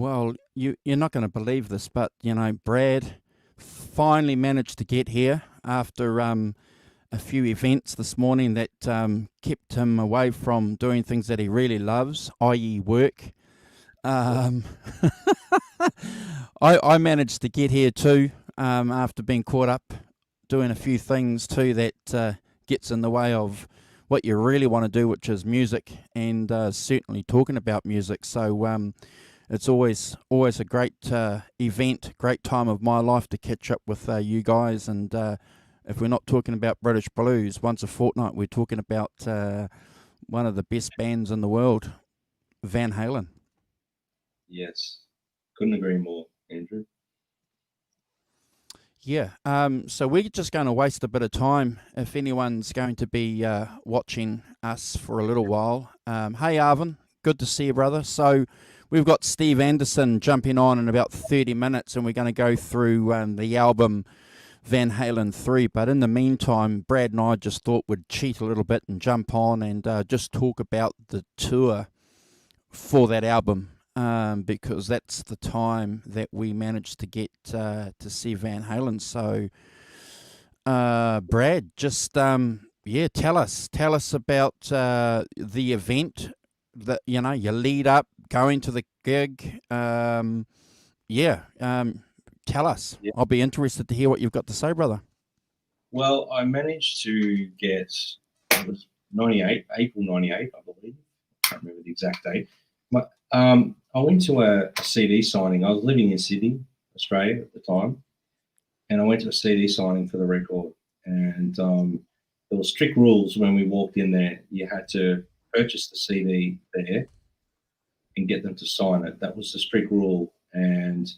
Well, you're not going to believe this, but Brad finally managed to get here after a few events this morning that kept him away from doing things that he really loves, i.e., work. I managed to get here too after being caught up doing a few things too that gets in the way of what you really want to do, which is music, and certainly talking about music. So it's always a great event, great time of my life to catch up with you guys. And if we're not talking about British blues, once a fortnight we're talking about one of the best bands in the world, Van Halen. Yes, couldn't agree more, Andrew. Yeah, so we're just going to waste a bit of time if anyone's going to be watching us for a little while. Hey, Arvin, good to see you, brother. So we've got Steve Anderson jumping on in about 30 minutes, and we're going to go through the album Van Halen 3. But in the meantime, Brad and I just thought we'd cheat a little bit and jump on and just talk about the tour for that album. Because that's the time that we managed to get to see Van Halen. So, Brad, just tell us about the event that you lead up going to the gig. Tell us. Yeah. I'll be interested to hear what you've got to say, brother. Well, I managed to get, it was April 98, I believe. I can't remember the exact date. But I went to a CD signing. I was living in Sydney, Australia at the time, and I went to a CD signing for the record. And there were strict rules when we walked in there. You had to purchase the CD there and get them to sign it. That was the strict rule. And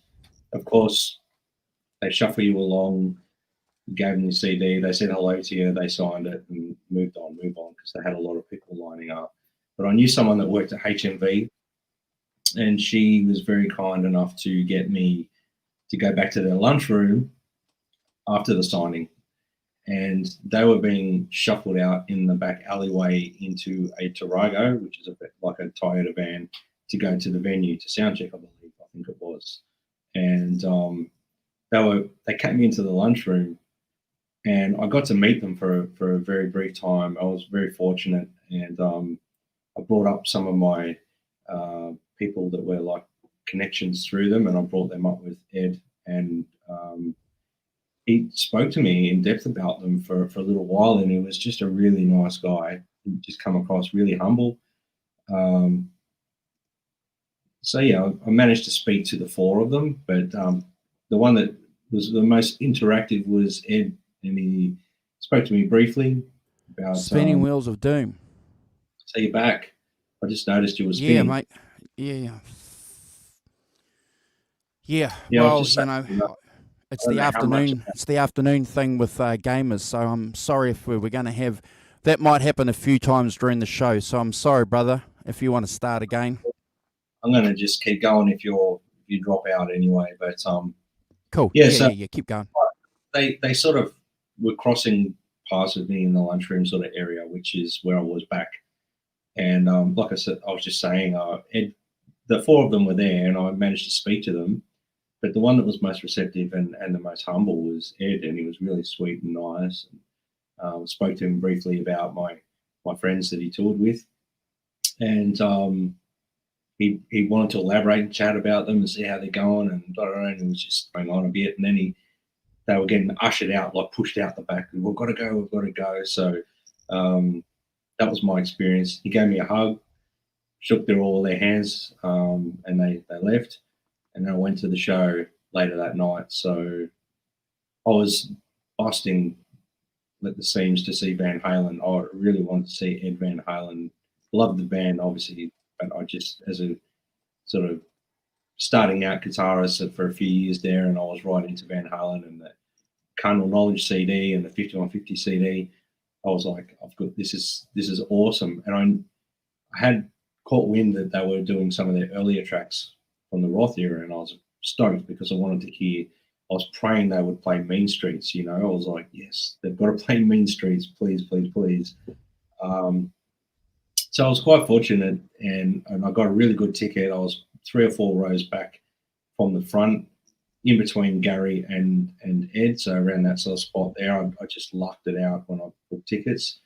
of course, they shuffle you along, gave them the CD, they said hello to you, they signed it and moved on, because they had a lot of people lining up. But I knew someone that worked at HMV, and she was very kind enough to get me to go back to their lunchroom after the signing. And they were being shuffled out in the back alleyway into a Tarago, which is a bit like a Toyota van, to go to the venue to soundcheck, I believe, I think it was. And they came into the lunchroom, and I got to meet them for a very brief time. I was very fortunate, and I brought up some of my people that were like connections through them, and I brought them up with Ed, and he spoke to me in depth about them for a little while, and he was just a really nice guy. He just come across really humble. I managed to speak to the four of them, but the one that was the most interactive was Ed, and he spoke to me briefly about Spinning Wheels of Doom. So you're back. I just noticed you were spinning. Yeah, mate. Yeah. Well, it's the afternoon. It's the afternoon thing with gamers. So I'm sorry if we're going to have that. Might happen a few times during the show. So I'm sorry, brother. If you want to start again, I'm going to just keep going if you drop out anyway. But cool. Yeah. Keep going. They sort of were crossing paths with me in the lunchroom sort of area, which is where I was back. And like I said, I was just saying, Ed, the four of them were there, and I managed to speak to them. But the one that was most receptive and the most humble was Ed, and he was really sweet and nice. And spoke to him briefly about my friends that he toured with, and he wanted to elaborate and chat about them and see how they're going, and and it was just going on a bit. And then they were getting ushered out, like pushed out the back. We've got to go. So that was my experience. He gave me a hug, shook all their hands, and they left. And then I went to the show later that night. So I was busting at the seams to see Van Halen. I really wanted to see Ed Van Halen. Loved the band, obviously, but I just, as a sort of starting out guitarist for a few years there, and I was right into Van Halen and the Carnal Knowledge CD and the 5150 CD. I was like, this is awesome. And I had caught wind that they were doing some of their earlier tracks from the Roth era, and I was stoked because I wanted to hear. I was praying they would play Mean Streets. I was like, yes, they've got to play Mean Streets, please. So I was quite fortunate, and I got a really good ticket. I was 3 or 4 rows back from the front, in between Gary and Ed. So around that sort of spot there, I just lucked it out when I booked tickets,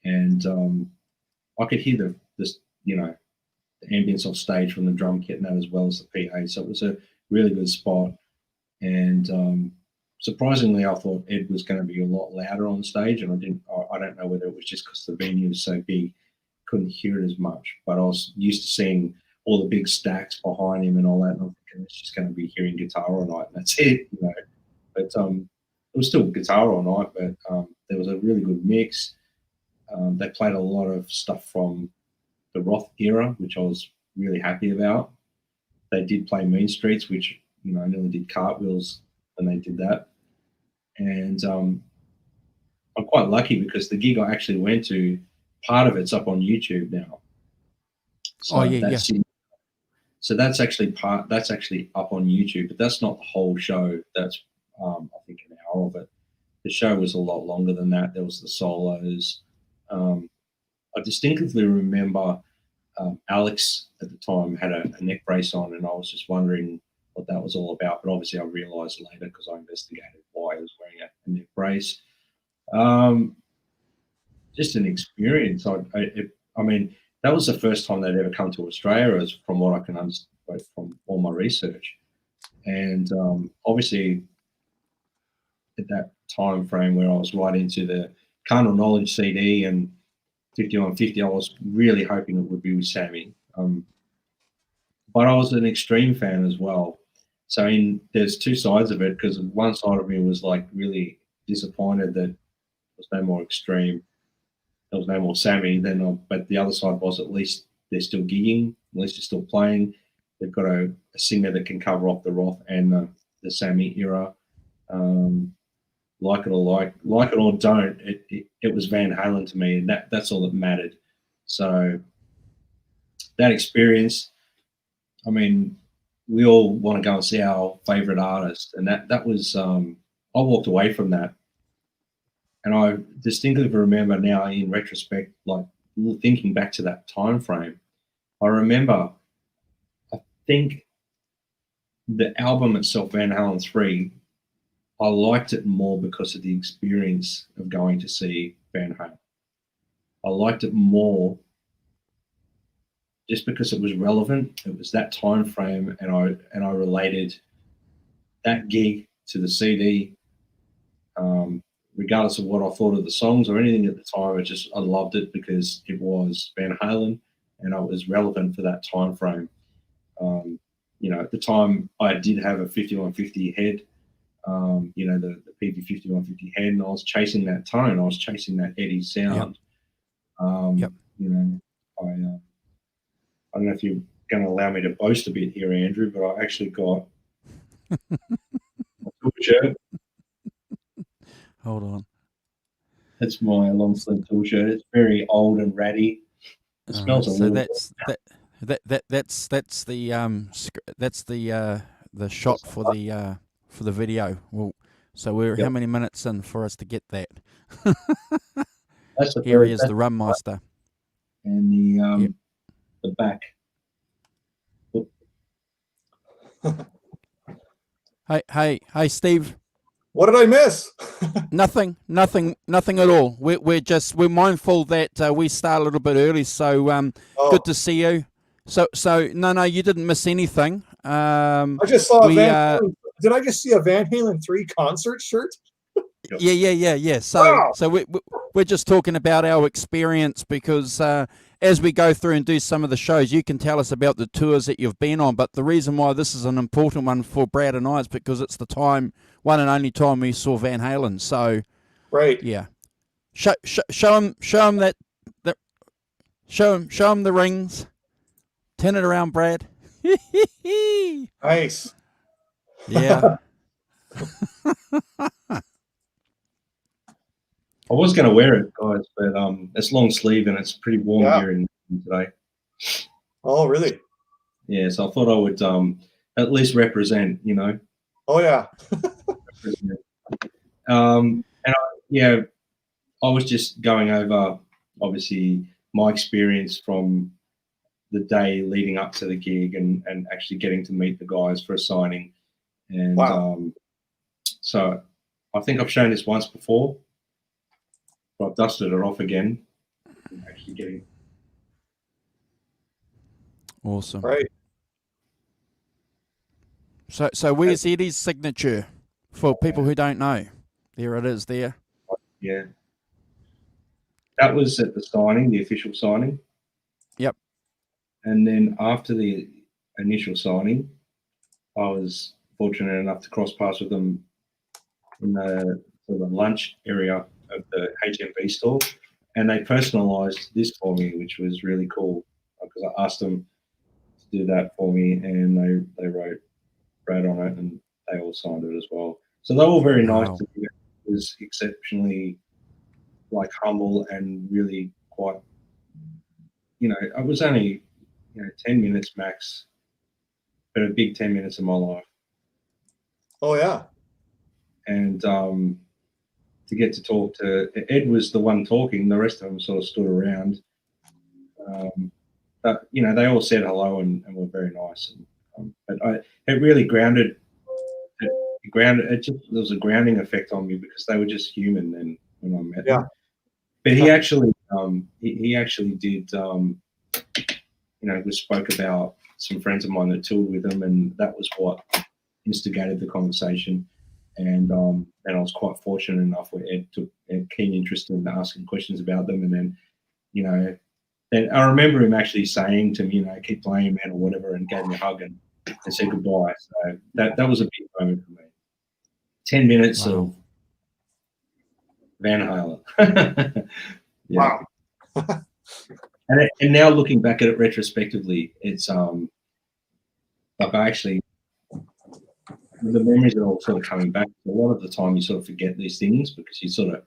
and I could hear the ambience off stage from the drum kit and that, as well as the PA. So it was a really good spot. And surprisingly, I thought Ed was going to be a lot louder on stage, and I don't know whether it was just because the venue was so big, couldn't hear it as much. But I was used to seeing all the big stacks behind him and all that, and I'm thinking it's just going to be hearing guitar all night, and that's it, you know. But it was still guitar all night, but there was a really good mix. They played a lot of stuff from the Roth era, which I was really happy about. They did play Mean Streets, which, you know, I nearly did cartwheels when they did that. And I'm quite lucky because the gig I actually went to, part of it's up on YouTube now. So So that's actually up on YouTube, but that's not the whole show. That's I think an hour of it. The show was a lot longer than that. There was the solos. I distinctly remember Alex at the time had a neck brace on, and I was just wondering what that was all about. But obviously, I realised later because I investigated why he was wearing a neck brace. Just an experience. I mean, that was the first time they'd ever come to Australia, as from what I can understand from all my research. And obviously, at that time frame where I was right into the Carnal Knowledge CD and 5150, I was really hoping it would be with Sammy. But I was an extreme fan as well. So there's two sides of it, because one side of me was like really disappointed that there was no more extreme. There was no more Sammy. But the other side was, at least they're still gigging, at least they're still playing. They've got a singer that can cover off the Roth and the Sammy era. Like it or don't, it was Van Halen to me, and that's all that mattered. So that experience, I mean, we all want to go and see our favorite artist, and that was I walked away from that, and I distinctly remember now, in retrospect, like thinking back to that time frame, I remember, I think the album itself, Van Halen 3, I liked it more because of the experience of going to see Van Halen. I liked it more just because it was relevant. It was that time frame, and I related that gig to the CD, regardless of what I thought of the songs or anything at the time. I loved it because it was Van Halen, and it was relevant for that time frame. You know, at the time, I did have a 5150 head. You know, the PV5150 head, and I was chasing that tone. I was chasing that Eddie sound. Yep. You know, I don't know if you're going to allow me to boast a bit here, Andrew, but I actually got a tool shirt. Hold on. That's my long sleeve tool shirt. It's very old and ratty. It smells a little. That's the shot for the video. Well, so we're how many minutes in for us to get that? That's Here he is, the Rum Master. And the back. Hey, Steve. What did I miss? Nothing at all. We're mindful that we start a little bit early, so good to see you. So no, you didn't miss anything. I just saw did I just see a Van Halen 3 concert shirt? Yeah. So wow. So we're just talking about our experience, because as we go through and do some of the shows, you can tell us about the tours that you've been on. But the reason why this is an important one for Brad and I is because it's the one and only time we saw Van Halen. So right, yeah. Show him the rings. Turn it around, Brad. Nice. Yeah. I was going to wear it, guys, but it's long sleeve and it's pretty warm here in today. Oh, really? Yeah, so I thought I would at least represent, you know. Oh, yeah. I was just going over, obviously, my experience from the day leading up to the gig and actually getting to meet the guys for a signing. And so I think I've shown this once before, but I've dusted it off again. I'm actually getting awesome. Right. So where's Eddie's signature for people who don't know? There it is there. Yeah. That was at the signing, the official signing. Yep. And then after the initial signing, I was fortunate enough to cross paths with them in the lunch area of the HMV store. And they personalised this for me, which was really cool, because I asked them to do that for me, and they wrote Brad on it, and they all signed it as well. So they were all very nice to me. It was exceptionally humble and really quite, I was only 10 minutes max, but a big 10 minutes of my life. Oh yeah. And to get to talk to Ed was the one talking. The rest of them sort of stood around. But they all said hello and were very nice. But it really grounded. There was a grounding effect on me because they were just human then when I met them. But he actually did. We spoke about some friends of mine that toured with him, and that was what instigated the conversation. And I was quite fortunate enough where Ed took a keen interest in asking questions about them. And then, then I remember him actually saying to me, keep playing, man, or whatever, and gave me a hug and said goodbye. So that was a big moment for me. 10 minutes of Van Halen. Wow. And now looking back at it retrospectively, it's I actually, the memories are all sort of coming back. A lot of the time you sort of forget these things because you sort of,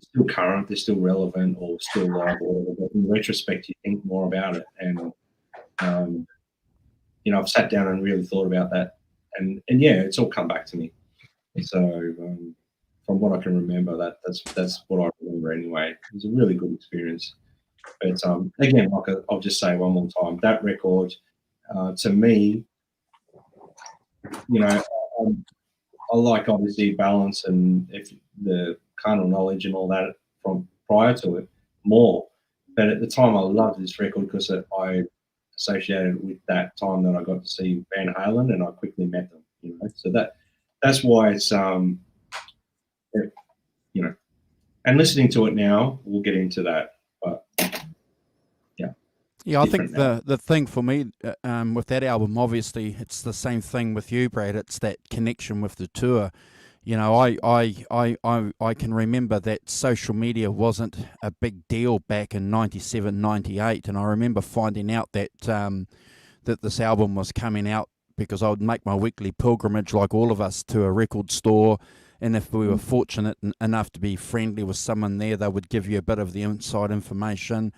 still current, they're still relevant or still live or whatever. But in retrospect, you think more about it. And, I've sat down and really thought about that. And yeah, it's all come back to me. So from what I can remember, that's what I remember anyway. It was a really good experience. But again, I'll just say one more time, that record, to me, I like obviously balance and if the carnal knowledge and all that from prior to it more. But at the time, I loved this record because I associated it with that time that I got to see Van Halen, and I quickly met them. So that's why it's and listening to it now, we'll get into that. But yeah, I think the thing for me with that album, obviously, it's the same thing with you, Brad. It's that connection with the tour. I can remember that social media wasn't a big deal back in 97, 98, and I remember finding out that that this album was coming out because I would make my weekly pilgrimage, like all of us, to a record store. And if we were fortunate enough to be friendly with someone there, they would give you a bit of the inside information.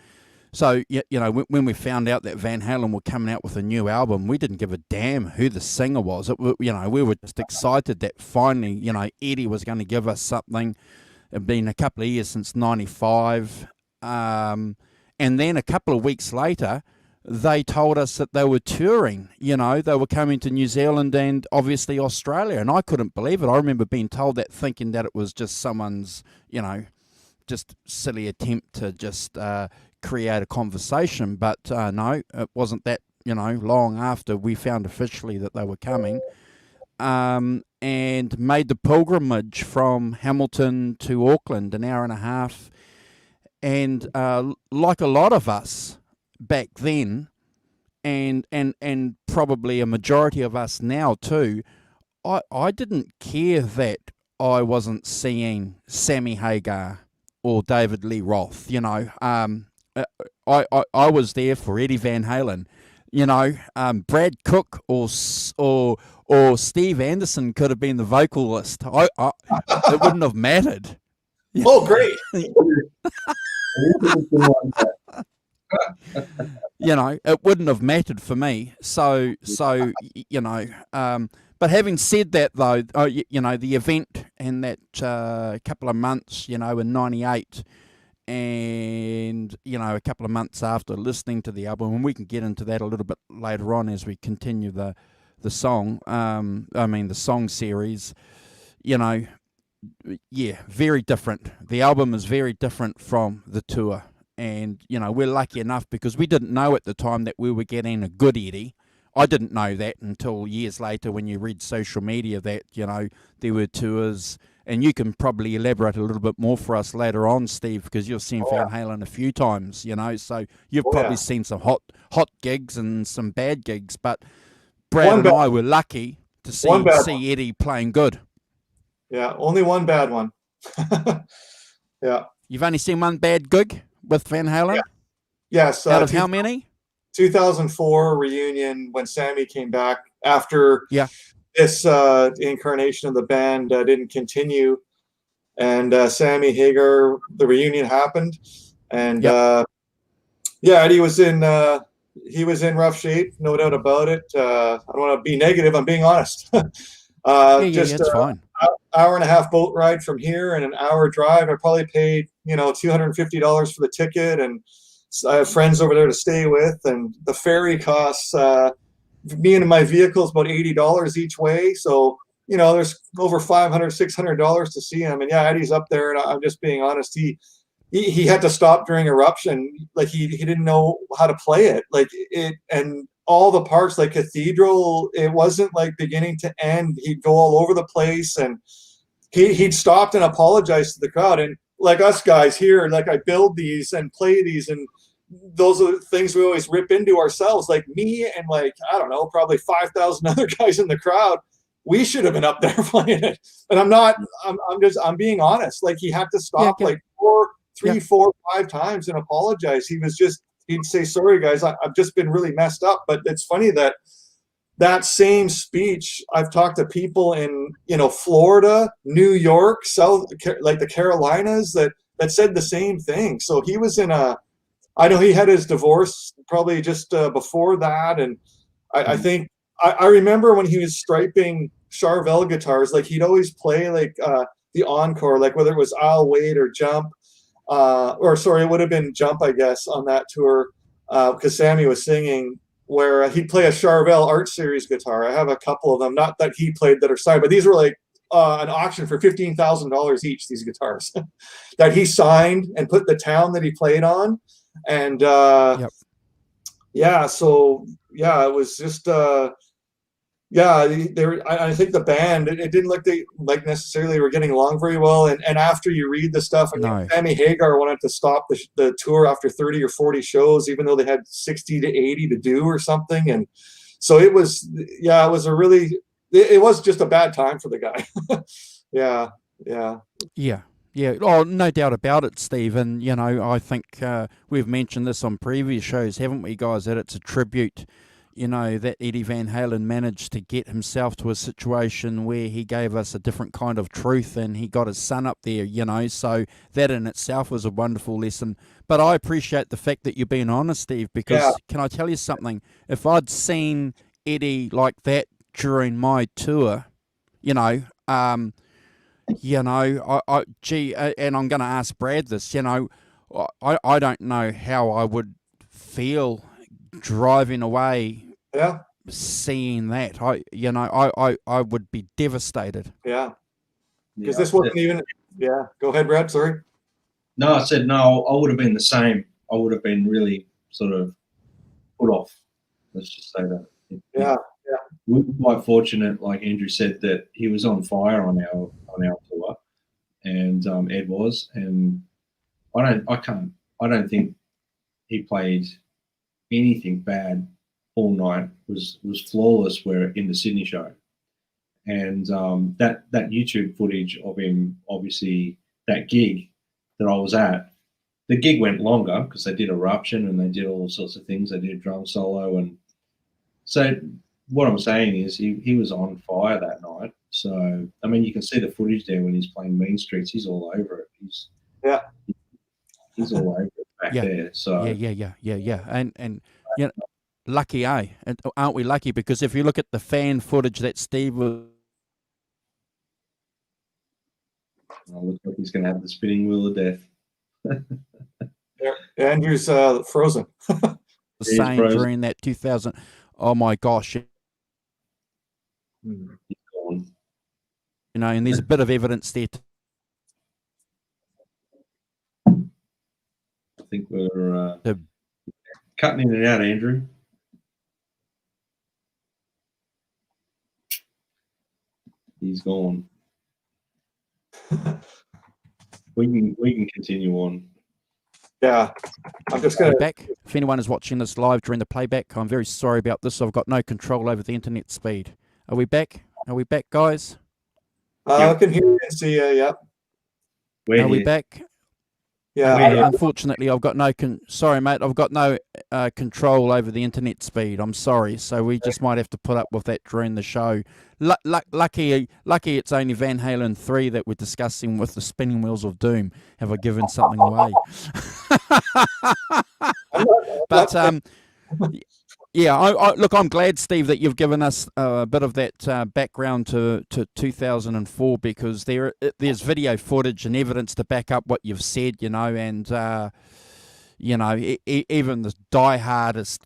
So, when we found out that Van Halen were coming out with a new album, we didn't give a damn who the singer was. We were just excited that finally, Eddie was going to give us something. It had been a couple of years since 95. And then a couple of weeks later, they told us that they were touring. They were coming to New Zealand and obviously Australia. And I couldn't believe it. I remember being told that, thinking that it was just someone's, just silly attempt to just create a conversation. But no, it wasn't that, long after we found officially that they were coming. And made the pilgrimage from Hamilton to Auckland, an hour and a half. And like a lot of us back then, and probably a majority of us now too, I didn't care that I wasn't seeing Sammyhagar or David Lee Roth. I was there for Eddie Van Halen. Brad Cook or Steve Anderson could have been the vocalist. It wouldn't have mattered. Oh, great. It wouldn't have mattered for me. So but having said that, though, the event and that couple of months, in 98, and a couple of months after listening to the album, and we can get into that a little bit later on as we continue the song. The song series. Very different. The album is very different from the tour, and we're lucky enough because we didn't know at the time that we were getting a good Eddie. I didn't know that until years later when you read social media that there were tours. And you can probably elaborate a little bit more for us later on, Steve, because you've seen Van Halen a few times, so you've probably seen some hot gigs and some bad gigs. But Brad and I were lucky to see Eddie playing good. Yeah, only one bad one. Yeah. You've only seen one bad gig with Van Halen? Yeah. Yes. Out of how many? 2004 reunion when Sammy came back after this incarnation of the band didn't continue, and Sammyhagar, the reunion happened, and Eddie was in rough shape, no doubt about it. I don't want to be negative, I'm being honest. It's fine. Hour and a half boat ride from here and an hour drive. I probably paid $250 for the ticket, and I have friends over there to stay with, and the ferry costs me and my vehicle is about $80 each way. So, there's over $500, $600 to see him. And Eddie's up there, and I'm just being honest. He had to stop during Eruption. Like he didn't know how to play it. Like it, and all the parts, like Cathedral, it wasn't like beginning to end. He'd go all over the place, and he'd stopped and apologized to the crowd. And like us guys here, like I build these and play these, and those are the things we always rip into ourselves. Like me and probably 5,000 other guys in the crowd, we should have been up there playing it. And I'm being honest. Like he had to stop like 3, 4, 5 times and apologize. He'd say, sorry guys, I've just been really messed up. But it's funny that same speech, I've talked to people in, Florida, New York, South, like the Carolinas that said the same thing. So he was I know he had his divorce probably just before that. And I think, I remember when he was striping charvelguitars, like he'd always play like the encore, like whether it was I'll Wait or Jump, it would have been Jump, I guess, on that tour, because Sammy was singing, where he'd play a Charvel Art Series guitar. I have a couple of them, not that he played that are signed, but these were like an auction for $15,000 each, these guitars that he signed and put the town that he played on. And it was just I think the band, it didn't look like necessarily were getting along very well. And after you read the stuff, Sammyhagar wanted to stop the tour after 30 or 40 shows, even though they had 60 to 80 to do or something. And so it was just a bad time for the guy. Yeah, oh, no doubt about it, Steve. And, I think we've mentioned this on previous shows, haven't we, guys, that it's a tribute, that Eddie Van Halen managed to get himself to a situation where he gave us a different kind of truth, and he got his son up there, so that in itself was a wonderful lesson. But I appreciate the fact that you're being honest, Steve, because can I tell you something? If I'd seen Eddie like that during my tour, and I'm going to ask Brad this, I don't know how I would feel driving away seeing that. I would be devastated. Yeah. Because this wasn't even, go ahead, Brad, sorry. No, I said, no, I would have been the same. I would have been really sort of put off. Let's just say that. Yeah. We were quite fortunate, like Andrew said, that he was on fire on our tour, and Ed was, and I don't think he played anything bad all night. Was flawless. We're in the Sydney show, and that YouTube footage of him, obviously that gig that I was at, the gig went longer because they did Eruption and they did all sorts of things. They did a drum solo, and so what I'm saying is he was on fire that night. So, I mean, you can see the footage there when he's playing Mean Streets. He's all over it. He's all over it back there. So yeah. And lucky, eh? And aren't we lucky? Because if you look at the fan footage that Steve was... looks like he's going to have the spinning wheel of death. Andrew's frozen. The He is same frozen. during that 2000. Oh my gosh. He's gone. You know, and there's a bit of evidence there. I think we're cutting in and out, Andrew. He's gone. We can continue on. Yeah, I'm just gonna. Back. If anyone is watching this live during the playback, I'm very sorry about this. I've got no control over the internet speed. Are we back? Are we back, guys? I can hear you and see you. Yep. We're Are we here. back? Yeah. Unfortunately, I've got no sorry, mate. I've got no control over the internet speed. I'm sorry, so we just might have to put up with that during the show. Lucky, it's only Van Halen 3 that we're discussing with the spinning wheels of doom. Have I given something away? But yeah, look, I'm glad, Steve, that you've given us a bit of that background to 2004, because there's video footage and evidence to back up what you've said, you know, and you know, even the diehardest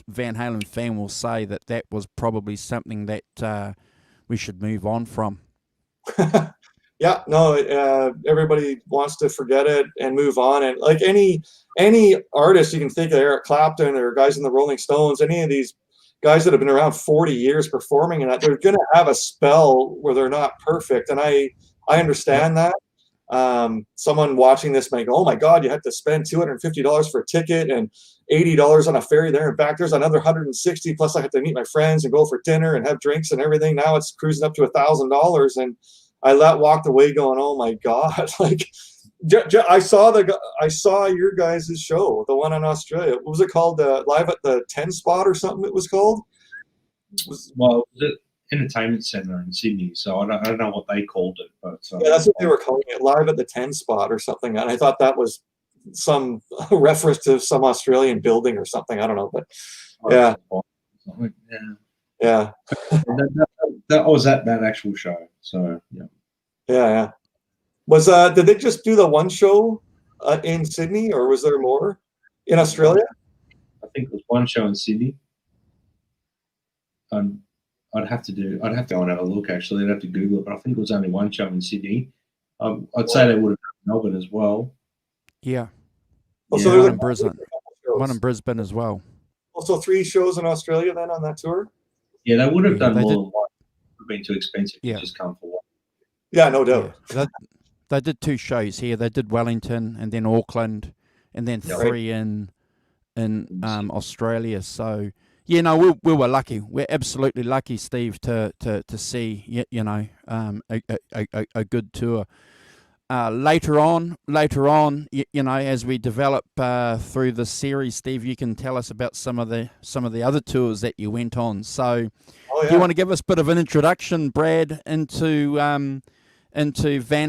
Van Halen fan will say that was probably something that we should move on from. Yeah, no, everybody wants to forget it and move on. And like any artist you can think of, Eric Clapton or guys in the Rolling Stones, any of these guys that have been around 40 years performing, and that they're going to have a spell where they're not perfect. And I understand that. Someone watching this might go, oh my God, you have to spend $250 for a ticket and $80 on a ferry there and back. There's another $160, plus I have to meet my friends and go for dinner and have drinks and everything. Now it's cruising up to $1,000. And I walked away going, oh my God. Like, I saw your guys' show, the one in Australia. What was it called? Live at the 10 spot or something it was called? Well, it was an entertainment centre in Sydney, so I don't know what they called it. But yeah, that's what they were calling it, Live at the 10 spot or something. And I thought that was some reference to some Australian building or something. I don't know, but yeah. Yeah. That was that actual show. So yeah. Yeah. Was did they just do the one show in Sydney, or was there more in Australia? I think it was one show in Sydney. I'd have to go and have a look. Actually, I'd have to Google it, but I think it was only one show in Sydney. I'd say they would have done Melbourne as well. Yeah. Oh, yeah. so One in Brisbane. One in Brisbane as well. Also, 3 shows in Australia then on that tour? Yeah, they would have done more than one. It would have been too expensive to just come for one. Yeah, no doubt. Yeah. They did 2 shows here. They did Wellington and then Auckland, and then 3 in Australia. So yeah, no, we were lucky. We're absolutely lucky, Steve, to see you know a good tour. Later on, you know, as we develop through the series, Steve, you can tell us about some of the other tours that you went on. So, do you want to give us a bit of an introduction, Brad, into Van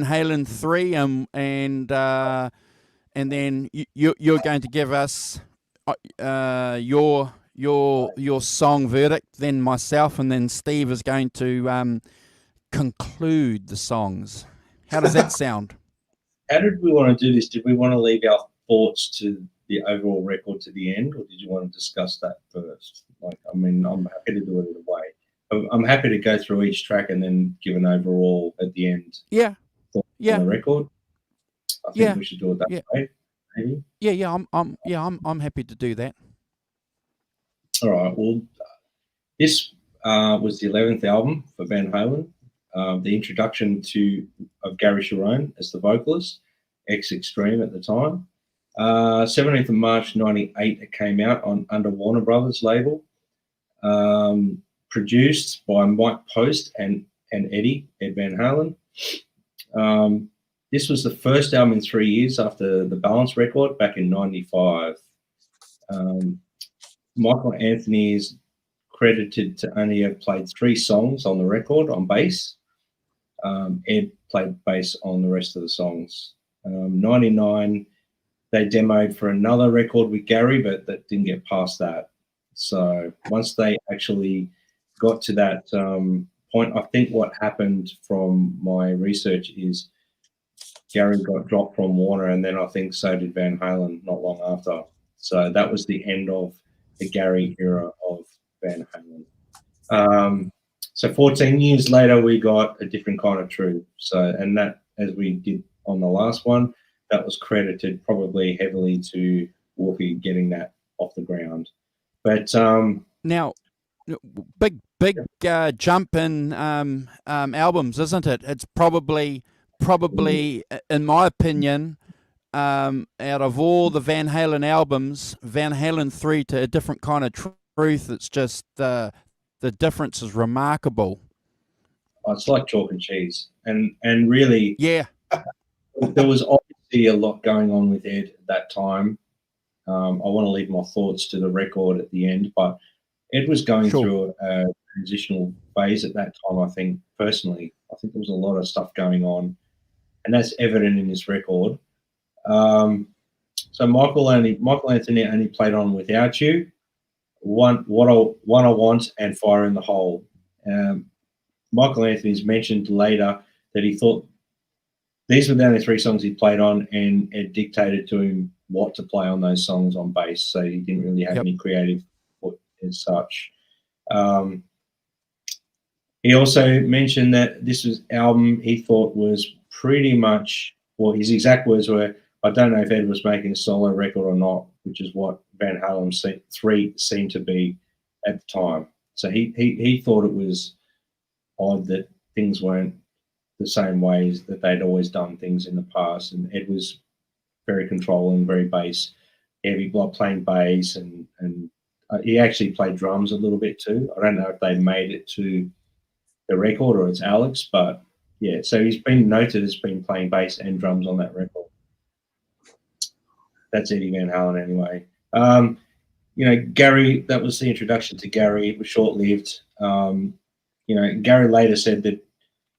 Halen 3, and then you're going to give us your song verdict, then myself, and then Steve is going to conclude the songs. How does that sound? How did we want to do this? Did we want to leave our thoughts to the overall record to the end, or did you want to discuss that first? Like, I mean, I'm happy to do it either way. I'm happy to go through each track and then give an overall at the end. Yeah. On the record. I think we should do it that way. Maybe. Yeah. I'm happy to do that. All right. Well, this was the 11th album for Van Halen. The introduction of Garycherone as the vocalist, ex-Extreme at the time. 17th of March 98, it came out under Warner Brothers label. Produced by Mike Post and Ed Van Halen. This was the first album in 3 years after the Balance record back in 95. Michael Anthony is credited to only have played 3 songs on the record on bass. Ed played bass on the rest of the songs. 99, they demoed for another record with Gary, but that didn't get past that. So once they actually got to that point, I think what happened from my research is Gary got dropped from Warner, and then I think so did Van Halen not long after. So that was the end of the Gary era of Van Halen. So 14 years later, we got A Different Kind of Truth. So, and that, as we did on the last one, that was credited probably heavily to Wolfie getting that off the ground. But now, big jump in albums, isn't it? It's probably, in my opinion, out of all the Van Halen albums, Van Halen 3 to A Different Kind of Truth, it's just the difference is remarkable. It's like chalk and cheese, and really, yeah, there was obviously a lot going on with Ed at that time. I want to leave my thoughts to the record at the end, but Ed was going through a transitional phase at that time. I think personally, I think there was a lot of stuff going on, and that's evident in this record. So Michael Anthony only played on Without You, One I Want, and Fire in the Hole. Michael Anthony's mentioned later that he thought these were the only 3 songs he played on, and it dictated to him what to play on those songs on bass, so he didn't really have any creative input as such. He also mentioned that this was album he thought was pretty much, well, his exact words were, I don't know if Ed was making a solo record or not, which is what Van Halen 3 seemed to be at the time. So he thought it was odd that things weren't the same ways that they'd always done things in the past. And Ed was very controlling, very bass, heavy, playing bass, and he actually played drums a little bit too. I don't know if they made it to the record or it's Alex, but yeah, so he's been noted as being playing bass and drums on that record. That's Eddie Van Halen anyway. Gary, that was the introduction to Gary. It was short-lived. Gary later said that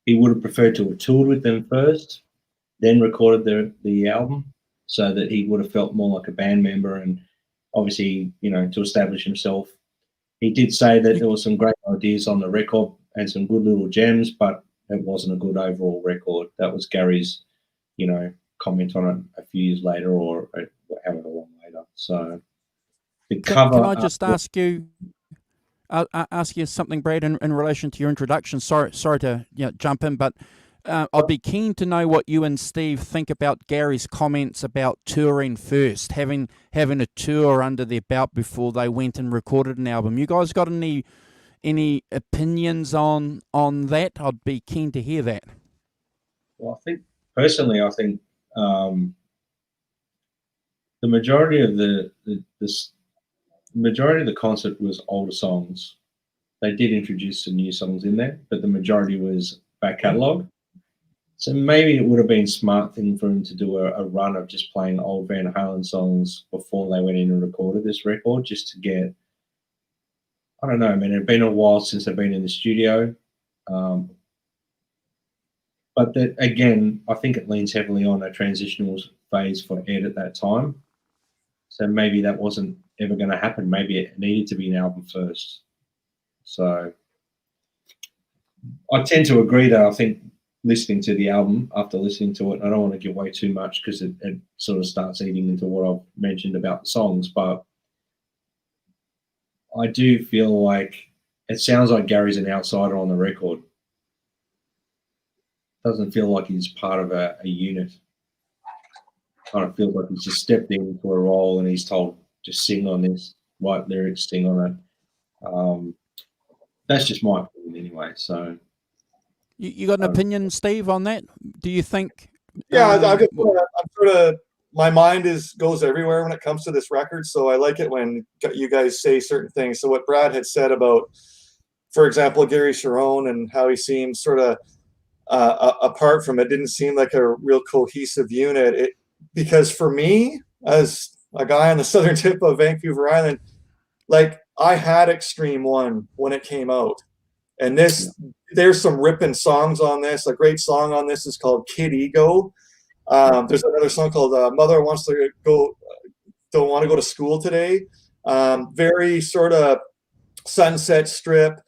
he would have preferred to have toured with them first, then recorded the album, so that he would have felt more like a band member and obviously, to establish himself. He did say that there were some great ideas on the record and some good little gems, but it wasn't a good overall record. That was Gary's, comment on it a few years later or however long later. So the cover. Can I just ask you something, Brad, in relation to your introduction? Sorry to jump in, but I'd be keen to know what you and Steve think about Gary's comments about touring first, having a tour under their belt before they went and recorded an album. You guys got any opinions on that? I'd be keen to hear that. Well, I think the majority of the concert was older songs. They did introduce some new songs in there, but the majority was back catalogue. So maybe it would have been a smart thing for him to do a run of just playing old Van Halen songs before they went in and recorded this record, just to get, I don't know, it had been a while since they've been in the studio. But that, again, I think it leans heavily on a transitional phase for Ed at that time. So maybe that wasn't ever going to happen. Maybe it needed to be an album first. So I tend to agree that I think listening to the album, after listening to it, I don't want to give away too much because it sort of starts eating into what I've mentioned about the songs, but I do feel like it sounds like Gary's an outsider on the record. Doesn't feel like he's part of a unit. Kind of feels like he's just stepped into a role and he's told, just sing on this, write lyrics, sing on it. That's just my opinion anyway. So, you got an opinion, Steve, on that? Do you think? Yeah, I'm sort of, my mind goes everywhere when it comes to this record. So I like it when you guys say certain things. So what Brad had said about, for example, Garycherone and how he seems sort of apart from it, didn't seem like a real cohesive unit. Because for me, as a guy on the southern tip of Vancouver Island, like I had Extreme 1 when it came out. And there's some ripping songs on this. A great song on this is called Kid Ego. There's another song called Mother Wants to Go, Don't Want to Go to School Today. Very sort of Sunset Strip,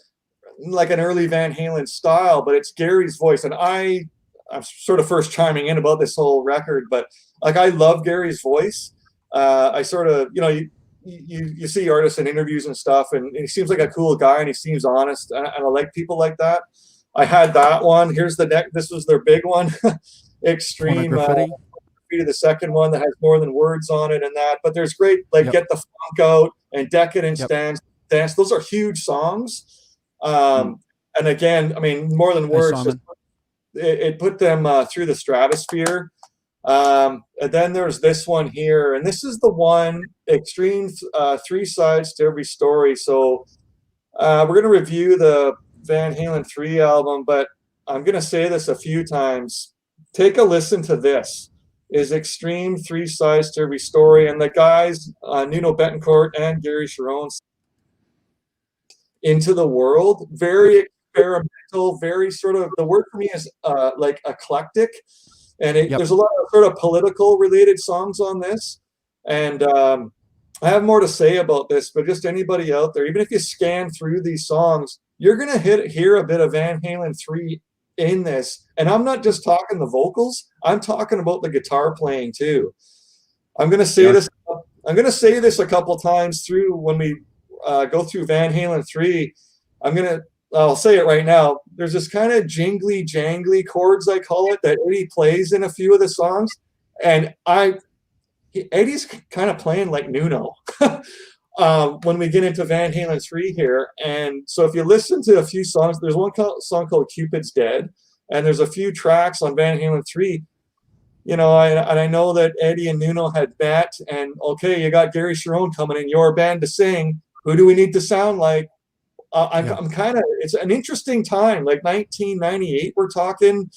like an early Van Halen style, but it's Gary's voice. And I I'm sort of first chiming in about this whole record, but like I love Gary's voice. I sort of, you see artists in interviews and stuff, and he seems like a cool guy, and he seems honest, and I like people like that. I had that one. Here's the neck. This was their big one, Extreme Graffiti. The second one that has more than words on it and that. But there's great like Get the Funk Out and Decadence Dance. Those are huge songs. And again, I mean, more than words. It put them through the stratosphere. And then there's this one here, and this is the one, Extreme, 3 sides to every story. So we're going to review the Van Halen 3 album, but I'm going to say this a few times. Take a listen to this. Is Extreme, 3 sides to every story, and the guys, Nuno Betancourt and Garycherone, Into the World. Very experimental, very sort of, the word for me is like eclectic. And there's a lot of sort of political related songs on this. And I have more to say about this, but just anybody out there, even if you scan through these songs, you're going to hear a bit of Van Halen 3 in this. And I'm not just talking the vocals, I'm talking about the guitar playing too. I'm going to say this. I'm going to say this a couple times through when we go through Van Halen 3. I'll say it right now. There's this kind of jingly, jangly chords, I call it, that Eddie plays in a few of the songs. And Eddie's kind of playing like Nuno when we get into Van Halen 3 here. And so if you listen to a few songs, there's one song called Cupid's Dead, and there's a few tracks on Van Halen 3. And I know that Eddie and Nuno had met, and okay, you got Garycherone coming in, your band to sing. Who do we need to sound like? I'm kind of, it's an interesting time, like 1998, we're talking,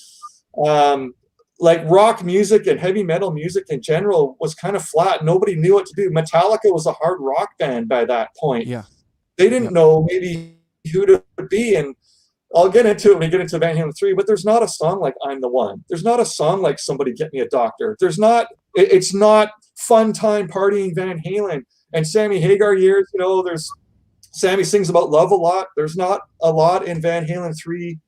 like rock music and heavy metal music in general was kind of flat. Nobody knew what to do. Metallica was a hard rock band by that point. Yeah. They didn't know maybe who to be. And I'll get into it when we get into Van Halen 3, but there's not a song like I'm the One. There's not a song like Somebody Get Me a Doctor. It's not fun time partying Van Halen. And Sammy Hagar years, Sammy sings about love a lot. There's not a lot in Van Halen 3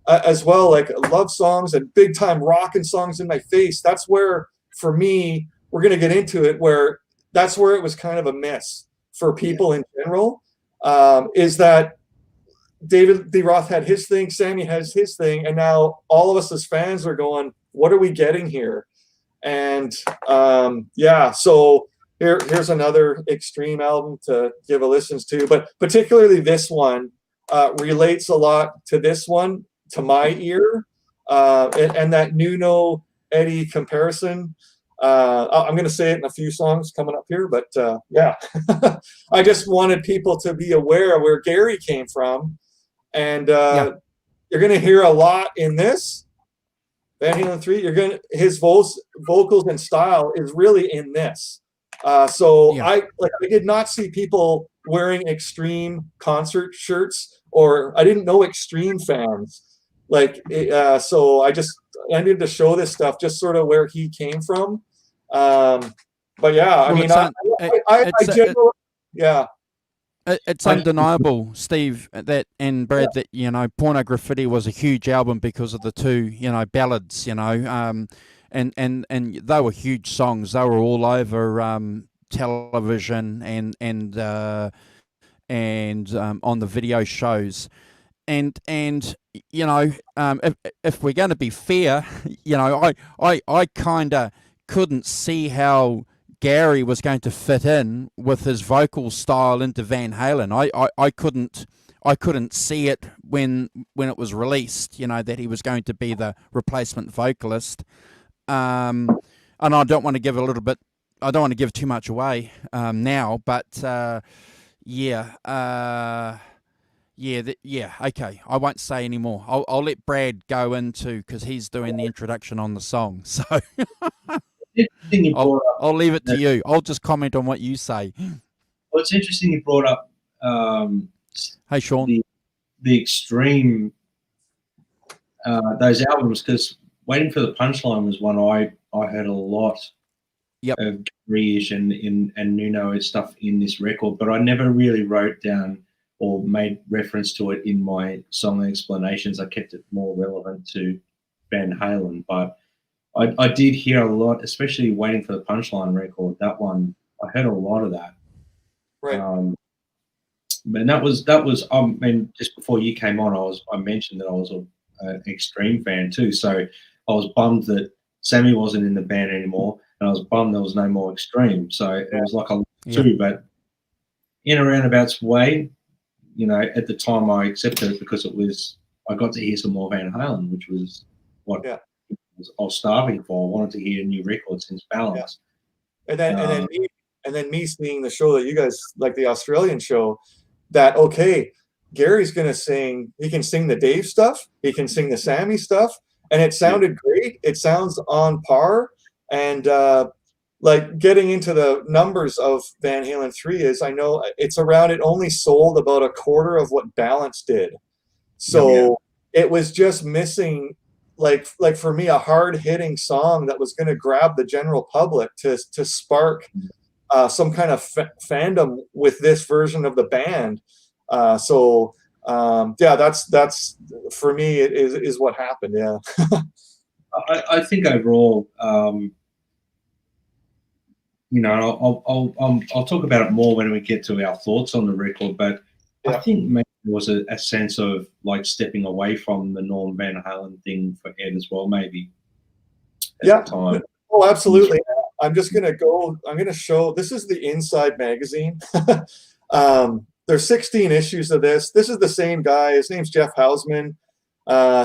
as well, like love songs and big time rockin' songs in my face. That's where, for me, we're going to get into it, where that's where it was kind of a miss for people in general, is that David D. Roth had his thing, Sammy has his thing, and now all of us as fans are going, what are we getting here? And so here's another Extreme album to give a listen to, but particularly this one relates a lot to this one, to my ear, and that Nuno Eddie comparison. I'm going to say it in a few songs coming up here, but I just wanted people to be aware of where Gary came from, and you're going to hear a lot in this Van Halen 3. His vocals and style is really in this. I did not see people wearing Extreme concert shirts, or I didn't know Extreme fans. So I needed to show this stuff, just sort of where he came from. It's undeniable, Steve, and Brad, that Porno Graffiti was a huge album because of the two ballads, and they were huge songs. They were all over television and on the video shows. And if we're going to be fair, I kind of couldn't see how Gary was going to fit in with his vocal style into Van Halen. I couldn't see it when it was released, that he was going to be the replacement vocalist. And I don't want to give too much away now, but okay. I won't say any more. I'll let Brad go into, because he's doing the introduction on the song. So I'll leave it to you. I'll just comment on what you say. Well, it's interesting you brought up hey, Sean, the Extreme, those albums, because Waiting for the Punchline was one I heard a lot of Gary-ish and Nuno stuff in this record, but I never really wrote down or made reference to it in my song explanations. I kept it more relevant to Van Halen, but I did hear a lot, especially Waiting for the Punchline record. That one, I heard a lot of that. Right. And that was and just before you came on, I mentioned that I was an extreme fan too. So I was bummed that Sammy wasn't in the band anymore, and I was bummed there was no more extreme. So it was like a two, but in a roundabout way, at the time I accepted it because I got to hear some more Van Halen, which was what I was starving for. I wanted to hear a new record since Balance. Yeah. And then me seeing the show that you guys like, the Australian show, that Gary's gonna sing. He can sing the Dave stuff. He can sing the Sammy stuff, and it sounded great. It sounds on par, and like getting into the numbers of Van Halen 3 is, I know it's around. It only sold about a quarter of what Balance did, so it was just missing. Like for me, a hard hitting song that was going to grab the general public to spark some kind of fandom with this version of the band. That's for me, it is what happened. Yeah. I think overall, I'll talk about it more when we get to our thoughts on the record, but I think maybe there was a sense of like stepping away from the Norm Van Halen thing for Ed as well, maybe. At the time. Oh, absolutely. I'm going to show, this is the Inside magazine. There's 16 issues of this. This is the same guy. His name's Jeff Hausman.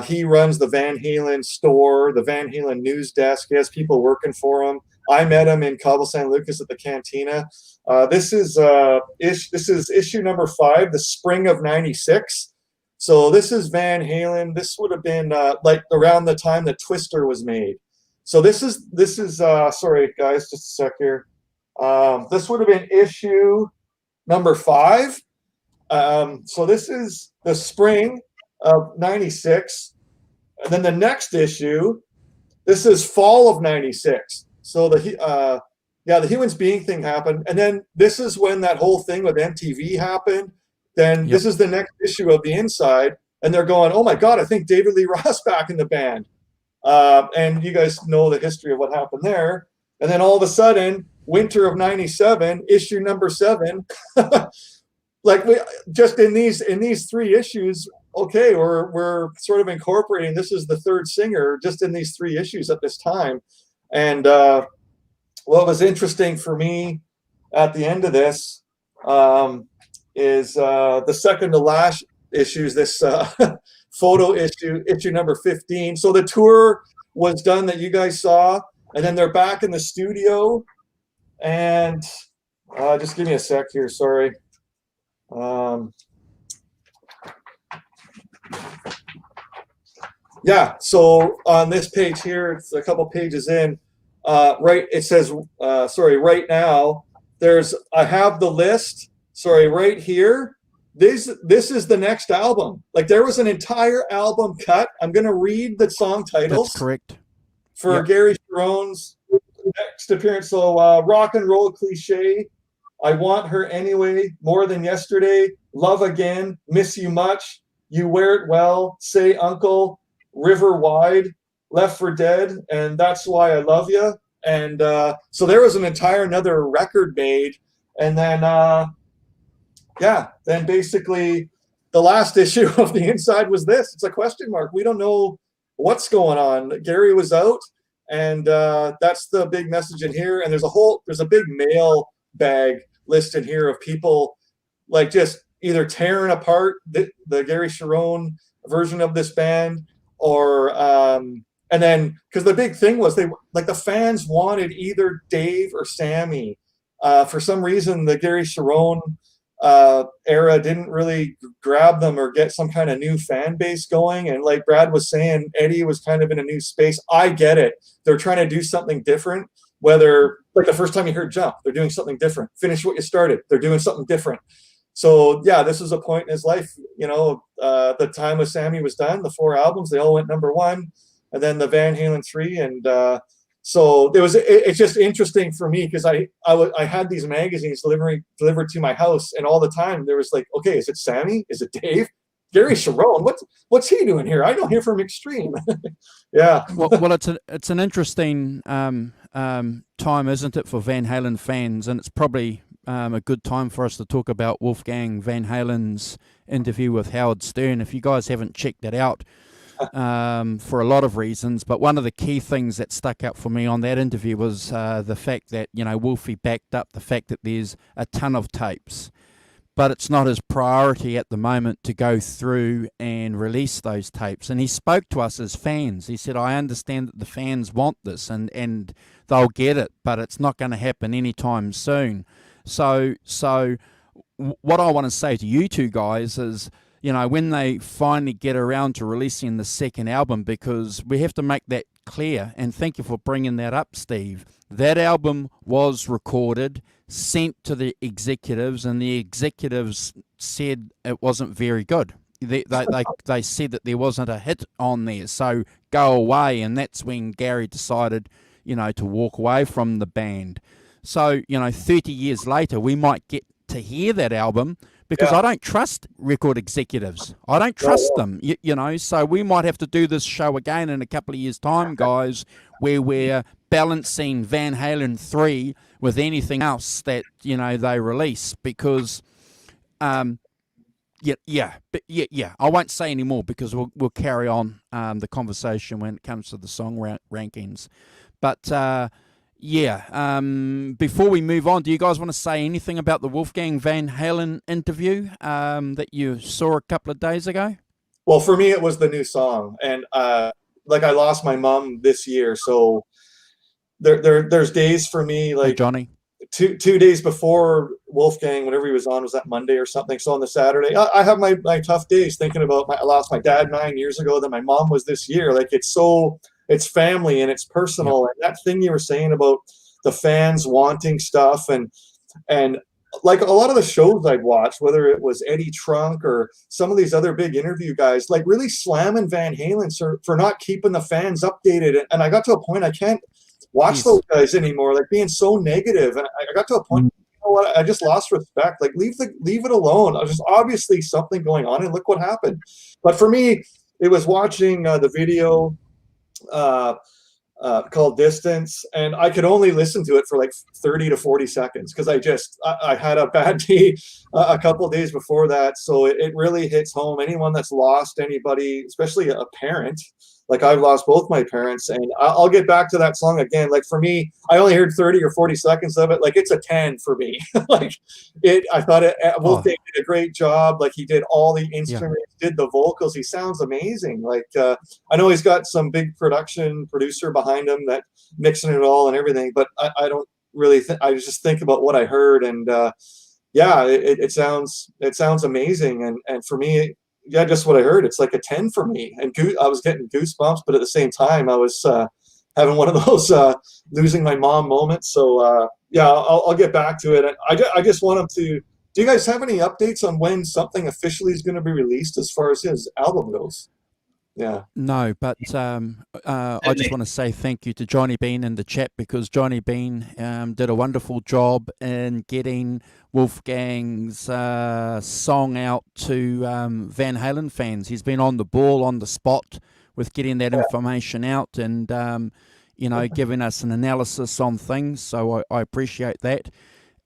He runs the Van Halen store, the Van Halen news desk. He has people working for him. I met him in Cabo San Lucas at the Cantina. This is issue number 5, the spring of '96. So this is Van Halen. This would have been like around the time that Twister was made. So this is sorry guys, just a sec here. This would have been issue number 5. So this is the spring of '96, and then the next issue, this is fall of '96. So the Humans Being thing happened, and then this is when that whole thing with MTV happened. Then this is the next issue of the Inside, and they're going, "Oh my God, I think David Lee Roth back in the band." And you guys know the history of what happened there. And then all of a sudden, winter of '97, issue number 7. Like we just in these 3 issues, we're sort of incorporating. This is the 3rd singer just in these 3 issues at this time. And what was interesting for me at the end of this is the second to last issues. This photo issue number 15. So the tour was done that you guys saw, and then they're back in the studio. And just give me a sec here. Sorry. So on this page here, it's a couple pages in. It says, right now, I have the list. Right here. This is the next album. Like there was an entire album cut. I'm going to read the song titles. That's correct. For Gary Cherone's next appearance. So Rock and Roll Cliche, I Want Her Anyway, More Than Yesterday, Love Again, Miss You Much, You Wear It Well, Say Uncle, River Wide, Left for Dead, and That's Why I Love You. And so there was an entire another record made. And then then basically the last issue of the Inside was this. It's a question mark. We don't know what's going on. Gary was out, and that's the big message in here. And there's a big mail bag list in here of people like just either tearing apart the Gary Cherone version of this band, or and then because the big thing was the fans wanted either Dave or Sammy. For some reason, the Gary Cherone era didn't really grab them or get some kind of new fan base going. And like Brad was saying, Eddie was kind of in a new space. I get it. They're trying to do something different. Whether like the first time you heard Jump, they're doing something different. Finish What You Started, they're doing something different. So yeah, this was a point in his life. The time with Sammy was done. The 4 albums, they all went number 1, and then the Van Halen 3, and so it's just interesting for me because I had these magazines delivered to my house, and all the time there was like, okay, is it Sammy? Is it Dave? Garycherone, what's he doing here? I know him from Extreme. Yeah. Well, it's an interesting time, isn't it, for Van Halen fans? And it's probably a good time for us to talk about Wolfgang Van Halen's interview with Howard Stern. If you guys haven't checked that out, for a lot of reasons, but one of the key things that stuck out for me on that interview was the fact that, you know, Wolfie backed up the fact that there's a ton of tapes, but it's not his priority at the moment to go through and release those tapes. And he spoke to us as fans. He said, I understand that the fans want this and they'll get it, but it's not going to happen anytime soon. So what I want to say to you two guys is, you know, when they finally get around to releasing the second album, because we have to make that clear, and thank you for bringing that up, Steve. That album was recorded, sent to the executives, and the executives said it wasn't very good. They said that there wasn't a hit on there, so go away. And that's when Gary decided, you know, to walk away from the band. So, you know, 30 years later, we might get to hear that album, because I don't trust record executives. I don't trust them, you know, so we might have to do this show again in a couple of years' time, guys, where we're balancing Van Halen 3 with anything else that, you know, they release, because, I won't say any more, because we'll carry on the conversation when it comes to the song rankings. But, before we move on, do you guys want to say anything about the Wolfgang Van Halen interview that you saw a couple of days ago? Well, for me, it was the new song. And like, I lost my mom this year. So there's days for me, like, hey, Johnny, two days before Wolfgang, whatever he was on, was that Monday or something? So on the Saturday, I have my tough days thinking about I lost my dad 9 years ago, then my mom was this year. Like, it's family and it's personal. Yep. And that thing you were saying about the fans wanting stuff, and like a lot of the shows I'd watch, whether it was Eddie Trunk or some of these other big interview guys, like really slamming Van Halen for not keeping the fans updated. And I got to a point I can't watch those guys anymore, like being so negative. And I got to a point, you know what, I just lost respect. Like, leave it alone. There's obviously something going on, and look what happened. But for me, it was watching the video called Distance, and I could only listen to it for like 30 to 40 seconds, because I had a bad day a couple of days before that. So it really hits home. Anyone that's lost anybody, especially a parent, like I've lost both my parents, and I'll get back to that song again. Like, for me, I only heard 30 or 40 seconds of it. Like, it's a 10 for me. Like, I thought Wolfgang did a great job. Like, he did all the instruments, did the vocals. He sounds amazing. Like, I know he's got some big producer behind him that mixing it all and everything, but I don't really I just think about what I heard, and it sounds amazing. And for me, just what I heard, it's like a 10 for me. And I was getting goosebumps, but at the same time, I was having one of those losing my mom moments. So I'll get back to it. I just want him to. Do you guys have any updates on when something officially is going to be released as far as his album goes? Yeah. No, but I just want to say thank you to Johnny Bean in the chat, because Johnny Bean did a wonderful job in getting Wolfgang's song out to Van Halen fans. He's been on the ball, on the spot, with getting that information out, and giving us an analysis on things. So I appreciate that.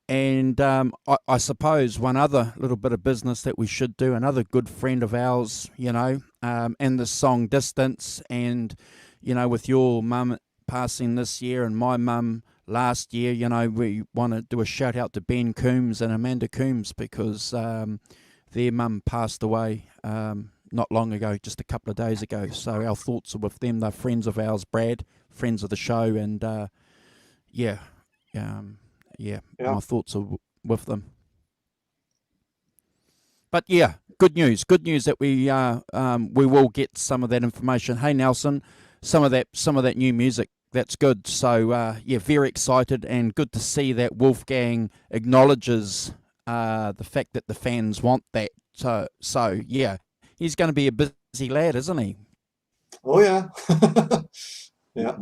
And I suppose one other little bit of business that we should do, another good friend of ours, and the song Distance, and, with your mum passing this year and my mum last year, we want to do a shout out to Ben Coombs and Amanda Coombs, because their mum passed away not long ago, just a couple of days ago. So our thoughts are with them. They're friends of ours, Brad, friends of the show, and my thoughts are with them. But good news that we will get some of that information. Hey Nelson, some of that new music, that's good. So very excited, and good to see that Wolfgang acknowledges the fact that the fans want that. So he's going to be a busy lad, isn't he? Oh yeah. Yeah.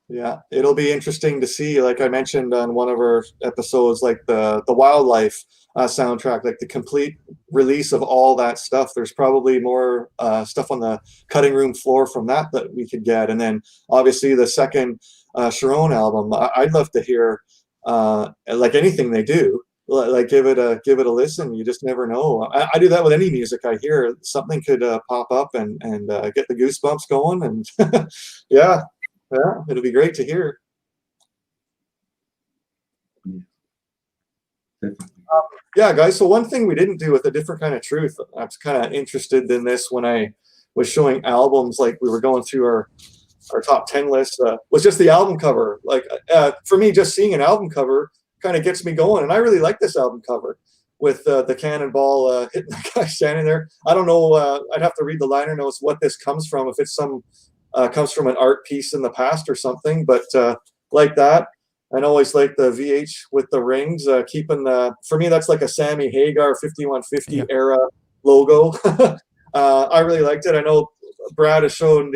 Yeah, it'll be interesting to see, like I mentioned on one of our episodes, like the wildlife soundtrack, like the complete release of all that stuff. There's probably more stuff on the cutting room floor from that we could get, and then obviously the second Sharon album. I'd love to hear like anything they do. Like give it a listen. You just never know. I do that with any music I hear. Something could pop up and get the goosebumps going, and yeah. Yeah, it'll be great to hear. Yeah, guys. So one thing we didn't do with A Different Kind of Truth, I was kind of interested in this when I was showing albums, like we were going through our top 10 list, was just the album cover. Like for me, just seeing an album cover kind of gets me going. And I really like this album cover with the cannonball hitting the guy standing there. I don't know. I'd have to read the liner notes what this comes from, if it's some comes from an art piece in the past or something, but like that. And always like the VH with the rings, keeping for me, that's like a Sammy Hagar 5150 era logo. I really liked it. I know Brad has shown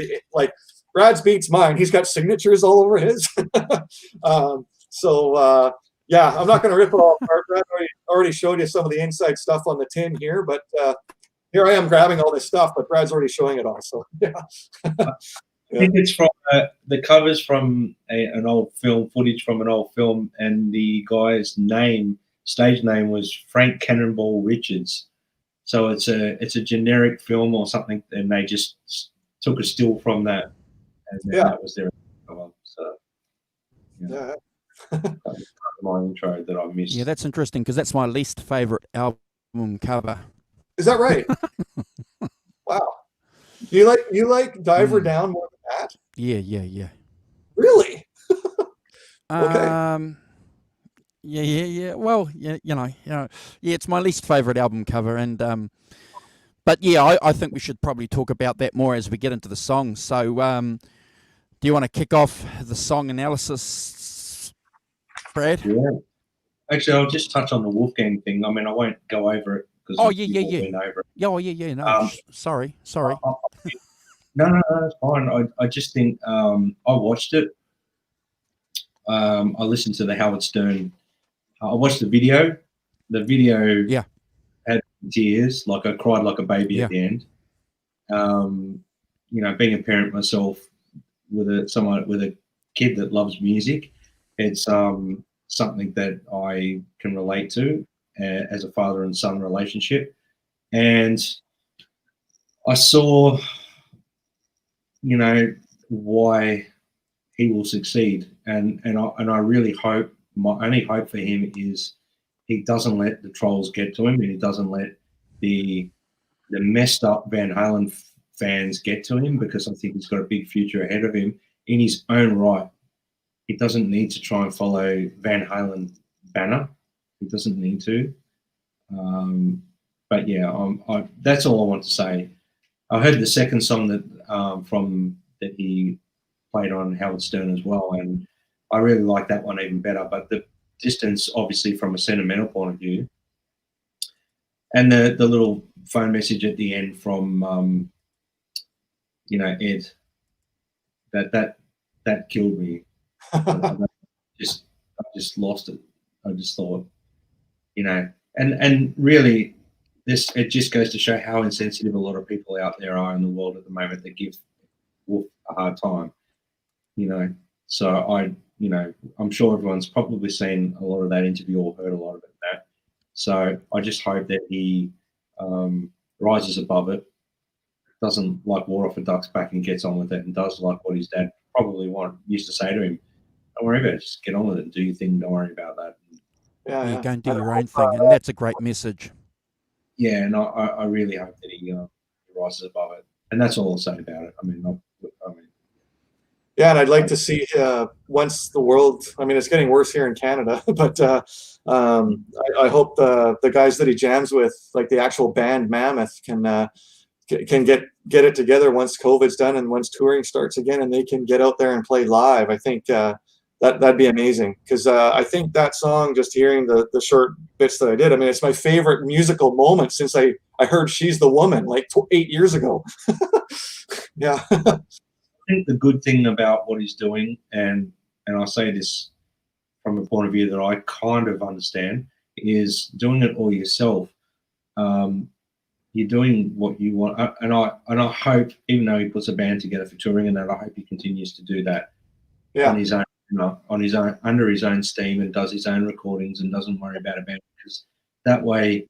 Brad's beats mine. He's got signatures all over his. Yeah, I'm not going to rip it all apart. Brad already showed you some of the inside stuff on the tin here, but here I am grabbing all this stuff, but Brad's already showing it all. So yeah. I think it's from the covers from an old film, footage from an old film, and the guy's stage name was Frank Cannonball Richards. So it's a generic film or something, and they just took a still from that, and that was their cover. So yeah. My intro that I missed. Yeah, that's interesting because that's my least favorite album cover. Is that right? Wow. You like Diverdown more than that? Yeah. Really? Okay. Yeah. Well, yeah, it's my least favorite album cover, and but yeah, I think we should probably talk about that more as we get into the songs. So, do you want to kick off the song analysis, Brad? Yeah. Actually, I'll just touch on the Wolfgang thing. I mean, I won't go over it. Oh yeah. No, sorry. No, that's fine. I just think I watched it. I listened to the Howard Stern. I watched the video. The video had tears. Like I cried like a baby at the end. Being a parent myself with a kid that loves music, it's something that I can relate to as a father and son relationship. And I saw, why he will succeed. And I really hope, my only hope for him is he doesn't let the trolls get to him, and he doesn't let the messed up Van Halen fans get to him, because I think he's got a big future ahead of him in his own right. He doesn't need to try and follow Van Halen banner. He doesn't need to. But yeah, that's all I want to say. I heard the second song that he played on Howard Stern as well, and I really like that one even better. But the distance, obviously, from a sentimental point of view, and the little phone message at the end from Ed, that killed me. I just lost it. I just thought, and really, it just goes to show how insensitive a lot of people out there are in the world at the moment that give Wolf a hard time. So I'm sure everyone's probably seen a lot of that interview or heard a lot of it. So I just hope that he rises above it, doesn't like water off a duck's back and gets on with it, and does like what his dad probably used to say to him. Don't worry about it, just get on with it, do your thing, don't worry about that. Yeah, go and do your own thing, and that's a great message. Yeah, and I really hope that he rises above it, and that's all I'll say about it. I mean, yeah, and I'd like to see once the world. I mean, it's getting worse here in Canada, but I hope the guys that he jams with, like the actual band Mammoth, can get it together once COVID's done and once touring starts again, and they can get out there and play live. I think that'd be amazing, because I think that song, just hearing the short bits that I did, I mean, it's my favorite musical moment since I heard She's the Woman like 8 years ago. Yeah. I think the good thing about what he's doing, and I say this from a point of view that I kind of understand, is doing it all yourself. You're doing what you want, and I hope, even though he puts a band together for touring and that, I hope he continues to do that on his own, under his own steam, and does his own recordings and doesn't worry about a band, because that way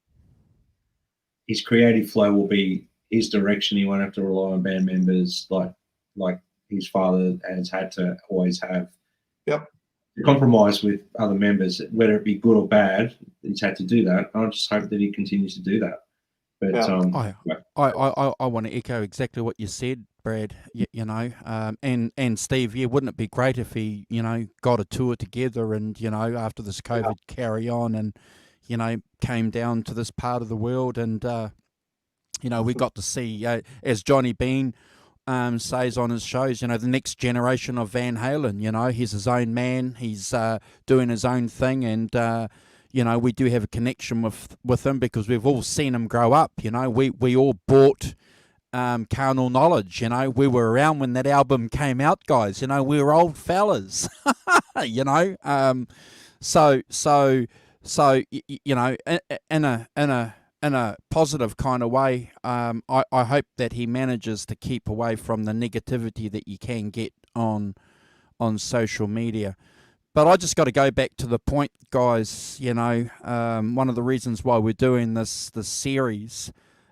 his creative flow will be his direction. He won't have to rely on band members like his father has had to always have. Yep. Compromise with other members, whether it be good or bad, he's had to do that. I just hope that he continues to do that. But I want to echo exactly what you said, Brad. And Steve. Yeah, wouldn't it be great if he, got a tour together and after this COVID carry on and came down to this part of the world and we got to see as Johnny Bean says on his shows, the next generation of Van Halen. He's his own man. He's doing his own thing, and we do have a connection with him because we've all seen him grow up. We all bought Carnal Knowledge. We were around when that album came out, guys. We were old fellas. So in a positive kind of way, I hope that he manages to keep away from the negativity that you can get on social media. But I just got to go back to the point, guys. One of the reasons why we're doing this series,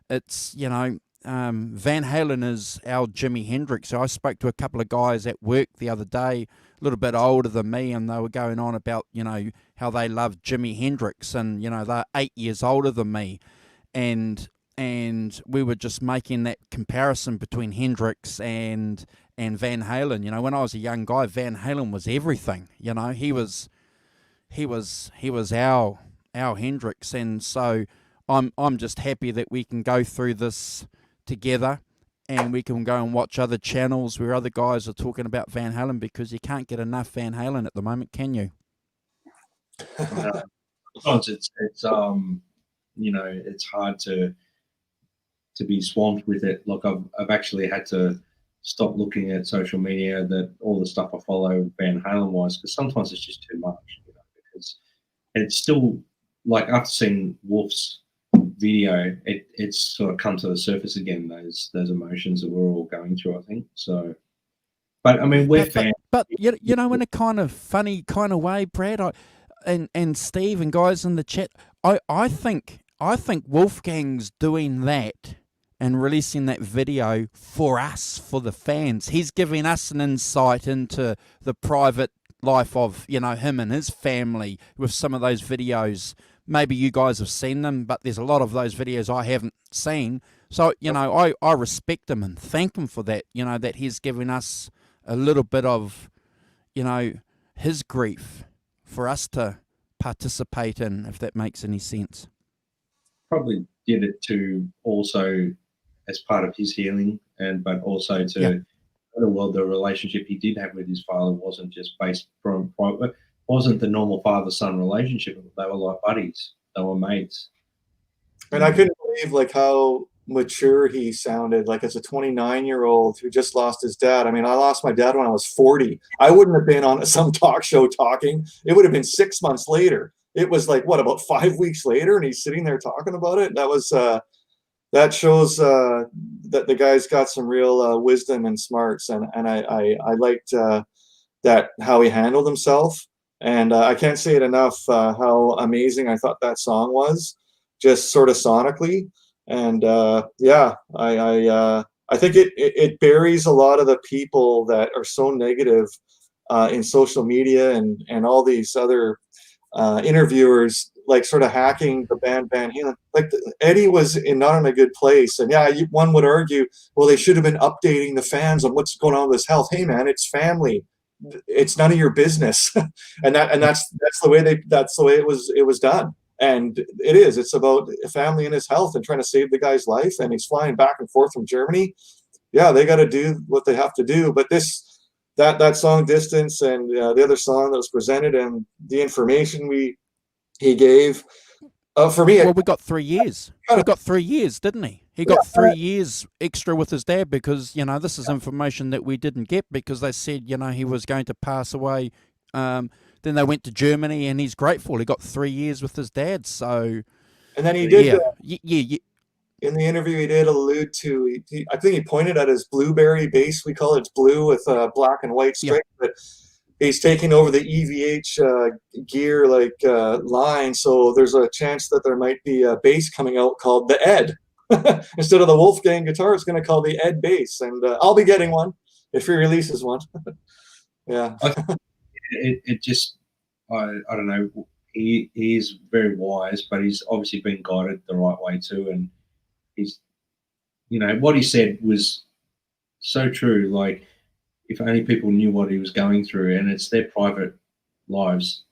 it's Van Halen is our Jimi Hendrix. So I spoke to a couple of guys at work the other day, a little bit older than me, and they were going on about how they love Jimi Hendrix, and they're 8 years older than me, and we were just making that comparison between Hendrix and Van Halen. When I was a young guy, Van Halen was everything. He was our Hendrix, and so I'm just happy that we can go through this together, and we can go and watch other channels where other guys are talking about Van Halen, because you can't get enough Van Halen at the moment, can you? Sometimes it's hard to be swamped with it. Like I've actually had to stop looking at social media, that all the stuff I follow Van Halen wise, because sometimes it's just too much. Because it's still, like, after seeing Wolf's video, it's sort of come to the surface again, those emotions that we're all going through, I think. So, but I mean, we're fans. But in a kind of funny kind of way, Brad, and Steve and guys in the chat, I think Wolfgang's doing that and releasing that video for us, for the fans. He's giving us an insight into the private life of him and his family with some of those videos. Maybe you guys have seen them, but there's a lot of those videos I haven't seen. So, I respect him and thank him for that, that he's giving us a little bit of, his grief for us to participate in, if that makes any sense. Probably did it to also as part of his healing, but also to the relationship he did have with his father wasn't just based from, wasn't the normal father-son relationship. They were like buddies. They were mates. And I couldn't believe how mature he sounded, like as a 29-year-old who just lost his dad. I mean, I lost my dad when I was 40. I wouldn't have been on some talk show talking. It would have been 6 months later. It was like, about 5 weeks later, and he's sitting there talking about it. That was that shows that the guy's got some real wisdom and smarts, and I liked that how he handled himself. And I can't say it enough how amazing I thought that song was, just sort of sonically. And I think it buries a lot of the people that are so negative in social media and all these other interviewers, like sort of hacking the band Van Halen. Like Eddie was not in a good place, and one would argue, well, they should have been updating the fans on what's going on with his health. Hey, man, it's family. It's none of your business, and that's the way it was done. And it's about family and his health and trying to save the guy's life. And he's flying back and forth from Germany. Yeah, they got to do what they have to do. But that song Distance and the other song that was presented and the information he gave, for me. Well, we got 3 years. We got 3 years, didn't he? he got 3 years extra with his dad because, you know, this is information that we didn't get because they said, you know, he was going to pass away. Then they went to Germany, and he's grateful. He got 3 years with his dad. So, And then he did, yeah. in the interview, he did allude to, I think he pointed at his blueberry bass. We call it blue with black and white stripe, but he's taking over the evhgear line. So there's a chance that there might be a bass coming out called the Ed. Instead of the Wolfgang guitar, it's going to call the Ed bass. And I'll be getting one if he releases one. Yeah. It just, I don't know. He is very wise, but he's obviously been guided the right way too. And he's, you know, what he said was so true. Like, if only people knew what he was going through, and it's their private lives.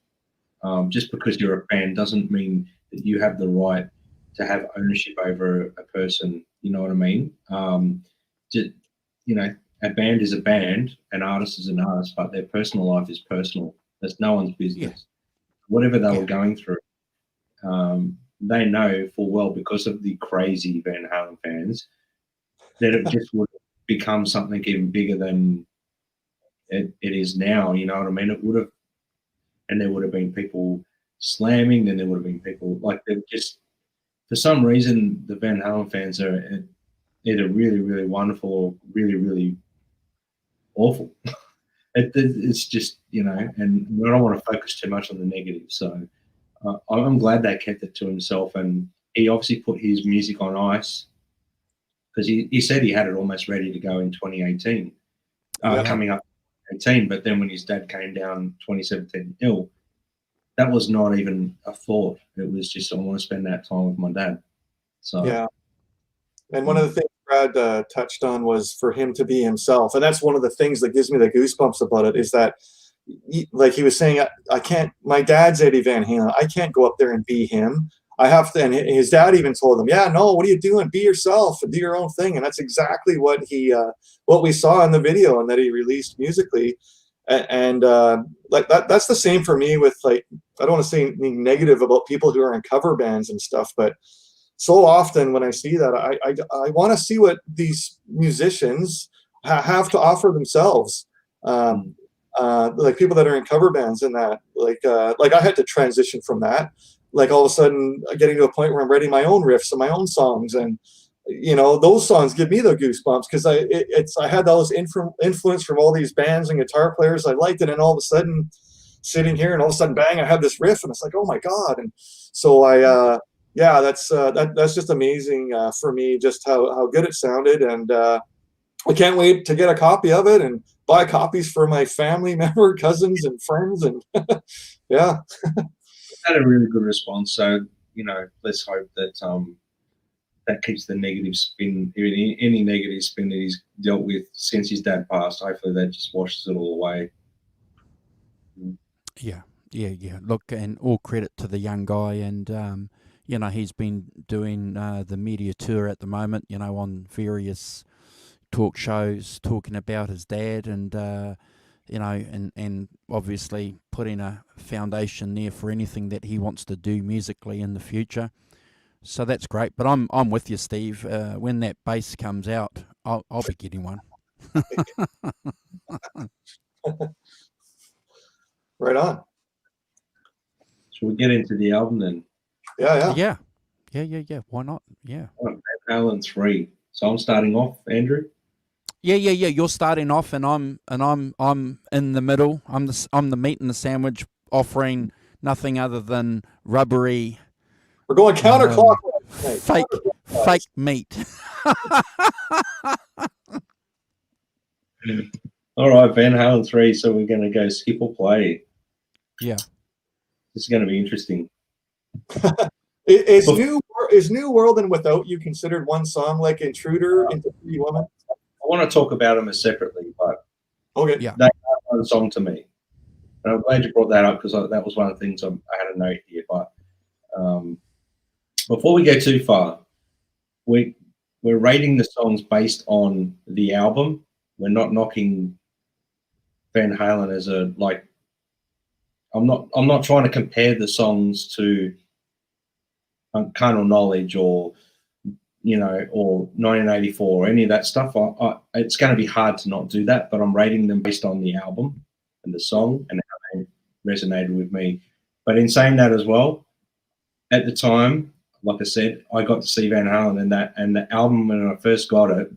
Just because you're a fan doesn't mean that you have the right to have ownership over a person. You know what I mean? Just, you know, a band is a band, an artist is an artist, but their personal life is personal. That's no one's business. Yeah. Whatever they were going through, they know full well, because of the crazy Van Halen fans, that it just would become something even bigger than it is now. You know what I mean? It would have, and there would have been people slamming, then there would have been people like, they're just, for some reason, the Van Halen fans are either really, really wonderful or really, really awful. It's just, you know, and I don't want to focus too much on the negative. So I'm glad they kept it to himself, and he obviously put his music on ice because he said he had it almost ready to go in 2018, coming up 18. But then when his dad came down 2017 ill, that was not even a thought. It was just, I want to spend that time with my dad. So yeah. And one of the things Brad touched on was for him to be himself. And that's one of the things that gives me the goosebumps about it, is that, like he was saying, I can't, my dad's Eddie Van Halen. I can't go up there and be him. I have to, and his dad even told him, yeah, no, what are you doing? Be yourself and do your own thing. And that's exactly what what we saw in the video and that he released musically. And like that's the same for me with, like, I don't want to say anything negative about people who are in cover bands and stuff, but so often when I see that, I want to see what these musicians have to offer themselves. Like people that are in cover bands and that, like I had to transition from that. Like all of a sudden getting to a point where I'm writing my own riffs and my own songs, and you know, those songs give me the goosebumps because I had those influence from all these bands and guitar players I liked it, and all of a sudden sitting here and all of a sudden bang, I have this riff and it's like, oh my god. And so yeah, that's just amazing for me, just how good it sounded, and I can't wait to get a copy of it and buy copies for my family member, cousins, and friends, and yeah. Had a really good response, so you know, let's hope that that keeps the negative spin, any negative spin that he's dealt with since his dad passed. Hopefully, that just washes it all away. Yeah. Look, and all credit to the young guy, and you know, he's been doing the media tour at the moment, you know, on various talk shows talking about his dad, and you know, and obviously putting a foundation there for anything that he wants to do musically in the future. So that's great. But I'm with you, Steve. When that bass comes out, I'll be getting one. Right on. Shall we get into the album then? Yeah. Why not? Yeah. Van Halen 3. So I'm starting off, Andrew. Yeah. You're starting off, and I'm in the middle. I'm the meat and the sandwich, offering nothing other than rubbery. We're going counterclockwise. Fake meat. All right, Van Halen 3. So we're going to go skip or play. Yeah. This is going to be interesting. Is New World and Without You considered one song, like Intruder into Pretty Woman? I want to talk about them as separately, but okay, yeah, they are one song to me. And I'm glad you brought that up because that was one of the things I had a note here. But before we go too far, we're rating the songs based on the album. We're not knocking Van Halen as a, like, I'm not trying to compare the songs to Carnal Knowledge or or 1984 or any of that stuff, it's going to be hard to not do that, but I'm rating them based on the album and the song and how they resonated with me. But in saying that as well, at the time, like I said, I got to see Van Halen and the album when I first got it,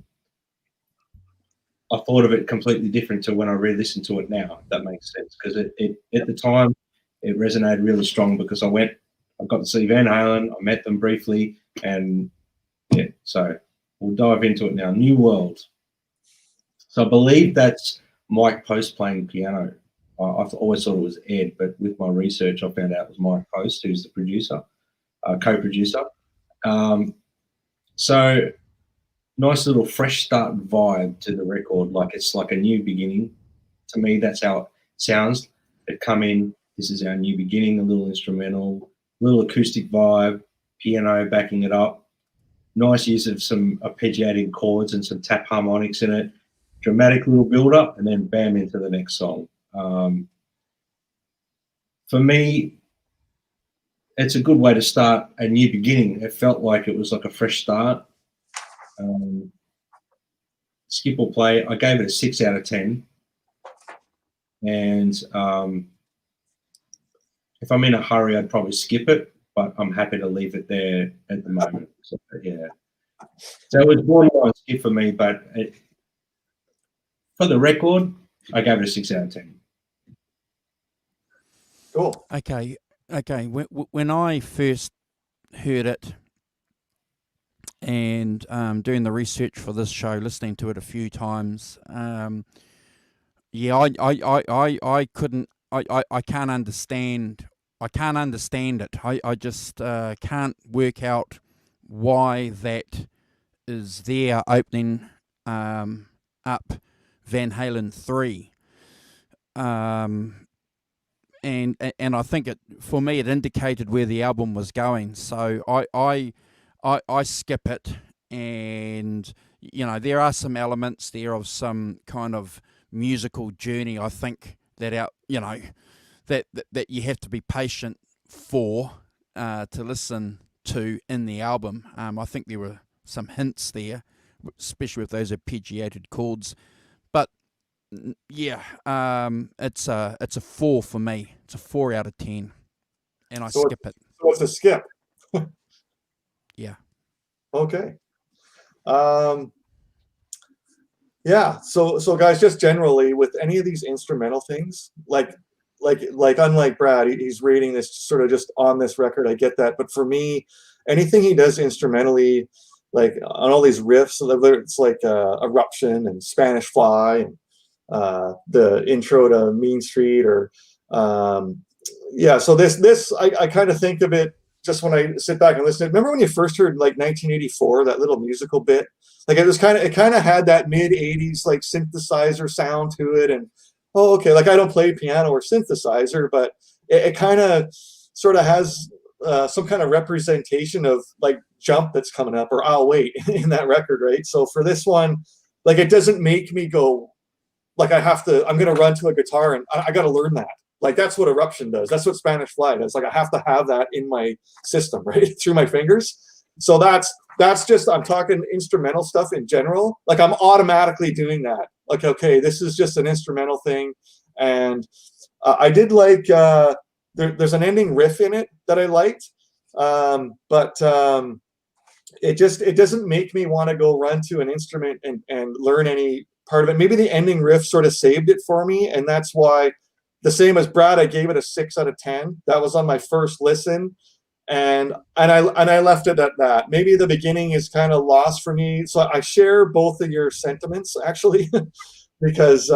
I thought of it completely different to when I re-listened to it now, if that makes sense. Because it at the time, it resonated really strong because I got to see Van Halen, I met them briefly, and yeah, so we'll dive into it now. New World. So I believe that's Mike Post playing piano. I've always thought it was Ed, but with my research, I found out it was Mike Post, who's the producer, co-producer. So nice little fresh start vibe to the record, like it's like a new beginning. To me, that's how it sounds. They've come in, this is our new beginning, a little instrumental, little acoustic vibe, piano backing it up. Nice use of some arpeggiated chords and some tap harmonics in it. Dramatic little build-up, and then bam, into the next song. For me, it's a good way to start a new beginning. It felt like it was like a fresh start. Skip or play, I gave it a 6 out of 10. And if I'm in a hurry, I'd probably skip it, but I'm happy to leave it there at the moment. So, yeah. So it was borderline skip for me, but for the record, I gave it a 6 out of 10. Cool. Okay. When I first heard it and doing the research for this show, listening to it a few times, yeah, I can't understand. I can't understand it. I just can't work out why that is there opening up Van Halen 3. And I think for me it indicated where the album was going. So I skip it, and there are some elements there of some kind of musical journey. I think that that you have to be patient for to listen to in the album. I think there were some hints there, especially with those arpeggiated chords. But yeah, it's a 4 for me. It's a 4 out of 10, and I skip it. So it's a skip. Yeah. Okay. Yeah. So guys, just generally with any of these instrumental things, like unlike Brad, he's rating this sort of just on this record. I get that, but for me, anything he does instrumentally, like on all these riffs, whether it's like Eruption and Spanish Fly and the intro to Mean Street, or yeah. So this I kind of think of it just when I sit back and listen. Remember when you first heard like 1984, that little musical bit? Like it kind of had that mid 80s like synthesizer sound to it, and oh, okay, like I don't play piano or synthesizer, but it kind of sort of has some kind of representation of like Jump that's coming up, or I'll Wait in that record, right? So for this one, like it doesn't make me go like I'm going to run to a guitar and I got to learn that. Like that's what Eruption does. That's what Spanish Fly does. Like I have to have that in my system, right, through my fingers. So that's just, I'm talking instrumental stuff in general. Like I'm automatically doing that. Like, okay, this is just an instrumental thing. And I did like, there's an ending riff in it that I liked. But it doesn't make me want to go run to an instrument and learn any part of it. Maybe the ending riff sort of saved it for me. And that's why, the same as Brad, I gave it a 6 out of 10. That was on my first listen. And I left it at that. Maybe the beginning is kind of lost for me. So I share both of your sentiments actually, because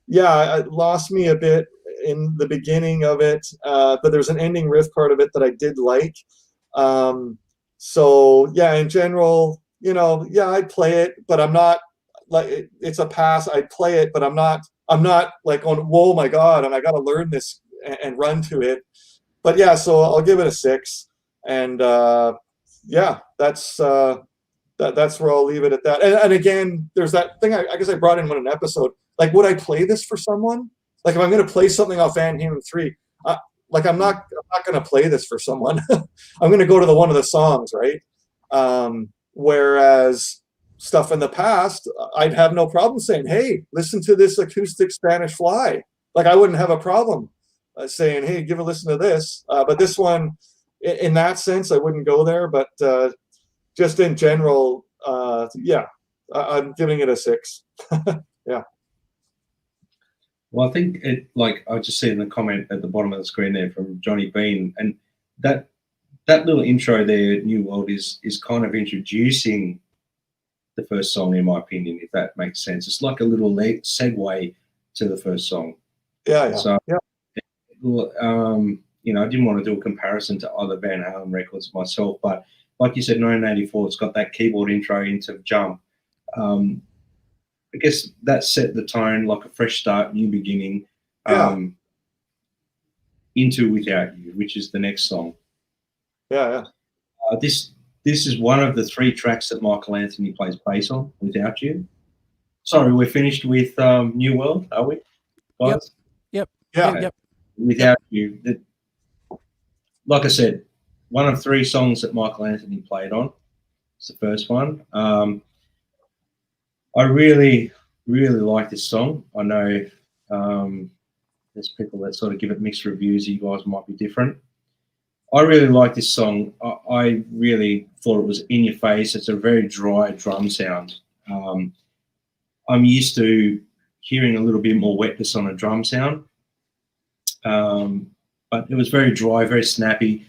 yeah, it lost me a bit in the beginning of it. But there's an ending riff part of it that I did like. So yeah, in general, yeah, I'd play it, but I'm not like, it's a pass. I'd play it, but I'm not like going, whoa, my God, and I got to learn this and run to it. But yeah, so I'll give it a 6, and yeah, that's where I'll leave it at that. And again, there's that thing I guess I brought in an episode. Like, would I play this for someone? Like, if I'm going to play something off Van Halen 3, like I'm not going to play this for someone. I'm going to go to one of the songs, right? Whereas stuff in the past, I'd have no problem saying, hey, listen to this acoustic Spanish fly. Like, I wouldn't have a problem saying, hey, give a listen to this. But this one, in that sense, I wouldn't go there. But just in general, yeah, I'm giving it a 6. Yeah. Well, I think it, like I just see in the comment at the bottom of the screen there from Johnny Bean, and that little intro there, New World, is kind of introducing the first song, in my opinion, if that makes sense. It's like a little segue to the first song. Yeah. So, you know, I didn't want to do a comparison to other Van Halen records myself, but like you said, 1984, it's got that keyboard intro into Jump. I guess that set the tone, like a fresh start, new beginning, into Without You, which is the next song. Yeah. This is one of the 3 tracks that Michael Anthony plays bass on, Without You. Sorry, we're finished with New World, are we, guys? Yep. Without You. Like I said, one of 3 songs that Michael Anthony played on. It's the first one. I really, really like this song. I know there's people that sort of give it mixed reviews. You guys might be different. I really like this song. I really thought it was in your face. It's a very dry drum sound. I'm used to hearing a little bit more wetness on a drum sound, but it was very dry, very snappy.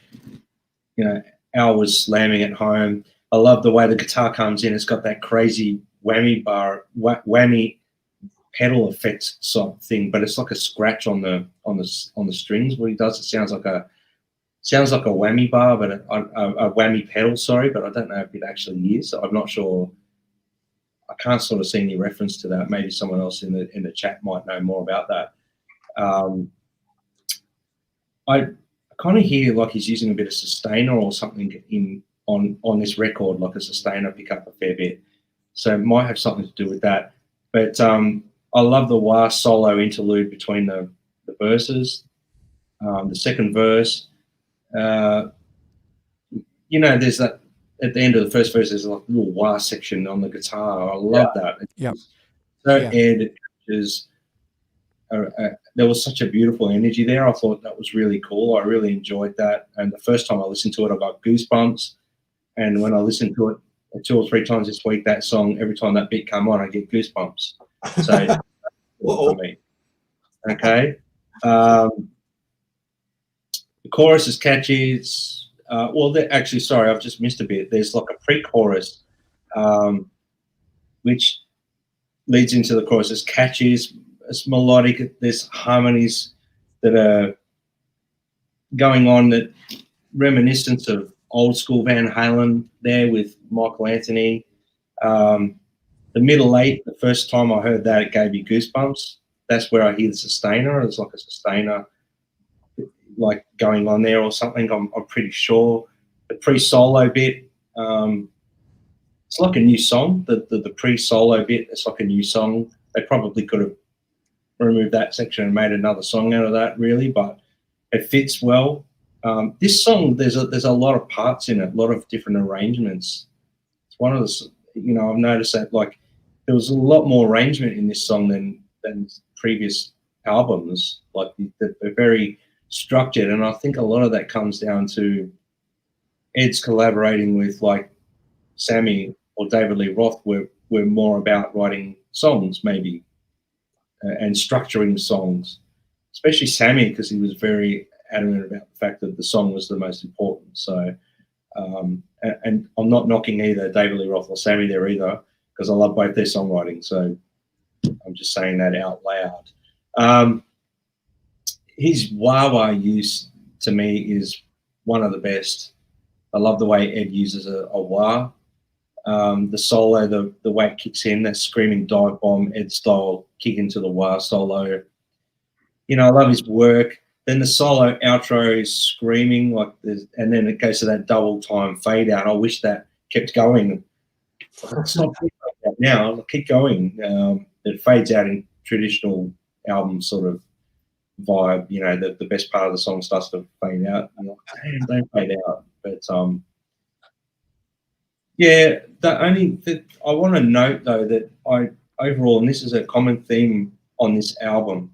You know, Al was slamming at home. I love the way the guitar comes in. It's got that crazy whammy pedal effect sort of thing, but it's like a scratch on the strings. What he does, it sounds like a whammy bar, but a whammy pedal. Sorry, but I don't know if it actually is. I'm not sure. I can't sort of see any reference to that. Maybe someone else in the chat might know more about that. I kind of hear like he's using a bit of sustainer or something on this record, like a sustainer pickup a fair bit. So it might have something to do with that. But I love the wah solo interlude between the verses. The second verse, you know, there's that at the end of the first verse, there's like a little wah section on the guitar. I love that. Yep. Ed is there was such a beautiful energy there. I thought that was really cool. I really enjoyed that. And the first time I listened to it, I got goosebumps. And when I listened to it 2 or 3 times this week, that song, every time that beat come on, I get goosebumps. So for me. Okay. The chorus is catchy. It's actually, sorry, I've just missed a bit. There's like a pre-chorus, which leads into the chorus. It's catchy, it's melodic. There's harmonies that are going on that reminiscent of old school Van Halen there with Michael Anthony. The middle 8, the first time I heard that, it gave me goosebumps. That's where I hear the sustainer. It's like a sustainer like going on there or something. I'm pretty sure. The pre-solo bit, it's like a new song. The pre-solo bit, it's like a new song. They probably could have removed that section and made another song out of that, really, but it fits well. This song, there's a lot of parts in it, a lot of different arrangements. It's one of the, you know, I've noticed that like there was a lot more arrangement in this song than previous albums. Like they're very structured, and I think a lot of that comes down to Ed's collaborating with like Sammy or David Lee Roth. We're more about writing songs maybe and structuring songs, especially Sammy, because he was very adamant about the fact that the song was the most important. So and I'm not knocking either David Lee Roth or Sammy there either, because I love both their songwriting. So I'm just saying that out loud. His wah-wah use to me is one of the best. I love the way Ed uses a wah. The solo, the way it kicks in, that screaming dive bomb Ed style kick into the wah solo. You know, I love his work. Then the solo outro is screaming like this, and then it goes to that double time fade out. I wish that kept going. It's not like that now. Keep going. It fades out in traditional album sort of vibe. You know, the best part of the song starts to fade out. I'm like, damn, don't fade out. But yeah, I want to note though that overall, and this is a common theme on this album,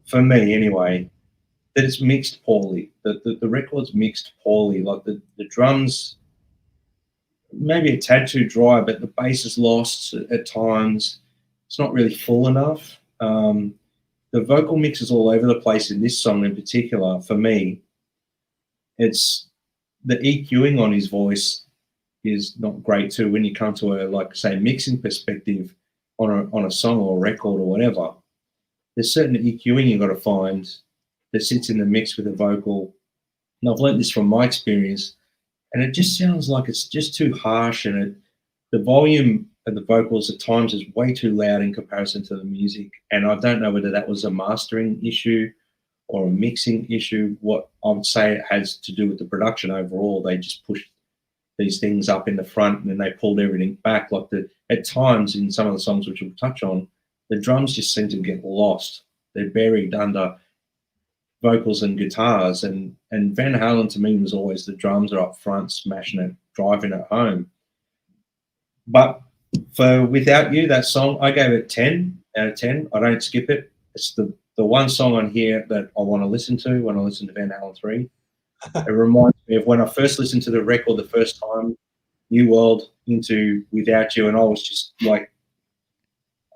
for me anyway, that it's mixed poorly. The record's mixed poorly. Like the drums, maybe a tad too dry, but the bass is lost at times. It's not really full enough. The vocal mix is all over the place in this song in particular. For me, it's the EQing on his voice is not great too when you come to a, like, say, mixing perspective on a song or a record or whatever. There's certain EQing you've got to find that sits in the mix with the vocal. And I've learned this from my experience, and it just sounds like it's just too harsh, and the volume of the vocals at times is way too loud in comparison to the music. And I don't know whether that was a mastering issue or a mixing issue. What I would say it has to do with the production overall. They just pushed these things up in the front and then they pulled everything back. Like at times in some of the songs which we'll touch on, the drums just seem to get lost. They're buried under vocals and guitars. And Van Halen to me was always the drums are up front, smashing it, driving it home. But for Without You, that song, I gave it 10 out of 10. I don't skip it. It's the one song on here that I want to listen to when I listen to Van Halen 3. It reminds me of when I first listened to the record the first time, New World into Without You, and I was just like,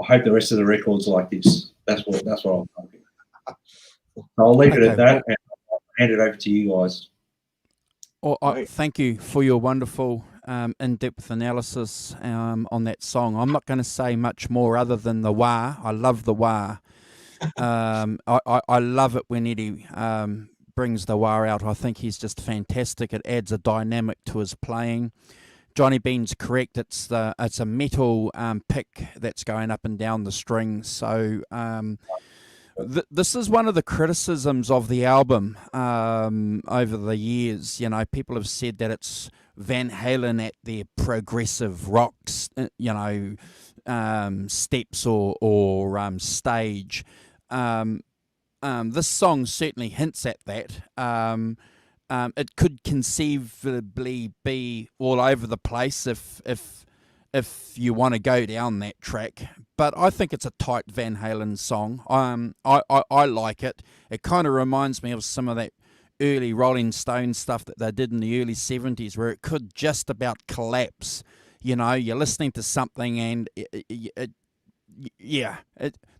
I hope the rest of the record's like this. That's what I'm thinking. I'll leave it at that, and I'll hand it over to you guys. Thank you for your wonderful in-depth analysis on that song. I'm not going to say much more other than the wah. I love the wah. I love it when Eddie brings the wah out. I think he's just fantastic. It adds a dynamic to his playing. Johnny Bean's correct. It's a metal pick that's going up and down the strings. So this is one of the criticisms of the album over the years. You know, people have said that it's Van Halen at their progressive rocks, steps or stage. This song certainly hints at that. It could conceivably be all over the place if you want to go down that track, but I think it's a tight Van Halen song. I like it. It kind of reminds me of some of that early Rolling Stone stuff that they did in the early 70s, where it could just about collapse. You know, you're listening to something and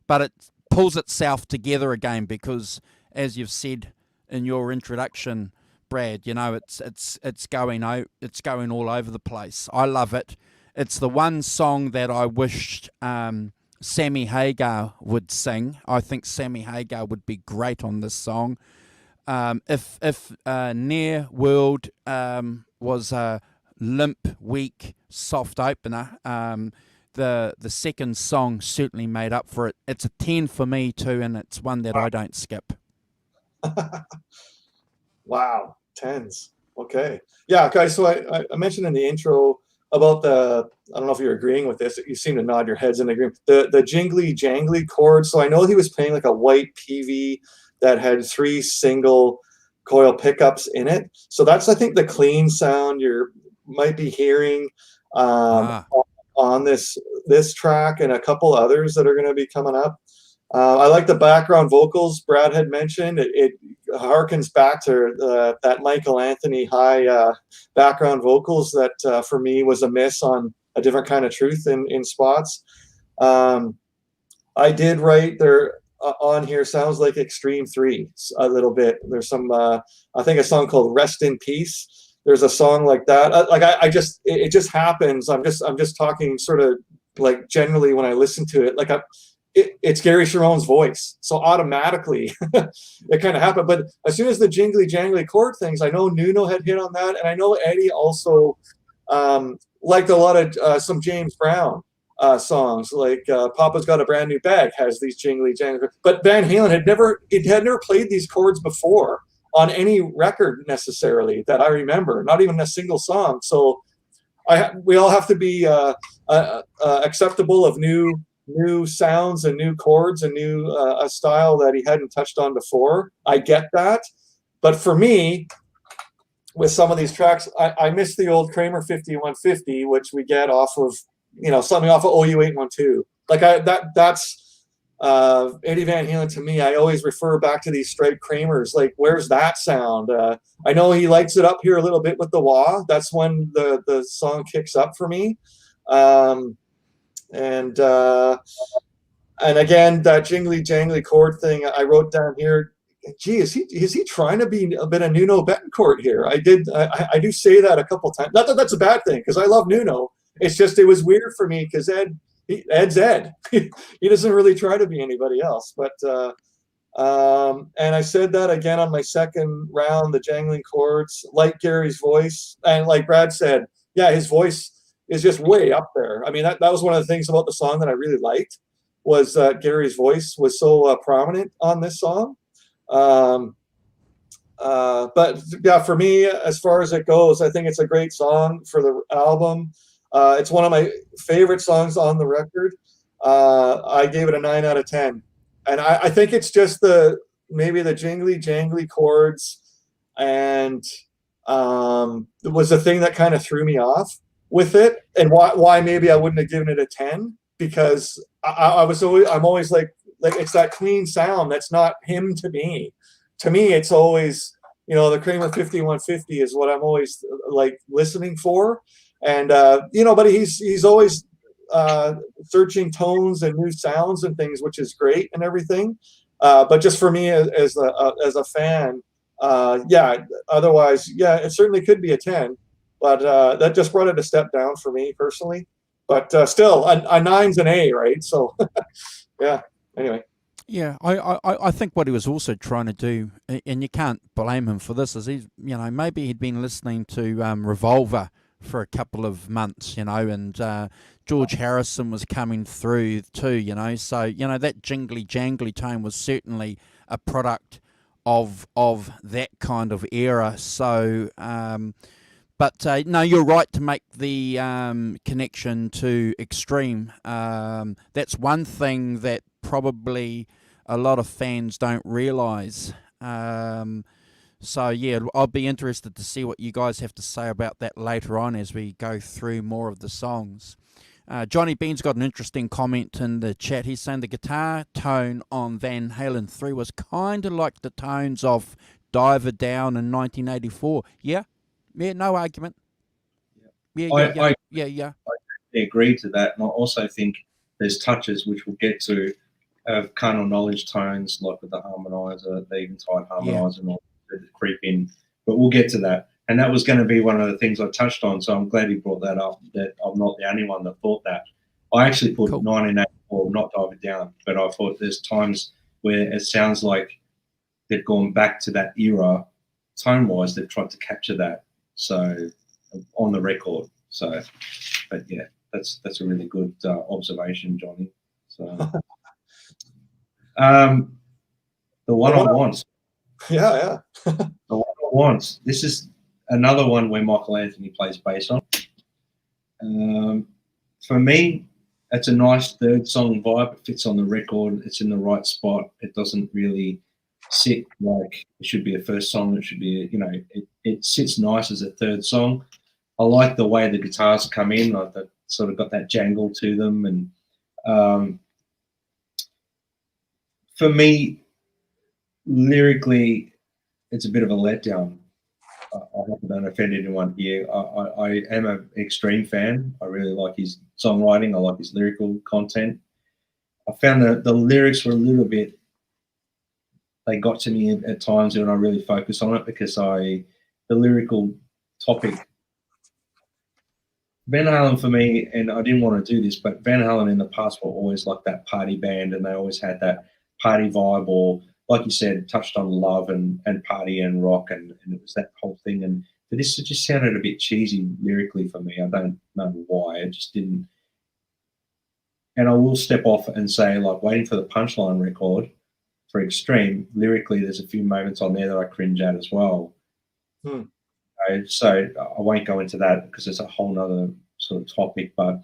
but it pulls itself together again because, as you've said in your introduction, Brad, you know, it's going all over the place. I love it. It's the one song that I wished Sammy Hagar would sing. I think Sammy Hagar would be great on this song. If Near World was a limp, weak, soft opener, the second song certainly made up for it. It's a 10 for me too, and it's one that I don't skip. Wow, 10s. Okay. Yeah, guys, so I mentioned in the intro about I don't know if you're agreeing with this, you seem to nod your heads in agreement. The jingly jangly chord. So I know he was playing like a white Peavey that had 3 single coil pickups in it. So that's, I think, the clean sound you might be hearing on this track and a couple others that are going to be coming up. I like the background vocals Brad had mentioned. It harkens back to that Michealanthony high background vocals that for me was a miss on A Different Kind of Truth in spots. I did write there on here, sounds like Extreme 3 a little bit. There's some, I think a song called Rest in Peace. There's a song like that. It just happens. I'm just talking sort of like generally when I listen to it, like it's Gary Cherone's voice. So automatically it kind of happened. But as soon as the jingly jangly chord things, I know Nuno had hit on that. And I know Eddie also liked a lot of some James Brown songs, like Papa's Got a Brand New Bag has these jingly jangly. But Van Halen had never played these chords before on any record necessarily that I remember, not even a single song. So we all have to be acceptable of new sounds and new chords and new a style that he hadn't touched on before. I get that. But for me, with some of these tracks. I miss the old Kramer 5150, which we get off of, something off of OU812. Like that's Eddie Van Halen to me. I always refer back to these straight Kramers. Like, where's that sound? I know he likes it up here a little bit with the wah. That's when the song kicks up for me. And again, that jingly jangly chord thing I wrote down here. Gee, is he trying to be a bit of Nuno Betancourt here? I do say that a couple times. Not that that's a bad thing, because I love Nuno. It's just it was weird for me because Ed's Ed. He doesn't really try to be anybody else. But and I said that again on my second round, the jangling chords, like Gary's voice, and like Brad said, yeah, his voice is just way up there. I mean, that was one of the things about the song that I really liked, was Gary's voice was so prominent on this song. But yeah, for me, as far as it goes, I think it's a great song for the album. It's one of my favorite songs on the record. I gave it a 9 out of 10. And I think it's just maybe the jingly jangly chords, and it was the thing that kind of threw me off with it, and why maybe I wouldn't have given it a 10, because I'm always like it's that clean sound that's not him to me. To me, it's always, the Kramer 5150 is what I'm always like listening for. And, but he's always searching tones and new sounds and things, which is great and everything. But just for me as a fan, otherwise, yeah, it certainly could be a 10, but that just brought it a step down for me personally. But still, a 9's an A, right? So, yeah, anyway. Yeah, I think what he was also trying to do, and you can't blame him for this, is maybe he'd been listening to Revolver for a couple of months, and George Harrison was coming through too, so that jingly jangly tone was certainly a product of that kind of era. So but no, you're right to make the connection to Extreme. That's one thing that probably a lot of fans don't realise. So yeah, I'll be interested to see what you guys have to say about that later on as we go through more of the songs. Johnny Bean's got an interesting comment in the chat. He's saying the guitar tone on Van Halen 3 was kind of like the tones of Diverdown in 1984. Yeah, no argument. I agree to that, and I also think there's touches which we'll get to of carnal knowledge tones, like with the harmonizer, the eventide harmonizer, and all that creep in. But we'll get to that. And that was going to be one of the things I touched on, so I'm glad he brought that up, that I'm not the only one that thought that. I actually put 1984, not Diverdown, but I thought there's times where it sounds like they've gone back to that era, tone-wise, they've tried to capture that, so on the record. So, but yeah, that's a really good observation, Johnny. So, the one-on-ones. Yeah. The one-on-ones. This is another one where Michealanthony plays bass on. For me, it's a nice third song vibe. It fits on the record. It's in the right spot. It doesn't really sit like it should be a first song. It should be, it sits nice as a third song. I like the way the guitars come in. Like that sort of got that jangle to them. And for me, lyrically, it's a bit of a letdown. I hope I don't offend anyone here. I am an Extreme fan. I really like his songwriting. I like his lyrical content. I found that the lyrics were a little bit, they got to me at times when I really focused on it, because the lyrical topic, Van Halen for me, and I didn't want to do this, but Van Halen in the past were always like that party band, and they always had that party vibe, or like you said, touched on love and party and rock, and it was that whole thing. And but this just sounded a bit cheesy lyrically for me. I don't know why. It just didn't. And I will step off and say, like, Waiting for the Punchline record for Extreme, lyrically, there's a few moments on there that I cringe at as well. So I won't go into that because it's a whole nother sort of topic, but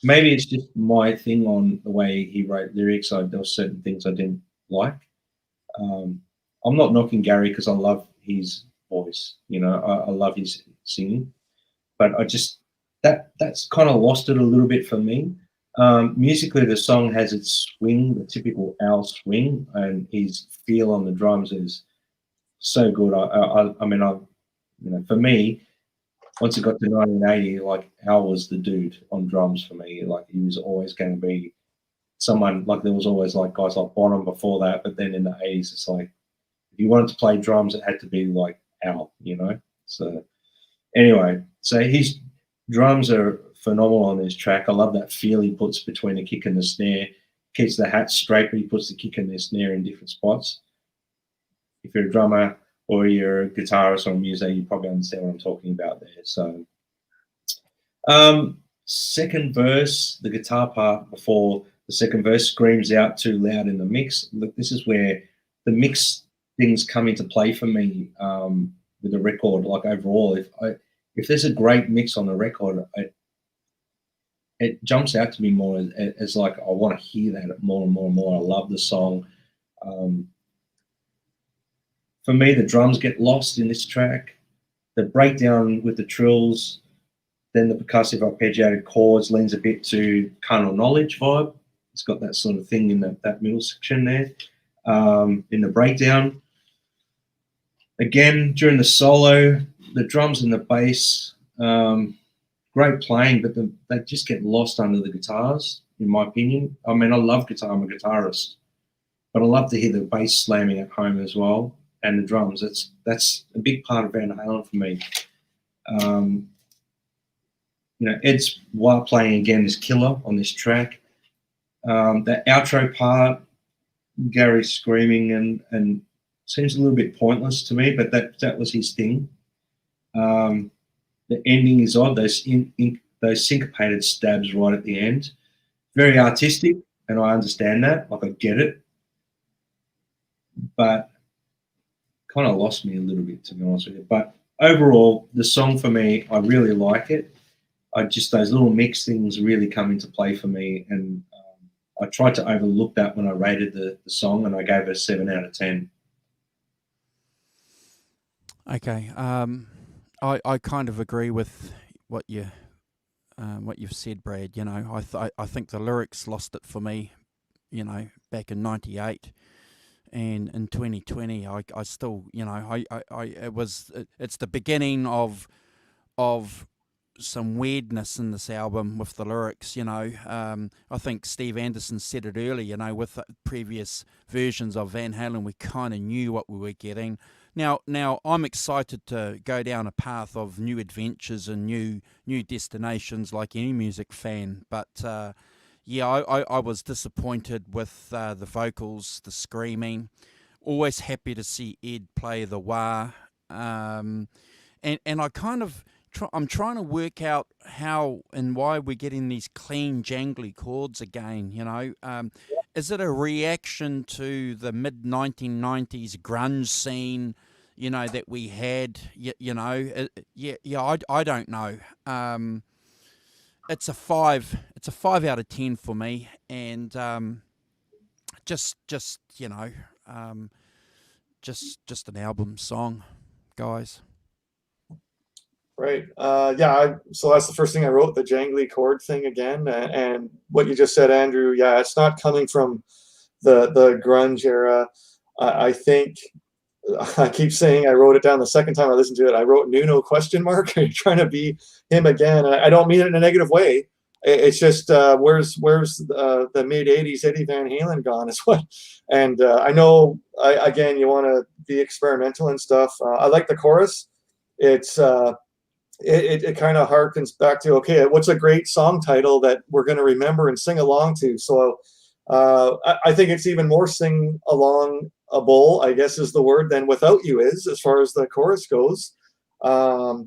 maybe it's just my thing on the way he wrote lyrics. There were certain things I didn't like. I'm not knocking Gary because I love his voice. You know, I love his singing, but I just that's kind of lost it a little bit for me. Musically, the song has its swing, the typical Al swing, and his feel on the drums is so good. I mean, you know, for me, once it got to 1980, like Al was the dude on drums for me. Like he was always going to be someone. Like there was always like guys like Bonham before that, but then in the 80s, it's like if you wanted to play drums, it had to be like Al, you know. So anyway, so his drums are phenomenal on this track. I love that feel he puts between the kick and the snare. Keeps the hat straight, but he puts the kick and the snare in different spots. If you're a drummer or you're a guitarist or a musician, you probably understand what I'm talking about there. So, second verse, the guitar part before the second verse screams out too loud in the mix. Look, this is where the mix things come into play for me with the record. Like overall, if there's a great mix on the record, it jumps out to me more as like I want to hear that more and more and more. I love the song. For me, the drums get lost in this track. The breakdown with the trills, then the percussive arpeggiated chords leans a bit to carnal knowledge vibe. It's got that sort of thing in that middle section there. In the breakdown, again during the solo, the drums and the bass, great playing, but they just get lost under the guitars, in my opinion. I mean, I love guitar. I'm a guitarist, but I love to hear the bass slamming at home as well. And the drums, that's a big part of Van Halen for me. You know, Ed's wah playing again is killer on this track. That outro part, Gary screaming and seems a little bit pointless to me, but that was his thing. The ending is odd. Those syncopated stabs right at the end, very artistic, and I understand that. Like I get it, but kind of lost me a little bit, to be honest with you. But overall, the song for me, I really like it. Those little mix things really come into play for me, and I tried to overlook that when I rated the song, and I gave it a 7 out of 10. Okay, I kind of agree with what you've said, Brad. You know, I think the lyrics lost it for me. You know, back in '98. And in 2020, I still, you know, it's the beginning of some weirdness in this album with the lyrics, you know. I think Steve Anderson said it earlier, you know, with the previous versions of Van Halen, we kind of knew what we were getting. Now I'm excited to go down a path of new adventures and new destinations like any music fan, but yeah, I was disappointed with the vocals, the screaming. Always happy to see Ed play the wah, and I kind of I'm trying to work out how and why we're getting these clean, jangly chords again. You know, is it a reaction to the mid-1990s grunge scene? You know that we had. You know, I don't know. It's a 5 out of 10 for me, and just you know, just an album song, guys. Right. Yeah. So that's the first thing I wrote, the jangly chord thing again, and what you just said, Andrew. Yeah, it's not coming from the grunge era. I think I keep saying I wrote it down the second time I listened to it. I wrote Nuno ? Are you trying to be him again? And I don't mean it in a negative way. It's just where's the mid '80s Eddie Van Halen gone is what. And I know again you want to be experimental and stuff. I like the chorus. It's it kind of harkens back to, okay, what's a great song title that we're going to remember and sing along to? So I think it's even more sing alongable, I guess is the word, than Without You is, as far as the chorus goes. I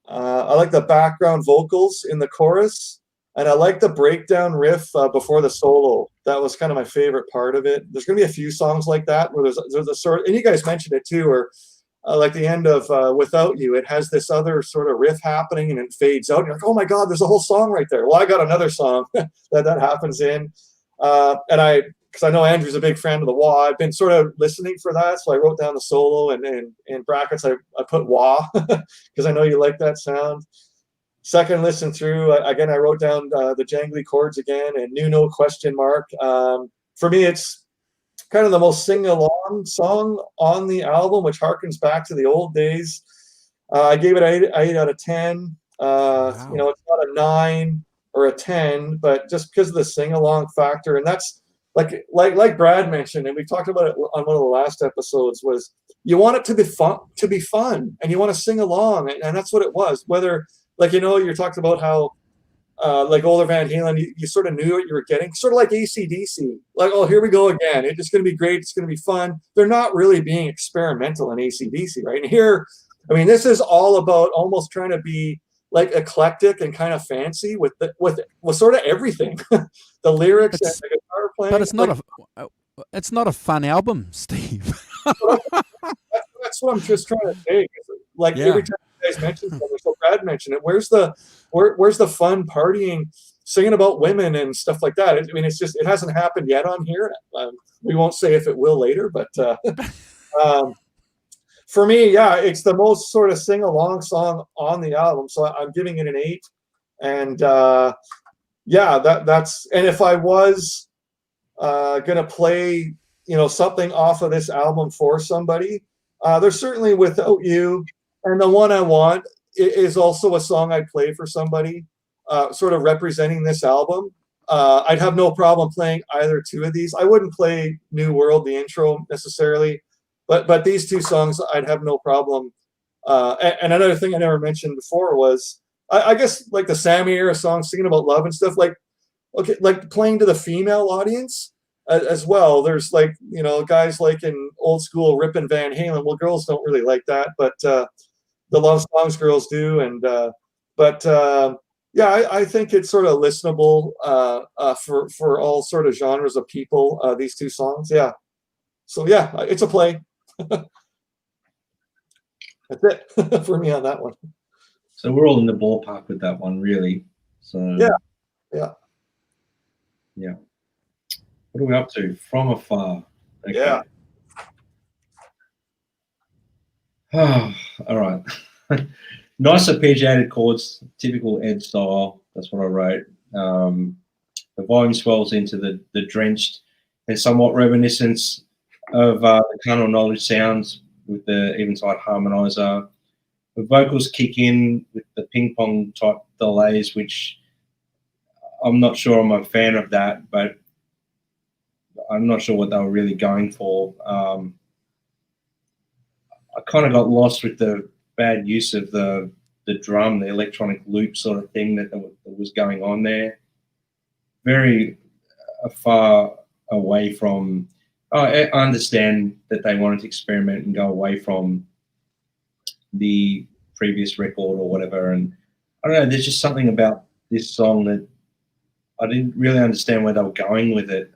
like the background vocals in the chorus, and I like the breakdown riff before the solo. That was kind of my favorite part of it. There's going to be a few songs like that where there's a sort of, and you guys mentioned it too, where like the end of Without You, it has this other sort of riff happening and it fades out. And you're like, oh my God, there's a whole song right there. Well, I got another song that happens in. And I because I know Andrew's a big fan of the wah. I've been sort of listening for that, so I wrote down the solo, and in brackets I put wah because I know you like that sound. Second listen through, again, I wrote down the jangly chords again and Nuno question mark. For me, it's kind of the most sing-along song on the album, which harkens back to the old days. I gave it an 8 out of 10. Wow. You know, it's not a 9 or a 10, but just because of the sing-along factor, and that's like Brad mentioned, and we talked about it on one of the last episodes, was you want it to be fun, and you want to sing along, and that's what it was. Whether, like, you know, you're talking about how like older Van Halen, you sort of knew what you were getting, sort of like AC/DC. Like, oh, here we go again. It's just going to be great. It's going to be fun. They're not really being experimental in AC/DC, right? And here, I mean, this is all about almost trying to be like eclectic and kind of fancy with sort of everything, the lyrics and the guitar playing. But it's not a fun album, Steve. That's what I'm just trying to say. Like, every time you guys mention something, so Brad mentioned it. Where's the fun partying, singing about women and stuff like that? I mean, it's just, it hasn't happened yet on here. We won't say if it will later, but for me, yeah, it's the most sort of sing-along song on the album. So I'm giving it an 8. And yeah, that's, and if I was gonna play, you know, something off of this album for somebody, there's certainly Without You, and The One I Want is also a song I'd play for somebody, sort of representing this album. I'd have no problem playing either two of these. I wouldn't play New World, the intro, necessarily, but these two songs I'd have no problem. And another thing I never mentioned before was, I guess, like the Sammy era songs, singing about love and stuff, like, okay, like playing to the female audience as well. There's, like, you know, guys like in old school ripping Van Halen. Well, girls don't really like that, but the love songs girls do. And yeah, I think it's sort of listenable for all sort of genres of people, these two songs. Yeah. So yeah, it's a play. That's it for me on that one. So we're all in the ballpark with that one, really. So yeah. What are we up to? From Afar. Okay. Yeah. All right. Nice arpeggiated chords, typical Ed style. That's what I wrote. The volume swells into the drenched and somewhat reminiscent of the carnal knowledge sounds with the eventide harmonizer. The vocals kick in with the ping pong type delays, which I'm not sure I'm a fan of that, but I'm not sure what they were really going for. I kind of got lost with the bad use of the drum, the electronic loop sort of thing that was going on there. Very far away from, I understand that they wanted to experiment and go away from the previous record or whatever. And I don't know, there's just something about this song that I didn't really understand where they were going with it.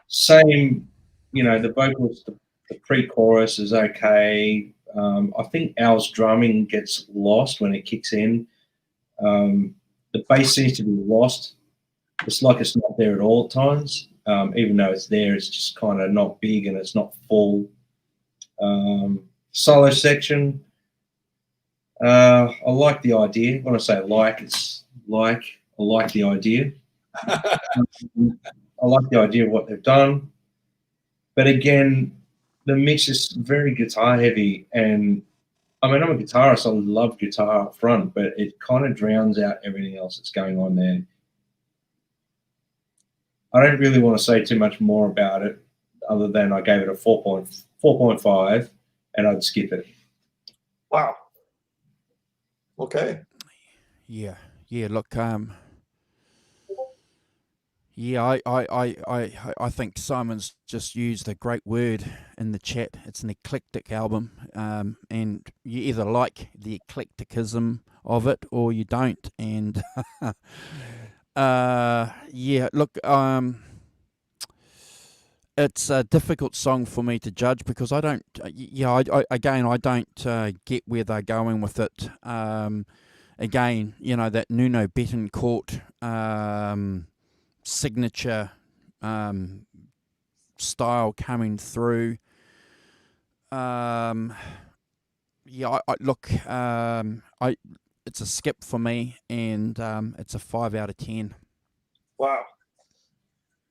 Same, you know, the vocals, the pre-chorus is okay. I think Al's drumming gets lost when it kicks in. The bass seems to be lost. It's like it's not there at all at times. Even though it's there, it's just kind of not big and it's not full. Solo section, I like the idea. When I say like, it's like, I like the idea. I like the idea of what they've done. But again, the mix is very guitar heavy. And I mean, I'm a guitarist, I love guitar up front, but it kind of drowns out everything else that's going on there. I don't really want to say too much more about it other than I gave it a 4.5 and I'd skip it. Wow. Okay. Yeah. Look, yeah, I think Simon's just used a great word in the chat. It's an eclectic album, and you either like the eclecticism of it or you don't. And yeah, look, it's a difficult song for me to judge because I don't. I don't get where they're going with it. Again, you know, that Nuno Betancourt signature style coming through. Yeah, look, it's a skip for me, and it's a 5 out of 10. Wow.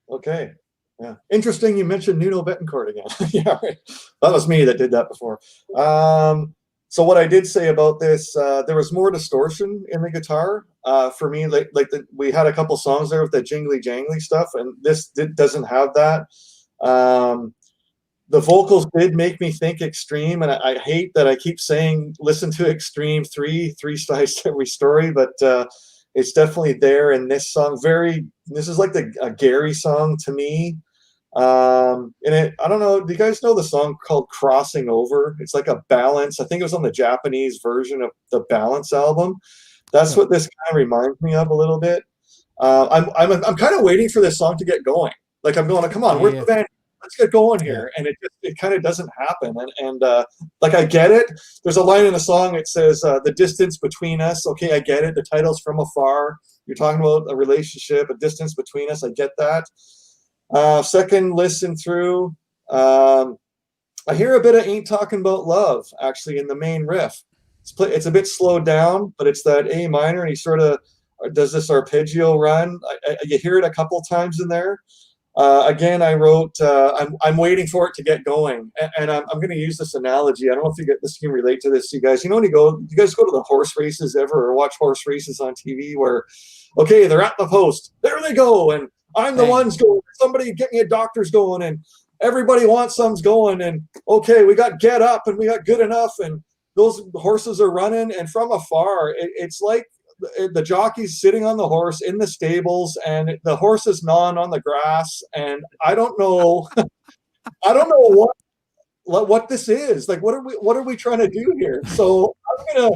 Okay. Yeah. Interesting. You mentioned Nuno Betancourt again. Yeah, right. That was me that did that before. So what I did say about this, there was more distortion in the guitar. For me, we had a couple songs there with the jingly jangly stuff, and this doesn't have that. The vocals did make me think Extreme, and I hate that I keep saying listen to Extreme 3 sides to every story, but it's definitely there in this song. This is like a Gary song to me. And I don't know, do you guys know the song called Crossing Over? It's like a balance. I think it was on the Japanese version of the Balance album. That's what this kind of reminds me of a little bit. I'm kind of waiting for this song to get going. Like I'm going, come on, where's the band? Let's get going here. And it kind of doesn't happen. And like, I get it. There's a line in the song. It says, the distance between us. Okay, I get it. The title's From Afar. You're talking about a relationship, a distance between us. I get that. Second listen through, I hear a bit of Ain't Talking About Love, actually, in the main riff. It's a bit slowed down, but it's that A minor, and he sort of does this arpeggio run. You hear it a couple times in there. Again, I wrote, I'm waiting for it to get going. And I'm going to use this analogy. I don't know if this can relate to this, you guys. You know, when you guys go to the horse races ever, or watch horse races on TV where, okay, they're at the post. There they go. And I'm the one's going. Somebody get me a doctor's going. And everybody wants some's going. And, okay, we got Get Up and we got Good Enough. And those horses are running. And from afar, it's like the jockey's sitting on the horse in the stables, and the horse is gnawing on the grass, and I don't know what this is. Like, what are we trying to do here? So I'm gonna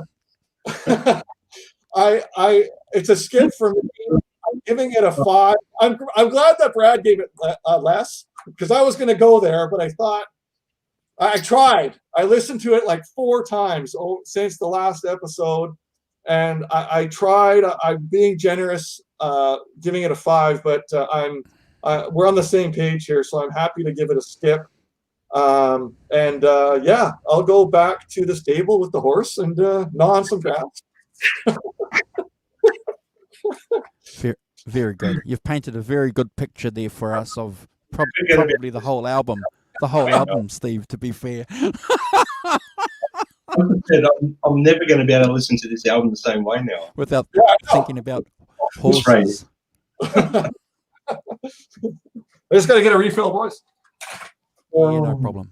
it's a skip for me. I'm giving it a 5. I'm glad that Brad gave it less, because I was gonna go there, but I thought I tried. I listened to it like 4 times since the last episode. And I tried. I'm being generous, giving it a 5, but we're on the same page here, so I'm happy to give it a skip. I'll go back to the stable with the horse and gnaw on some grass. Very good. You've painted a very good picture there for us of probably the whole album. The whole album, Steve, to be fair. I'm never going to be able to listen to this album the same way now. Without thinking about horses. I just got to get a refill, boys. Yeah, no problem.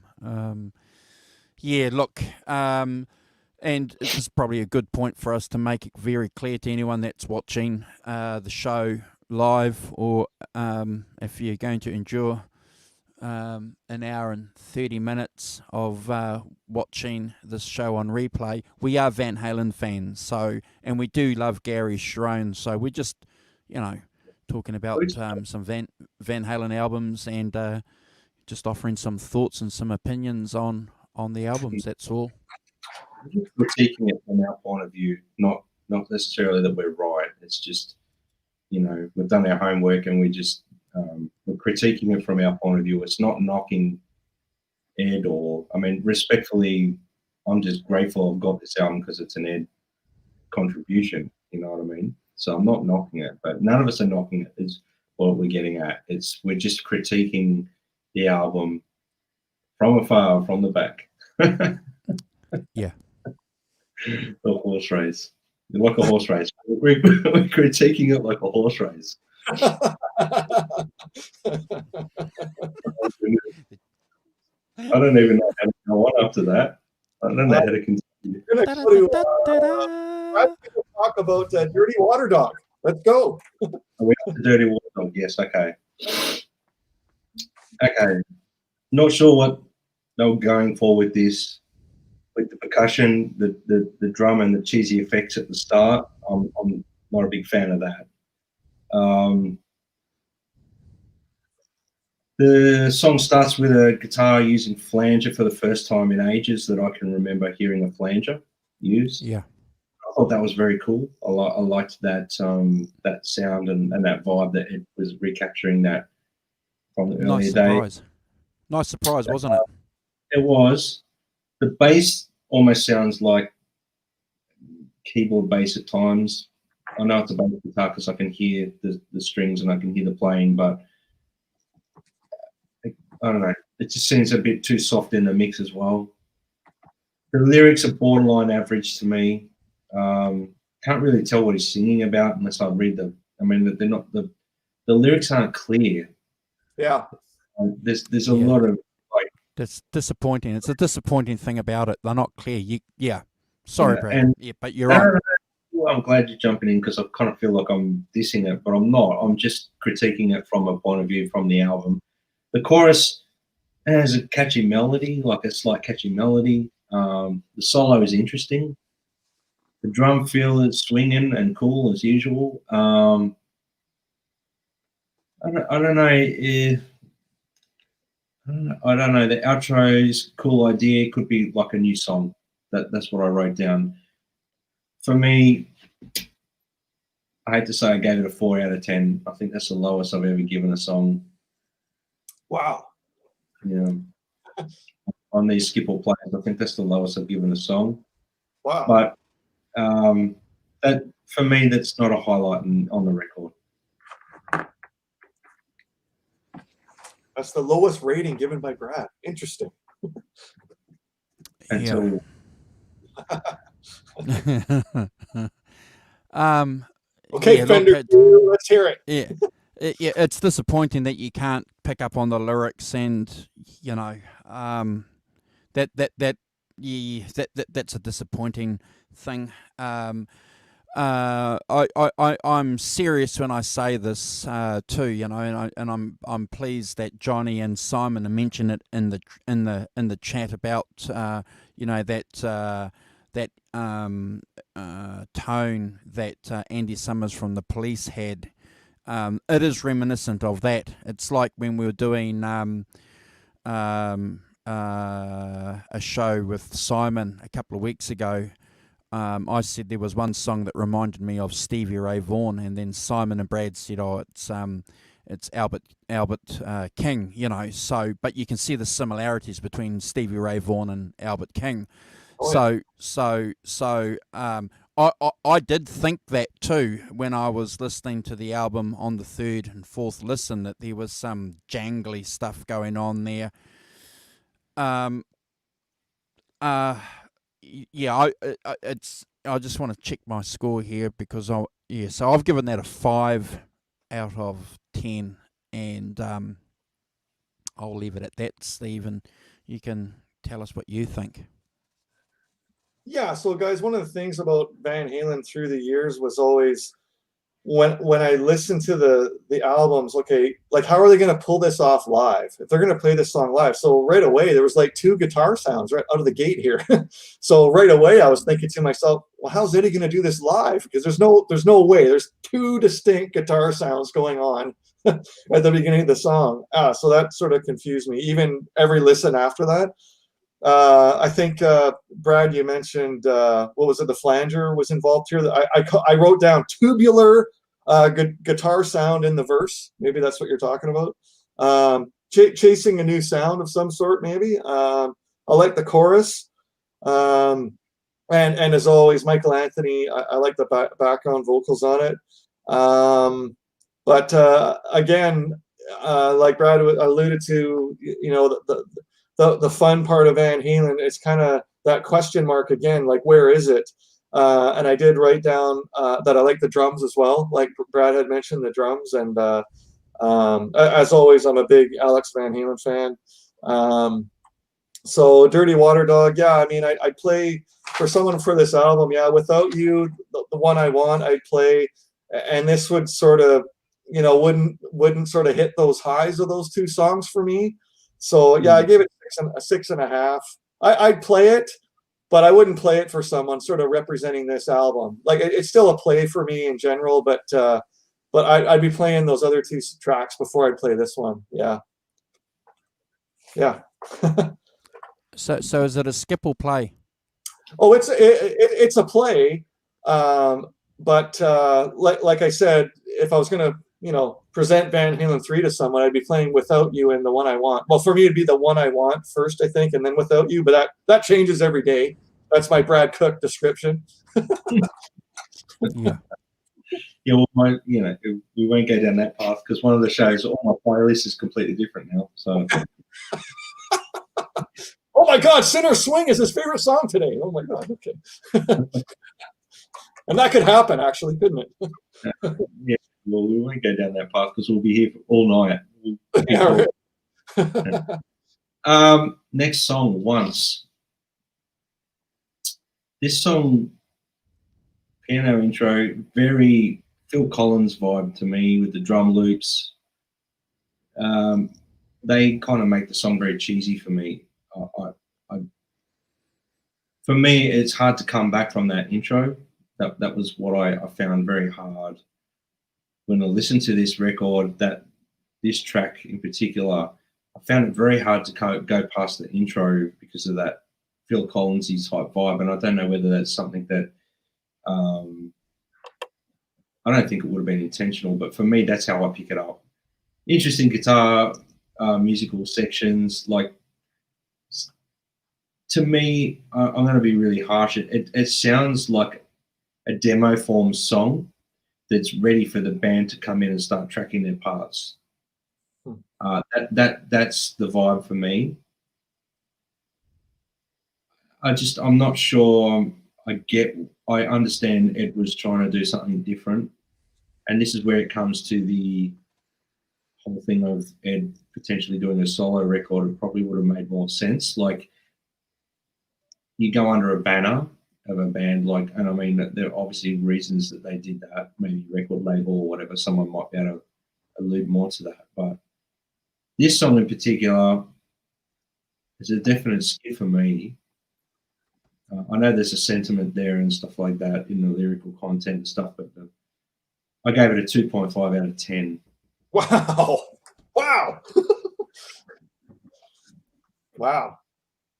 Look, and this is probably a good point for us to make it very clear to anyone that's watching the show live, or if you're going to endure an hour and 30 minutes of watching this show on replay. We are Van Halen fans, and we do love Garycherone, so we're just, talking about some Van Halen albums, and just offering some thoughts and some opinions on the albums. That's all. We're taking it from our point of view, not necessarily that we're right. It's just, we've done our homework, and we're critiquing it from our point of view. It's not knocking Ed, respectfully, I'm just grateful I've got this album because it's an Ed contribution, you know what I mean? So I'm not knocking it, but none of us are knocking it, is what we're getting at. We're just critiquing the album from afar, from the back. Yeah. The horse race. Like a horse race. We're critiquing it like a horse race. I don't even know how to go on after that. I don't know how to continue. We're going to talk about Dirty Water Dog. Let's go. We have the Dirty Water Dog. Yes, okay. Okay. Not sure what they were going for with this, with the percussion, the drum, and the cheesy effects at the start. I'm not a big fan of that. The song starts with a guitar using flanger for the first time in ages that I can remember hearing a flanger used. Yeah, I thought that was very cool. I liked that that sound and that vibe that it was recapturing, that from the Nice earlier days. surprise. Nice surprise, wasn't it? It was. The bass almost sounds like keyboard bass at times. I know it's a bass guitar because I can hear the strings and I can hear the playing, but I don't know. It just seems a bit too soft in the mix as well. The lyrics are borderline average to me. Can't really tell what he's singing about unless I read them. I mean, they're not the lyrics aren't clear. Yeah. There's a lot of like. That's disappointing. It's a disappointing thing about it. They're not clear. Sorry, Brad. But you're right. I'm glad you're jumping in because I kind of feel like I'm dissing it, but I'm not. I'm just critiquing it from a point of view from the album. The chorus has a catchy melody, like a slight catchy melody. The solo is interesting. The drum feel is swinging and cool as usual. I don't know. I don't know. The outro is a cool idea. It could be like a new song. That's what I wrote down. For me, I hate to say I gave it a 4 out of 10. I think that's the lowest I've ever given a song. Wow. Yeah. On these Skipple players, I think that's the lowest I've given a song. Wow. But that for me, that's not a highlight on the record. That's the lowest rating given by Brad. Interesting. Until okay, Fender, let's hear it. Yeah, it's disappointing that you can't pick up on the lyrics, and you know, that's a disappointing thing. I'm serious when I say this too, you know, and I'm pleased that Johnny and Simon have mentioned it in the chat about you know, that tone that Andy Summers from The Police had. It is reminiscent of that. It's like when we were doing a show with Simon a couple of weeks ago. I said there was one song that reminded me of Stevie Ray Vaughan, and then Simon and Brad said, "Oh, it's Albert King," you know. So, but you can see the similarities between Stevie Ray Vaughan and Albert King. Oh, yeah. I did think that too when I was listening to the album on the third and fourth listen, that there was some jangly stuff going on there. Yeah, I just want to check my score here because so I've given that a 5 out of 10, and I'll leave it at that, Steve, and you can tell us what you think. Yeah, so guys, one of the things about Van Halen through the years was always when I listened to the albums, okay, like how are they going to pull this off live if they're going to play this song live? So right away there was like 2 guitar sounds right out of the gate here. So right away I was thinking to myself, well, how's Eddie going to do this live? Because there's no way. There's 2 distinct guitar sounds going on at the beginning of the song. So that sort of confused me. Even every listen after that. I think Brad, you mentioned what was it? The flanger was involved here. I wrote down tubular guitar sound in the verse. Maybe that's what you're talking about. Chasing a new sound of some sort. Maybe. I like the chorus. And as always, Michealanthony. I like the background vocals on it. But again, like Brad alluded to, you know, the fun part of Van Halen is kind of that question mark again, like where is it? And I did write down that I like the drums as well, like Brad had mentioned the drums. And as always, I'm a big Alex Van Halen fan. So Dirty Water Dog, yeah, I mean, I play for someone for this album, yeah, Without You, the one I want, I'd play, and this would sort of, you know, wouldn't sort of hit those highs of those 2 songs for me. So yeah, I gave it a 6.5. I'd play it, but I wouldn't play it for someone sort of representing this album. Like it's still a play for me in general, but I'd be playing those other 2 tracks before I'd play this one. Yeah. So is it a skipple play? Oh, it's a play, but like I said, if I was gonna present Van Halen 3 to someone, I'd be playing Without You and the One I Want. Well, for me, it'd be the One I Want first, I think, and then Without You, but that changes every day. That's my Brad Cook description. Yeah. Yeah, well, we won't go down that path because one of the shows, all my playlist is completely different now. So, oh my God, Sinner Swing is his favorite song today. Oh my God, okay. And that could happen, actually, couldn't it? yeah, well, we won't go down that path because we'll be here for all night. Yeah, right. Next song, Once. This song, piano intro, very Phil Collins vibe to me with the drum loops. They kind of make the song very cheesy for me. For me, it's hard to come back from that intro. That was what I found very hard when I listened to this record. That this track in particular, I found it very hard to go past the intro because of that Phil Collins-y type vibe, and I don't know whether that's something that I don't think it would have been intentional, but for me, that's how I pick it up. Interesting guitar, musical sections. Like, to me, I'm going to be really harsh. It sounds like a demo form song that's ready for the band to come in and start tracking their parts. That's the vibe for me. I'm not sure I understand Ed was trying to do something different. And this is where it comes to the whole thing of Ed potentially doing a solo record. It probably would have made more sense. Like, you go under a banner of a band, like, and I mean, there are obviously reasons that they did that, maybe record label or whatever. Someone might be able to allude more to that. But this song in particular is a definite skip for me. I know there's a sentiment there and stuff like that in the lyrical content and stuff, but I gave it a 2.5 out of 10. Wow. Wow. Wow.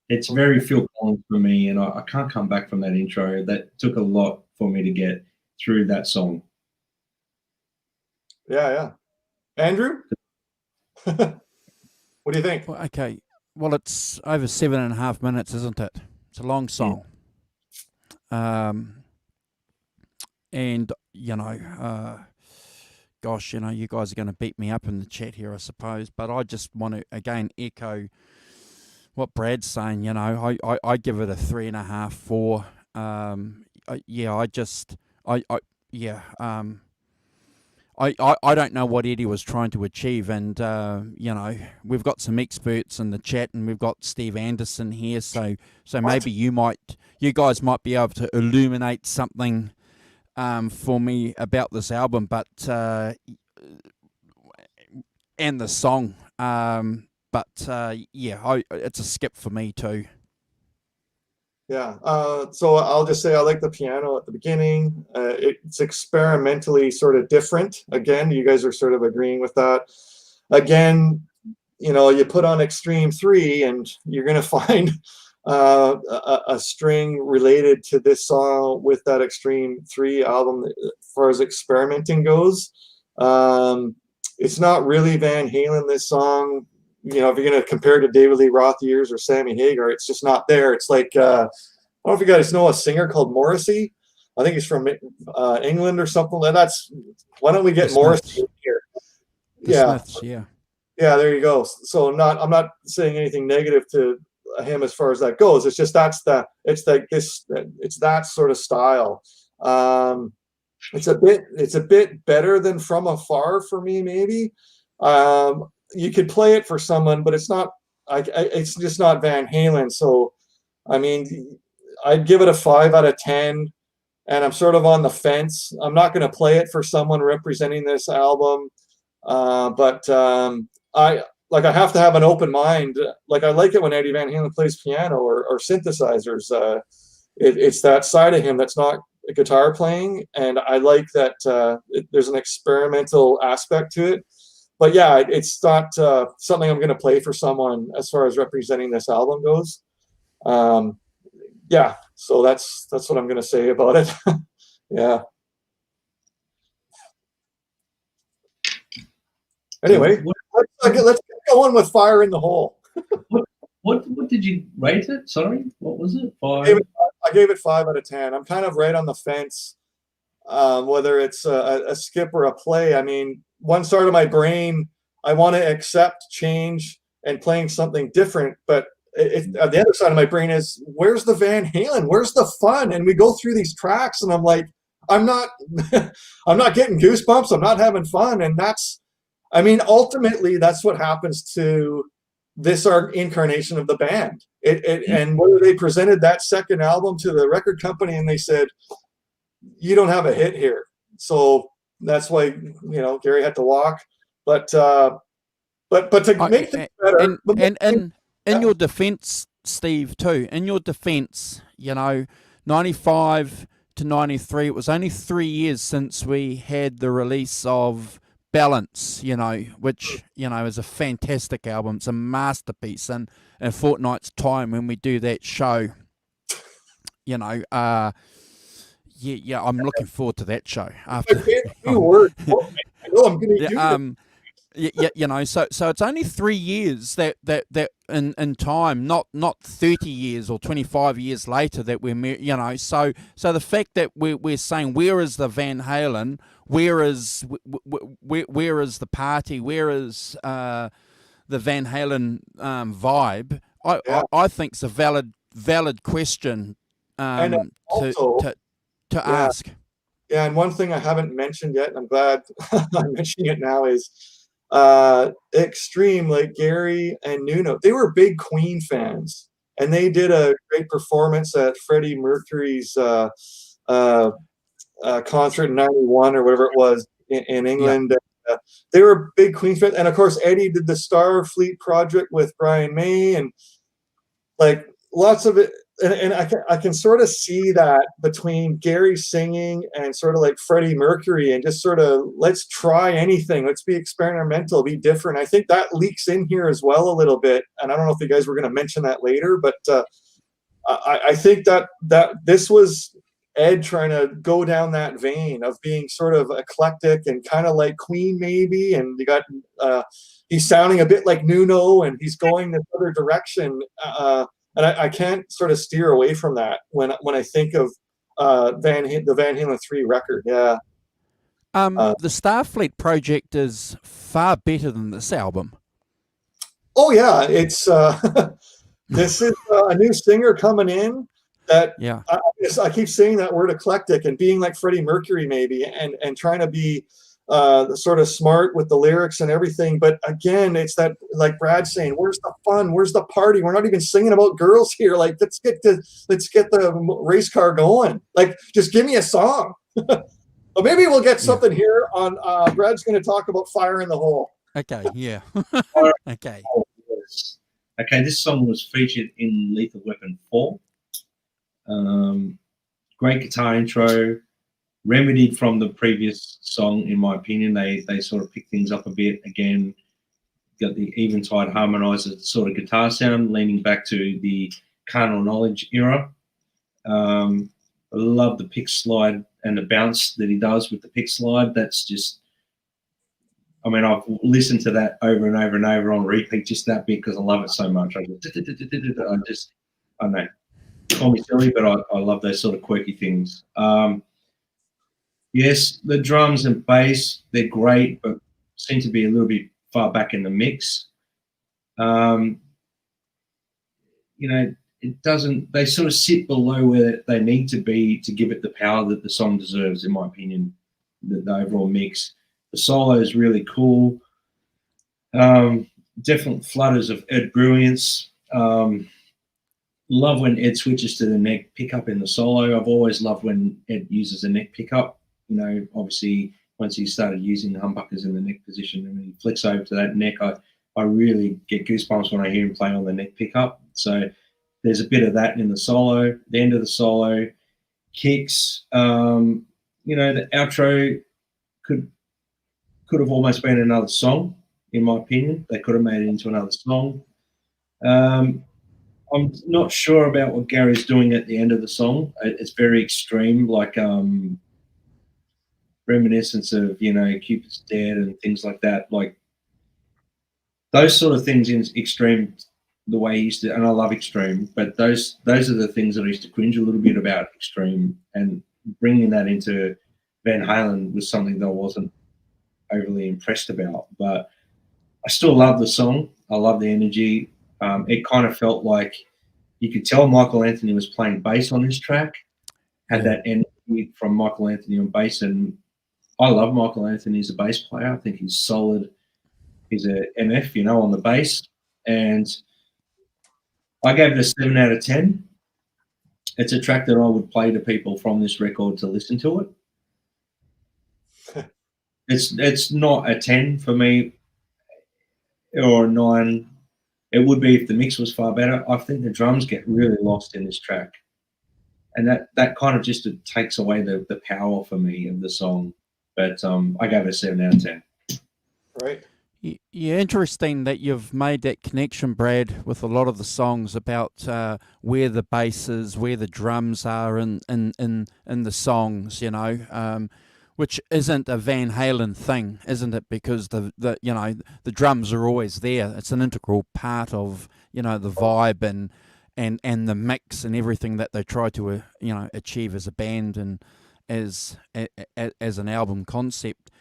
It's very Phil Collins for me, and I can't come back from that intro. That took a lot for me to get through that song. Yeah. Andrew? What do you think? Well, okay. Well, it's over 7.5 minutes, isn't it? It's a long song. And, gosh, you guys are going to beat me up in the chat here, I suppose. But I just want to, again, echo what Brad's saying. I give it a 3.5, 4. I don't know what Eddie was trying to achieve, and we've got some experts in the chat, and we've got Steve Anderson here, so maybe you guys might be able to illuminate something for me about this album, but and the song, it's a skip for me too. Yeah. So I'll just say I like the piano at the beginning. It's experimentally sort of different. Again, you guys are sort of agreeing with that. Again, you put on Extreme 3 and you're going to find a string related to this song with that Extreme 3 album as far as experimenting goes. It's not really Van Halen, this song. If you're going to compare to David Lee Roth years or Sammy Hagar, it's just not there. It's like, I don't know if you guys know a singer called Morrissey. I think he's from England or something. Why don't we get Morrissey here? Smiths, yeah. Yeah, there you go. So I'm not saying anything negative to him as far as that goes. It's just it's that sort of style. It's a bit better than From Afar for me, maybe. You could play it for someone, but it's not. It's just not Van Halen. So, I mean, I'd give it a 5 out of 10, and I'm sort of on the fence. I'm not going to play it for someone representing this album, but I have to have an open mind. Like, I like it when Eddie Van Halen plays piano or synthesizers. It's that side of him that's not guitar playing, and I like that there's an experimental aspect to it. But yeah, it's not something I'm going to play for someone as far as representing this album goes. Yeah, so that's what I'm going to say about it. Yeah. Anyway, What, let's get going with Fire in the Hole. what did you rate it? Sorry, what was it? I gave it 5 out of 10. I'm kind of right on the fence, whether it's a skip or a play. I mean, one side of my brain, I want to accept change and playing something different, but the other side of my brain is, where's the Van Halen? Where's the fun? And we go through these tracks, and I'm like, I'm not getting goosebumps. I'm not having fun, and ultimately, that's what happens to this incarnation of the band. And whether they presented that second album to the record company and they said, you don't have a hit here, so that's why Gary had to walk. But to make things better, and in your defense, Steve, too, in your defense, 95 to 93, it was only 3 years since we had the release of Balance, which, is a fantastic album. It's a masterpiece. And in a fortnight's time, when we do that show, I'm looking forward to that show. After, so it's only 3 years that in time, not 30 years or 25 years later that we're, so the fact that we're saying, where is the Van Halen? Where is the party? Where is the Van Halen vibe? I think it's a valid question to ask. Yeah, and one thing I haven't mentioned yet, and I'm glad I'm mentioning it now, is Extreme, like Gary and Nuno, they were big Queen fans, and they did a great performance at Freddie Mercury's concert in '91 or whatever it was in England. Yeah. They were big Queen fans, and of course Eddie did the Starfleet project with Brian May, and like lots of it. And I can sort of see that between Gary singing and sort of like Freddie Mercury, and just sort of, let's try anything, let's be experimental, be different. I think that leaks in here as well a little bit, and I don't know if you guys were going to mention that later, but I think that this was Ed trying to go down that vein of being sort of eclectic and kind of like Queen maybe, and you got he's sounding a bit like Nuno, and he's going this other direction. And I can't sort of steer away from that when I think of the Van Halen 3 record. Yeah. The Starfleet project is far better than this album. Oh yeah, it's this is a new singer coming in that I keep saying that word eclectic and being like Freddie Mercury maybe, and trying to be sort of smart with the lyrics and everything. But again, it's that, like Brad saying, where's the fun? Where's the party? We're not even singing about girls here. Like, let's get the race car going. Like, just give me a song. But maybe we'll get something here on Brad's going to talk about Fire in the Hole. Okay. Yeah. Okay. Okay. This song was featured in Lethal Weapon 4. Great guitar intro. Remedied from the previous song, in my opinion. They sort of picked things up a bit. Again, got the Eventide harmonizer sort of guitar sound, leaning back to the Carnal Knowledge era. I love the pick slide and the bounce that he does with the pick slide. That's just, I mean, I've listened to that over and over and over on repeat, just that bit, because I love it so much. I don't know, call me silly, but I love those sort of quirky things. Yes, the drums and bass, they're great, but seem to be a little bit far back in the mix. It doesn't, they sort of sit below where they need to be to give it the power that the song deserves, in my opinion, the overall mix. The solo is really cool. Definite flutters of Ed brilliance. Love when Ed switches to the neck pickup in the solo. I've always loved when Ed uses a neck pickup. Obviously, once he started using the humbuckers in the neck position and he flicks over to that neck, I really get goosebumps when I hear him play on the neck pickup. So there's a bit of that in the solo. The end of the solo, kicks. The outro could have almost been another song, in my opinion. They could have made it into another song. I'm not sure about what Gary's doing at the end of the song. It's very extreme, like reminiscence of, Cupid's Dead and things like that. Like, those sort of things in Extreme, the way he used to, and I love Extreme, but those are the things that I used to cringe a little bit about Extreme, and bringing that into Van Halen was something that I wasn't overly impressed about. But I still love the song. I love the energy. It kind of felt like you could tell Michael Anthony was playing bass on this track, had that energy from Michael Anthony on bass, and I love Michael Anthony as a bass player. I think he's solid. He's a MF, you know, on the bass. And I gave it a 7 out of 10. It's a track that I would play to people from this record to listen to it. It's not a 10 for me or a 9. It would be if the mix was far better. I think the drums get really lost in this track. And that kind of just takes away the power for me of the song. But I gave it a 7 out of 10. Right. Yeah, interesting that you've made that connection, Brad, with a lot of the songs about where the bass is, where the drums are in the songs, you know, which isn't a Van Halen thing, isn't it? Because the drums are always there. It's an integral part of, you know, the vibe and the mix and everything that they try to achieve as a band and as an album concept.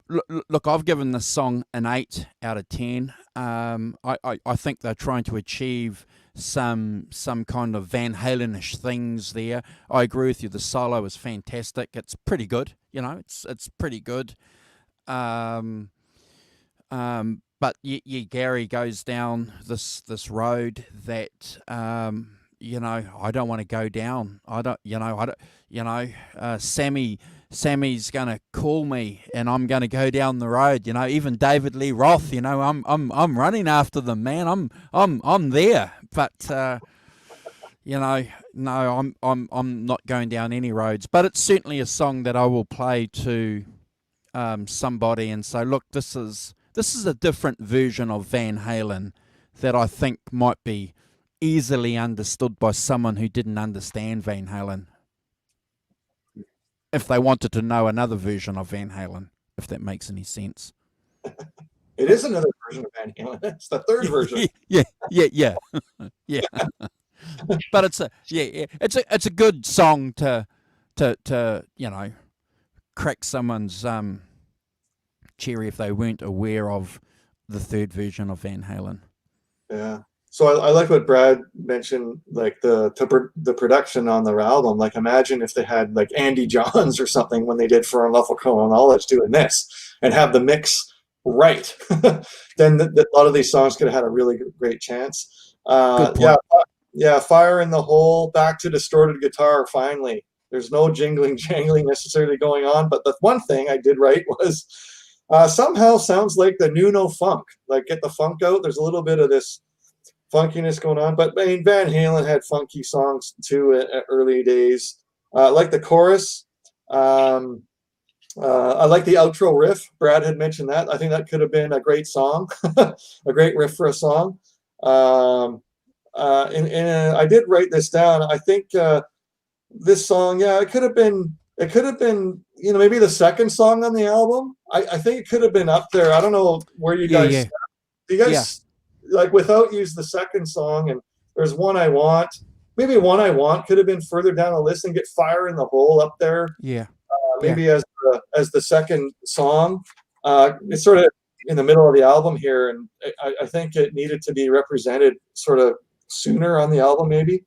Look, I've given this song an 8 out of 10. I think they're trying to achieve some kind of Van Halen-ish things there. I agree with you. The solo is fantastic. It's pretty good. You know, it's pretty good. But Gary goes down this road that I don't want to go down. Sammy's gonna call me, and I'm gonna go down the road. You know, even David Lee Roth. You know, I'm running after them, man. I'm there, but no, I'm not going down any roads. But it's certainly a song that I will play to somebody and say, look, this is a different version of Van Halen that I think might be easily understood by someone who didn't understand Van Halen, if they wanted to know another version of Van Halen, if that makes any sense. It is another version of Van Halen. It's the third version. Yeah. But it's a good song to crack someone's cherry if they weren't aware of the third version of Van Halen. Yeah. So I like what Brad mentioned, like the production on their album. Like, imagine if they had like Andy Johns or something when they did Forunlawfulcarnalknowledge doing this, and have the mix right. Then a lot of these songs could have had a really great chance. Yeah. Fire in the Hole, back to distorted guitar. Finally, there's no jingling, jangling necessarily going on. But the one thing I did right was somehow sounds like the Nuno funk. Like, get the funk out. There's a little bit of this funkiness going on, but I mean, Van Halen had funky songs too at early days. I like the chorus. I like the outro riff. Brad had mentioned that. I think that could have been a great song, a great riff for a song. And I did write this down. I think this song, it could have been, maybe the second song on the album. I think it could have been up there. I don't know where you guys. Yeah. Do you guys? Like, Without You's the second song, and there's One I Want. Maybe One I Want could have been further down the list and get Fire in the Hole up there. Yeah. Maybe as the second song. It's sort of in the middle of the album here, and I think it needed to be represented sort of sooner on the album, maybe.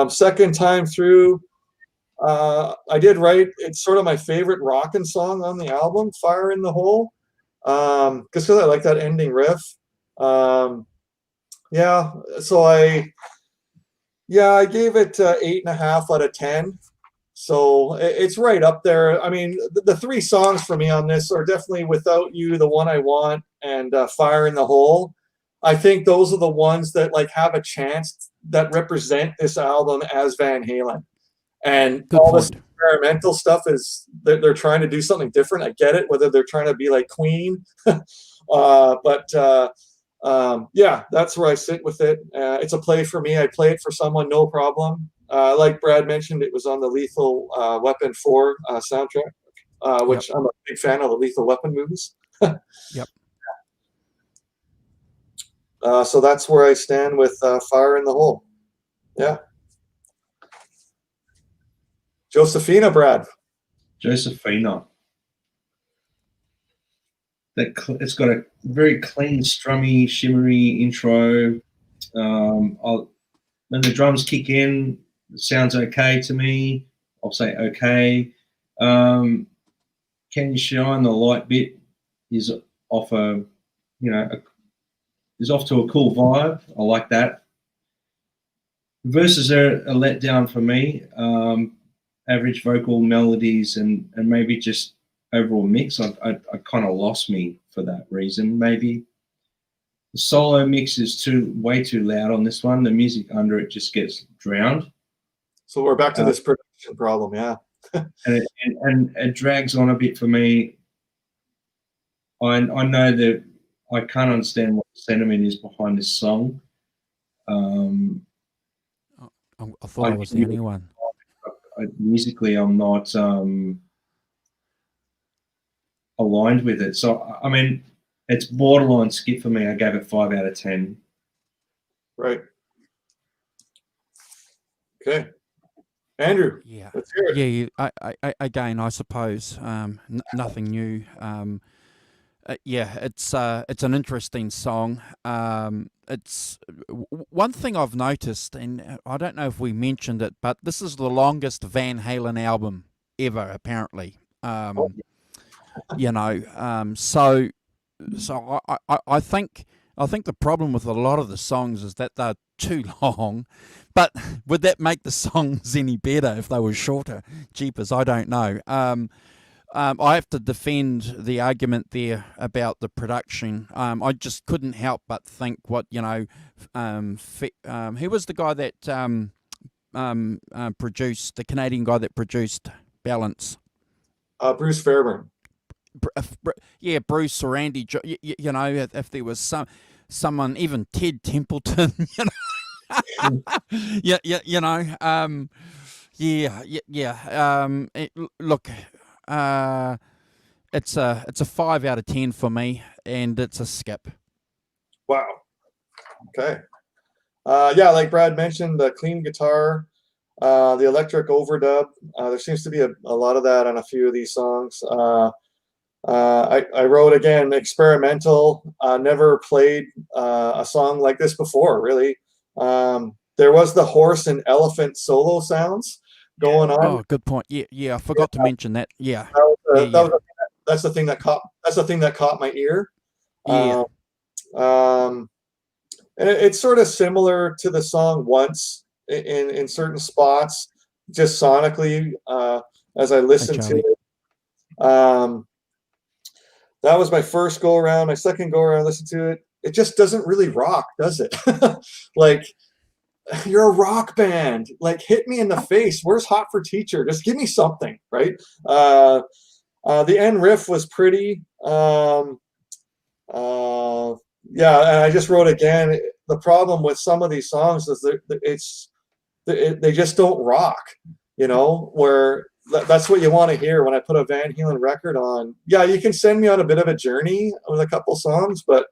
Second time through, I did write, it's sort of my favorite rockin' song on the album, Fire in the Hole, just because I like that ending riff. So I gave it 8.5 out of 10. So it's right up there. I mean, the three songs for me on this are definitely Without You, The One I Want, and Fire in the Hole. I think those are the ones that like have a chance, that represent this album as Van Halen. And this experimental stuff is they're trying to do something different. I get it, whether they're trying to be like Queen, that's where I sit with it. It's a play for me. I play it for someone, no problem. Like Brad mentioned, it was on the Lethal Weapon 4 soundtrack, which I'm a big fan of the Lethal Weapon movies. Yep. So that's where I stand with Fire in the Hole. Yeah. Josephina, Brad. Josephina. It's got a very clean, strummy, shimmery intro. When the drums kick in, it sounds okay to me. I'll say okay. Can You Shine, the light bit is off is off to a cool vibe. I like that. Verses are a letdown for me. Average vocal melodies and maybe just overall mix. I kind of lost me for that reason. Maybe the solo mix is way too loud on this one. The music under it just gets drowned. So we're back to this production problem, yeah. and it drags on a bit for me. I know that I can't understand what the sentiment is behind this song. I thought I was the only one. Musically, I'm not aligned with it. So, I mean, it's borderline skip for me. I gave it 5 out of 10. Right. Okay. Andrew. Yeah. Let's hear it. Yeah. Again, I suppose nothing new. Yeah, it's an interesting song. It's one thing I've noticed, and I don't know if we mentioned it, but this is the longest Van Halen album ever, apparently. You know, so I think the problem with a lot of the songs is that they're too long. But would that make the songs any better if they were shorter? Jeepers, I don't know. I have to defend the argument there about the production. I just couldn't help but think what, you know, who was the guy that produced, the Canadian guy that produced Balance? Bruce Fairburn. Yeah, Bruce or Andy, you know, if there was someone, even Ted Templeton, you know. You know, look, it's a 5 out of 10 for me, and it's a skip. Wow. Okay. Yeah, like Brad mentioned, the clean guitar, the electric overdub. There seems to be a lot of that on a few of these songs. I wrote, again, experimental. Never played a song like this before, really. There was the horse and elephant solo sounds going on. Oh, good point. Yeah, I forgot to mention that. Yeah. That's the thing that caught my ear. Yeah. And it's sort of similar to the song Once in certain spots, just sonically, as I listened to it. That was my first go around. My second go around, listen to it. It just doesn't really rock, does it? Like, you're a rock band. Like, hit me in the face. Where's Hot for Teacher? Just give me something, right? The end riff was pretty. Yeah, and I just wrote again. The problem with some of these songs is they just don't rock. You know, where that's what you want to hear when I put a Van Halen record on. Yeah, you can send me on a bit of a journey with a couple songs, but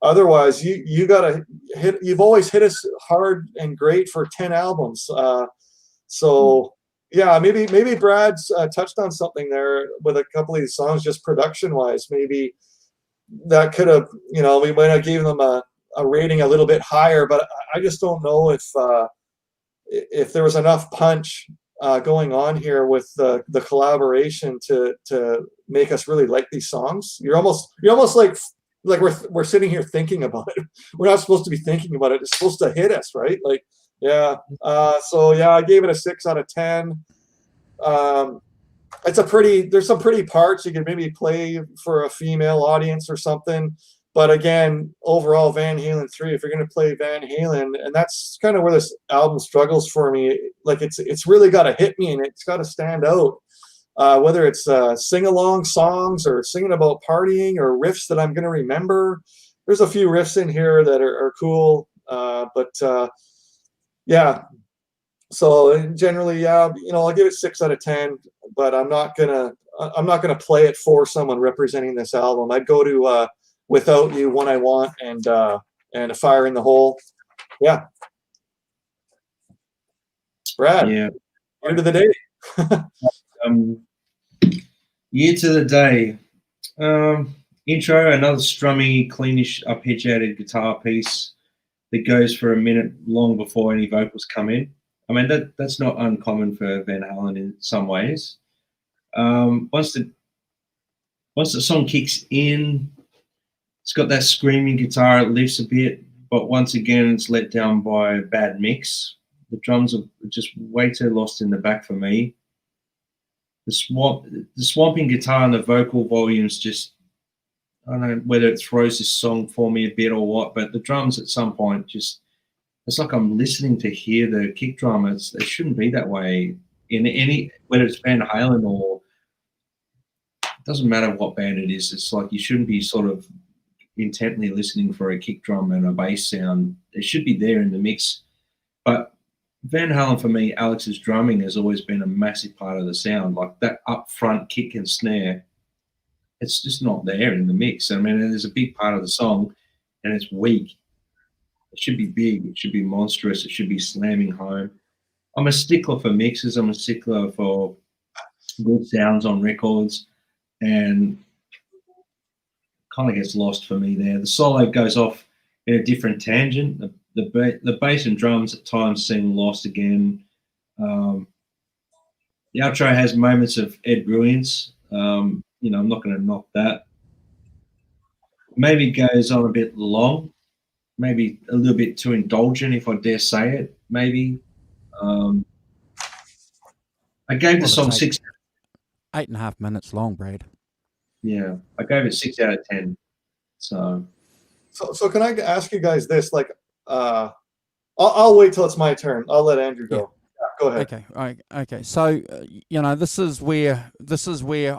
otherwise, you gotta hit. You've always hit us hard and great for 10 albums. So yeah, maybe Brad's touched on something there with a couple of these songs, just production wise. Maybe that could have, you know, we might have given them a rating a little bit higher, but I just don't know if there was enough punch going on here with the collaboration to make us really like these songs. You're almost like we're sitting here thinking about it. We're not supposed to be thinking about it. It's supposed to hit us, right? Like, yeah. So yeah, I gave it a 6 out of 10. There's some pretty parts you can maybe play for a female audience or something. But again, overall, Van Halen 3, if you're going to play Van Halen, and that's kind of where this album struggles for me. Like, it's really got to hit me, and it's got to stand out. Whether it's sing-along songs or singing about partying or riffs that I'm going to remember. There's a few riffs in here that are cool. But yeah. So generally, yeah, you know, I'll give it 6 out of 10, but I'm not going to I'm not going to play it for someone representing this album. I'd go to Without You, One I Want, and A Fire in the Hole. Yeah. Brad, Yeah. year to the day. Year to the day. Intro, another strummy, cleanish, arpeggiated guitar piece that goes for a minute long before any vocals come in. I mean, that's not uncommon for Van Halen in some ways. Once the song kicks in, it's got that screaming guitar, it lifts a bit, but once again, it's let down by a bad mix. The drums are just way too lost in the back for me. The swamping guitar and the vocal volumes just, I don't know whether it throws this song for me a bit or what, but the drums at some point just, it's like I'm listening to hear the kick drum. It shouldn't be that way in any, whether it's Van Halen or, it doesn't matter what band it is. It's like you shouldn't be sort of intently listening for a kick drum and a bass sound. It should be there in the mix. But Van Halen, for me, Alex's drumming has always been a massive part of the sound. Like that upfront kick and snare, it's just not there in the mix. I mean, there's a big part of the song and it's weak. It should be big. It should be monstrous. It should be slamming home. I'm a stickler for mixes. I'm a stickler for good sounds on records, and kind of gets lost for me there. The solo goes off in a different tangent. The bass and drums at times seem lost again. The outro has moments of Ed brilliance. I'm not going to knock that. Maybe goes on a bit long. Maybe a little bit too indulgent, if I dare say it. Maybe. I gave the song 6. 8.5 minutes long, Brad. Yeah, I gave it 6 out of 10. So can I ask you guys this? Like, I'll wait till it's my turn. I'll let Andrew go. Yeah, go ahead. Okay. So this is where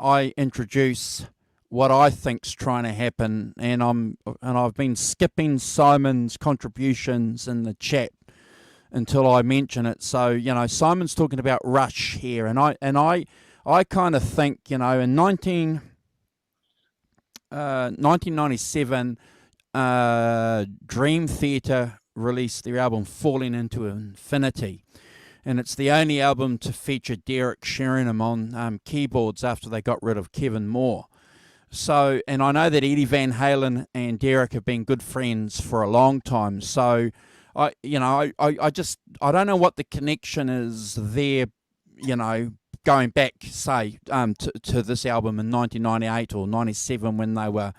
I introduce what I think's trying to happen, and I've been skipping Simon's contributions in the chat until I mention it. So Simon's talking about Rush here, and I kind of think in 1997, Dream Theater released their album Falling Into Infinity, and it's the only album to feature garycherone on keyboards after they got rid of Kevin Moore. So, and I know that Eddie Van Halen and Derek have been good friends for a long time. So, I don't know what the connection is there, going back, say, to this album in 1998 or 97 when they were,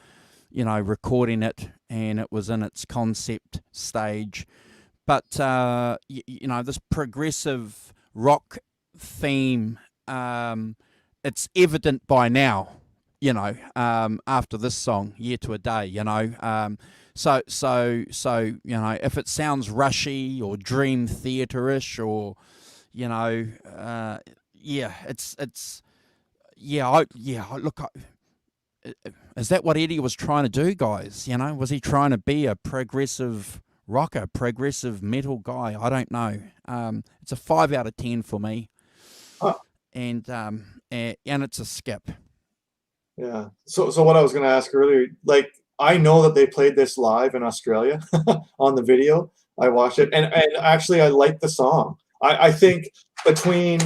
recording it and it was in its concept stage. But, this progressive rock theme, it's evident by now, after this song, Year to a Day, So if it sounds rushy or Dream Theater-ish or, is that what Eddie was trying to do, guys? Was he trying to be a progressive rocker, progressive metal guy? I don't know. It's a 5 out of 10 for me. And it's a skip. Yeah. So what I was going to ask earlier, like, I know that they played this live in Australia on the video. I watched it, and actually I like the song. I think between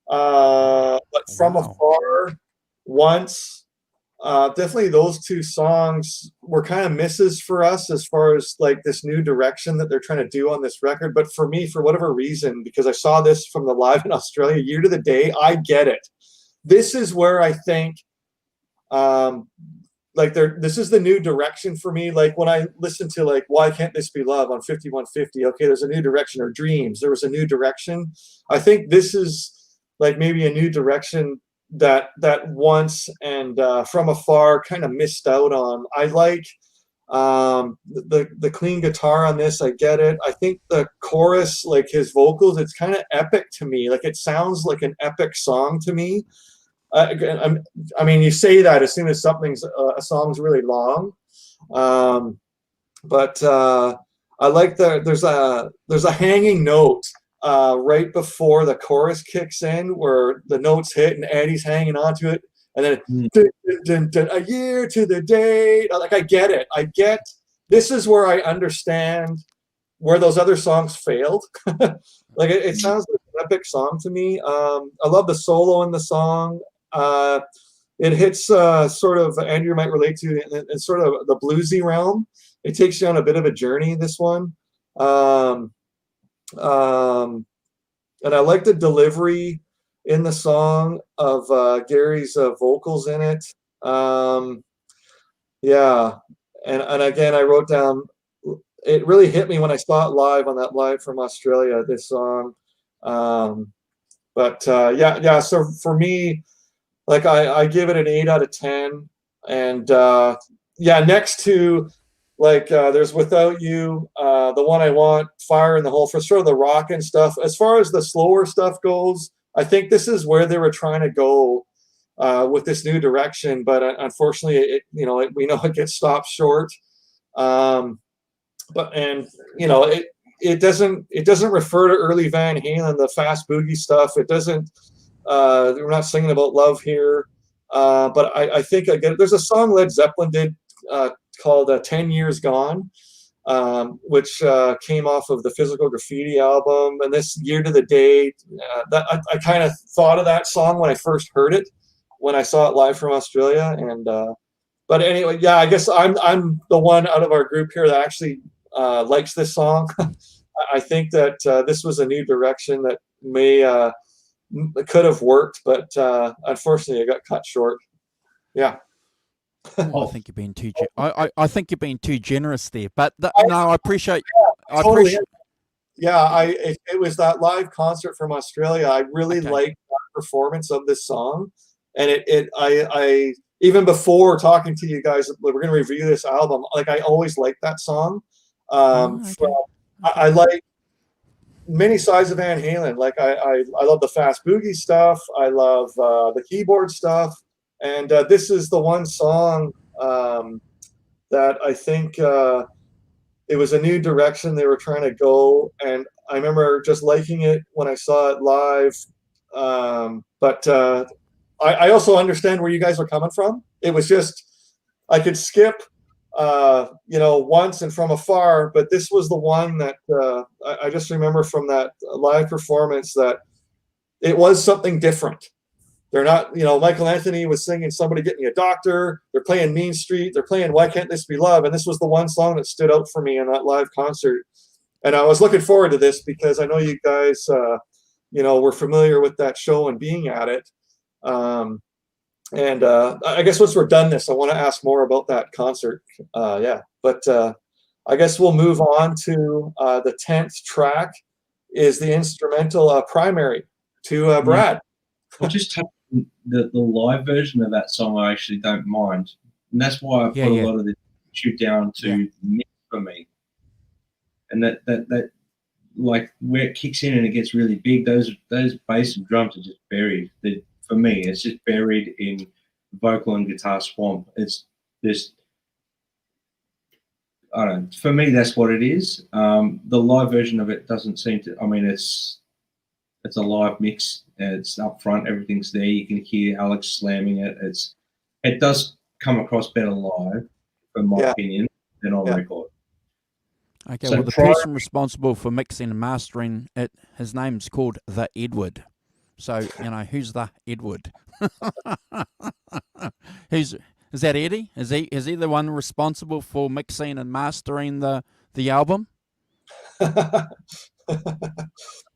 From Afar, Once, definitely those two songs were kind of misses for us as far as like this new direction that they're trying to do on this record. But for me, for whatever reason, because I saw this from the live in Australia, Year to the Day, I get it. This is where I think this is the new direction for me. Like when I listen to like Why Can't This Be Love on 5150, okay, there's a new direction, or Dreams, there was a new direction. I think this is like maybe a new direction that Once and From Afar kind of missed out on. I like the clean guitar on this. I get it. I think the chorus, like his vocals, it's kind of epic to me. Like it sounds like an epic song to me. I mean, you say that as soon as a song's really long, but I like there's a hanging note right before the chorus kicks in, where the notes hit and Eddie's hanging onto it, and then a year to the day. Like, I get it. This is where I understand where those other songs failed. Like, it sounds like an epic song to me. I love the solo in the song. It hits sort of, Andrew might relate to, in sort of the bluesy realm. It takes you on a bit of a journey, this one. And I like the delivery in the song of Gary's vocals in it. Yeah. And again, I wrote down, it really hit me when I saw it live on that Live from Australia, this song. Yeah. So for me, like, I give it an 8 out of 10. And next to, like, there's Without You, The One I Want, Fire in the Hole, for sort of the rock and stuff. As far as the slower stuff goes, I think this is where they were trying to go with this new direction. But unfortunately, we know it gets stopped short. It doesn't refer to early Van Halen, the fast boogie stuff. It doesn't. We're not singing about love here. But I think, again, there's a song Led Zeppelin did called 10 Years Gone, which came off of the Physical Graffiti album. And this Year to the Day, I kind of thought of that song when I first heard it, when I saw it live from Australia. And but anyway, yeah, I guess I'm the one out of our group here that actually likes this song. I think that this was a new direction that could have worked, but unfortunately, it got cut short. Yeah. I think you're being too. I think you're being too generous there. But no, I appreciate. I Totally. appreciate. Yeah, it was that live concert from Australia. I really liked that performance of this song, and I even before talking to you guys, we're going to review this album. Like, I always liked that song. I like many sides of Van Halen. Like, I love the fast boogie stuff. I love the keyboard stuff. And this is the one song that I think it was a new direction they were trying to go. And I remember just liking it when I saw it live. I also understand where you guys are coming from. It was just, I could skip once and from afar, but this was the one that I just remember from that live performance that it was something different. They're not, Michealanthony was singing Somebody Get Me a Doctor. They're playing Mean Street. They're playing Why Can't This Be Love? And this was the one song that stood out for me in that live concert. And I was looking forward to this because I know you guys, were familiar with that show and being at it. I guess once we're done this, I want to ask more about that concert. I guess we'll move on to the 10th track is the instrumental Primary to Brad. I'll just touch on the live version of that song. I actually don't mind, and that's why I put a lot of the shoot down to mix for me. And that like where it kicks in and it gets really big, those bass and drums are just buried. For me, it's just buried in vocal and guitar swamp. It's just, I don't know. For me, that's what it is. The live version of it doesn't seem to. I mean, it's a live mix. It's up front. Everything's there. You can hear Alex slamming it. It does come across better live, in my opinion, than on record. Okay. So the person responsible for mixing and mastering it, his name's called the Edward. So who's the Edward? Is that Eddie? Is he the one responsible for mixing and mastering the album?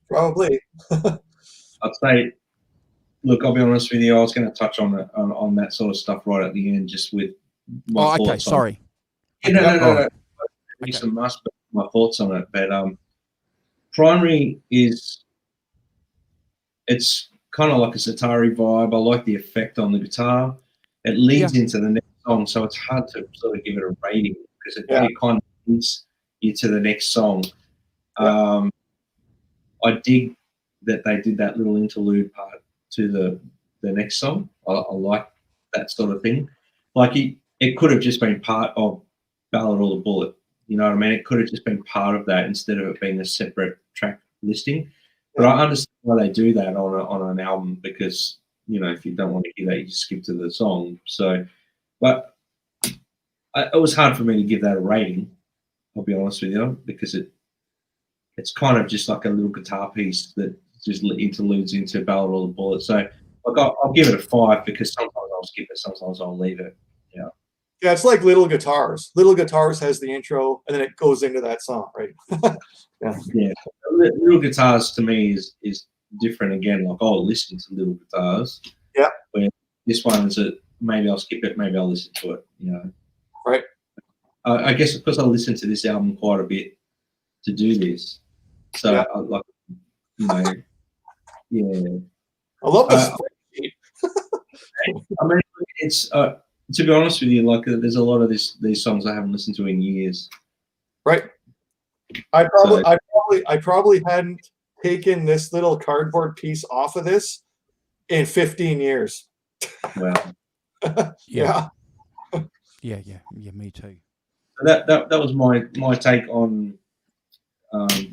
Probably. I'd say, look, I'll be honest with you. I was going to touch on that sort of stuff right at the end, just with my thoughts. Sorry. No. My thoughts on it, but Primary it's kind of like a Satari vibe. I like the effect on the guitar. It leads into the next song, so it's hard to sort of give it a rating because it kind of leads you to the next song. I dig that they did that little interlude part to the next song. I like that sort of thing. Like it could have just been part of Ballad or the Bullet. You know what I mean? It could have just been part of that instead of it being a separate track listing. But I understand why they do that on an album because if you don't want to hear that, you just skip to the song. So, but it was hard for me to give that a rating. I'll be honest with you, because it's kind of just like a little guitar piece that just interludes into Ballad or the Bullet. So I'll give it a 5 because sometimes I'll skip it, sometimes I'll leave it. Yeah. Yeah, it's like Little Guitars. Little Guitars has the intro, and then it goes into that song, right? Yeah. Little Guitars to me is different again. Like I'll listen to Little Guitars. Yeah. Where this one is maybe I'll skip it, maybe I'll listen to it. Right. I guess because I listen to this album quite a bit to do this, so yeah. Yeah. I love the spreadsheet. I mean, it's to be honest with you, like there's a lot of these songs I haven't listened to in years. Right. I probably hadn't taken this little cardboard piece off of this in 15 years. Wow. Yeah. Yeah, me too. That was my take on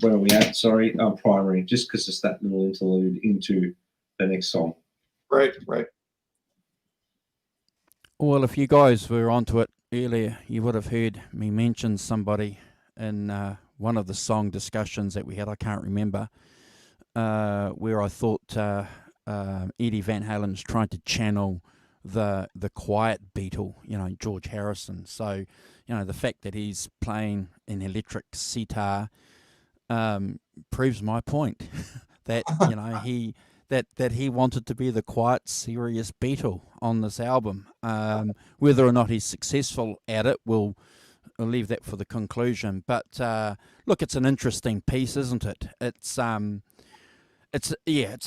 where are we at? Sorry, Primary, just because it's that little interlude into the next song. Right. Well, if you guys were onto it earlier, you would have heard me mention somebody in one of the song discussions that we had. I can't remember where I thought Eddie Van Halen's trying to channel the quiet Beatle, George Harrison. So, the fact that he's playing an electric sitar proves my point that that he wanted to be the quiet, serious Beatle on this album. Whether or not he's successful at it, we'll leave that for the conclusion. But look, it's an interesting piece, isn't it? It's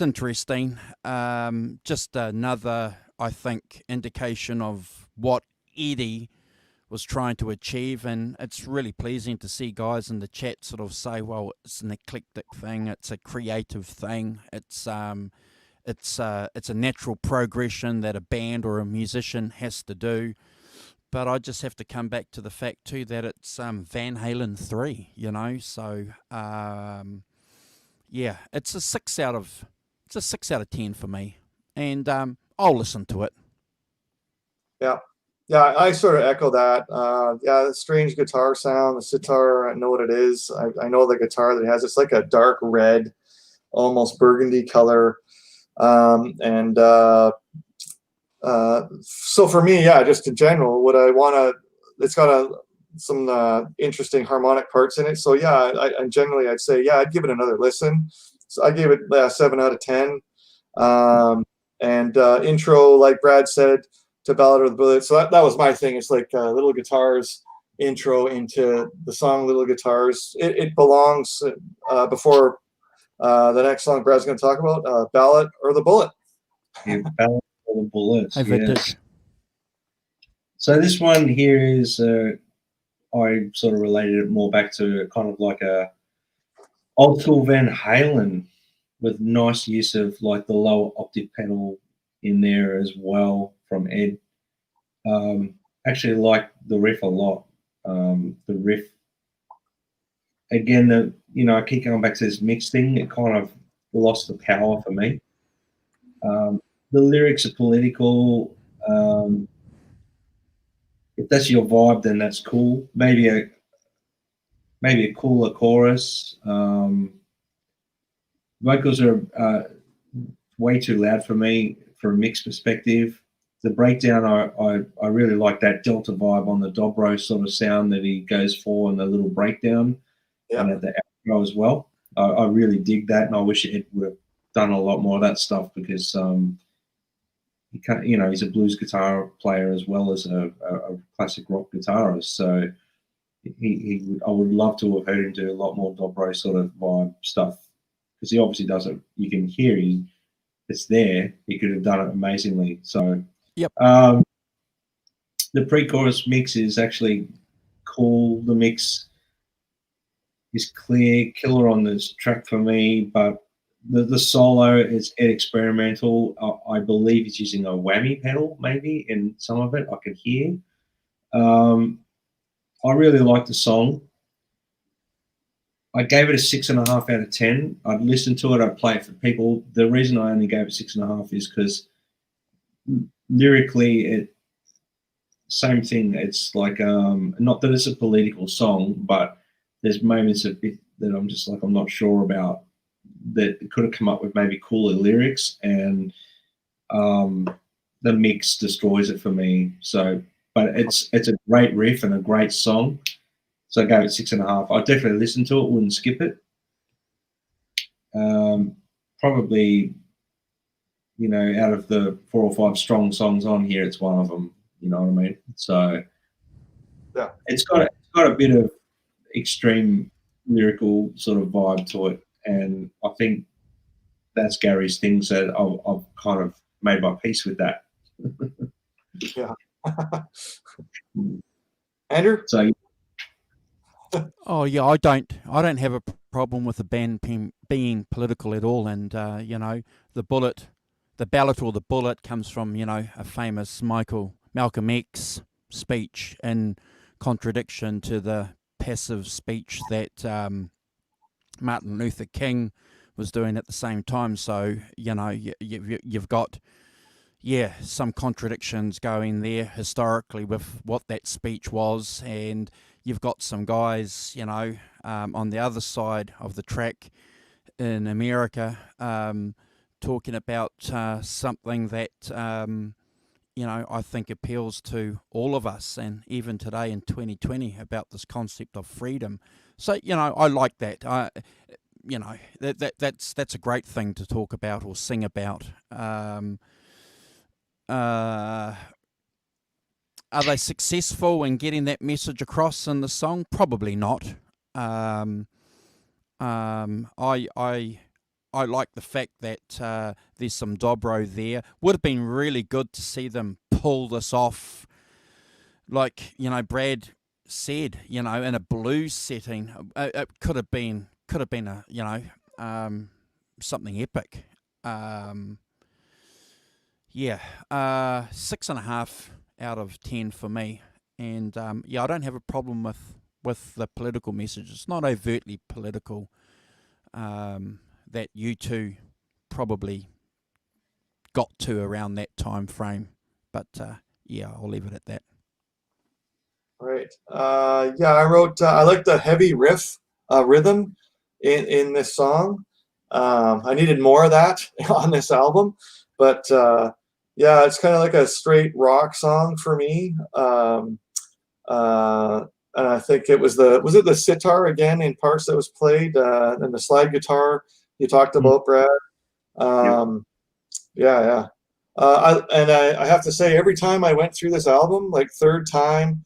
interesting. Just another, I think, indication of what Eddie was trying to achieve, and it's really pleasing to see guys in the chat sort of say, well, it's an eclectic thing, it's a creative thing, it's a natural progression that a band or a musician has to do. But I just have to come back to the fact too that it's Van Halen 3, so it's a 6 out of 10 for me, and I'll listen to it. Yeah, I sort of echo that. The strange guitar sound, the sitar, I know what it is. I know the guitar that he has. It's like a dark red, almost burgundy color. So for me, just in general, it's got some interesting harmonic parts in it. So I'd say, I'd give it another listen. So I gave it 7 out of 10. Intro, like Brad said, to Ballad or the Bullet. So that was my thing. It's like Little Guitars intro into the song Little Guitars. It belongs before the next song Brad's going to talk about, Ballad or the Bullet. Yeah, Ballad or the Bullet. Yes. So this one here is, I sort of related it more back to kind of like a old school Van Halen with nice use of like the lower octave pedal in there as well from Ed. Actually like the riff a lot. The riff, again, I keep going back to this mix thing. It kind of lost the power for me. The lyrics are political. If that's your vibe, then that's cool. Maybe a cooler chorus. Vocals are way too loud for me for a mix perspective. The breakdown, I really like that Delta vibe on the dobro sort of sound that he goes for, and the little breakdown, and at the outro as well. I really dig that, and I wish Ed would have done a lot more of that stuff because he can't, he's a blues guitar player as well as a classic rock guitarist. So I would love to have heard him do a lot more dobro sort of vibe stuff because he obviously does it. You can hear it's there. He could have done it amazingly. So. Yep. The pre-chorus mix is actually cool. The mix is clear, killer on this track for me, but the solo is experimental. I believe he's using a whammy pedal maybe in some of it. I can hear. I really like the song. I gave it a 6.5 out of 10. I'd listen to it. I'd play it for people. The reason I only gave it 6.5 is because lyrically, same thing. It's like not that it's a political song, but there's moments of it that I'm just like I'm not sure about, that could have come up with maybe cooler lyrics, and the mix destroys it for me. So, but it's a great riff and a great song. So I gave it 6.5. I definitely listen to it, wouldn't skip it. Probably, you know, out of the 4 or 5 strong songs on here, it's one of them. You know what I mean? So yeah, it's got a bit of extreme lyrical sort of vibe to it, and I think that's Gary's thing. So I've kind of made my peace with that. yeah. Andrew? So Oh yeah, I don't have a problem with the band being political at all, and you know, the ballot or the bullet comes from, you know, a famous Malcolm X speech in contradiction to the passive speech that Martin Luther King was doing at the same time. So, you know, you've got, some contradictions going there historically with what that speech was, and you've got some guys, you know, on the other side of the track in America talking about something that, you know, I think appeals to all of us, and even today in 2020, about this concept of freedom. So, you know, I like that. You know, that's a great thing to talk about or sing about. Are they successful in getting that message across in the song? Probably not. I like the fact that there's some dobro there. Would have been really good to see them pull this off, like, you know, Brad said, you know, in a blues setting. It could have been a, you know, something epic. 6.5 out of 10 for me. And I don't have a problem with the political message. It's not overtly political. That U2 probably got to around that time frame. But I'll leave it at that. Right. I wrote, I like the heavy riff rhythm in this song. I needed more of that on this album, but it's kind of like a straight rock song for me. And I think it was the sitar again in parts that was played, and the slide guitar you talked about, Brad. I have to say, every time I went through this album, like third time,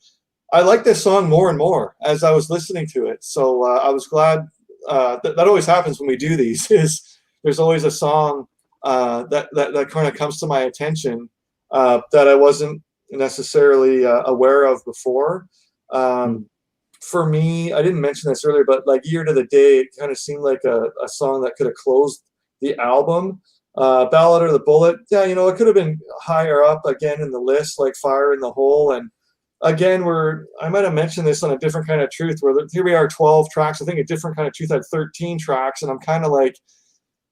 I liked this song more and more as I was listening to it. So I was glad. That always happens when we do these. Is there's always a song that kind of comes to my attention that I wasn't necessarily aware of before. For me, I didn't mention this earlier, but like Year to the Day, it kind of seemed like a song that could have closed the album. Ballad or the Bullet, you know, it could have been higher up again in the list, like Fire in the Hole. And again, I might have mentioned this on A Different Kind of Truth, where here we are, 12 tracks. I think A Different Kind of Truth had 13 tracks, and I'm kind of like,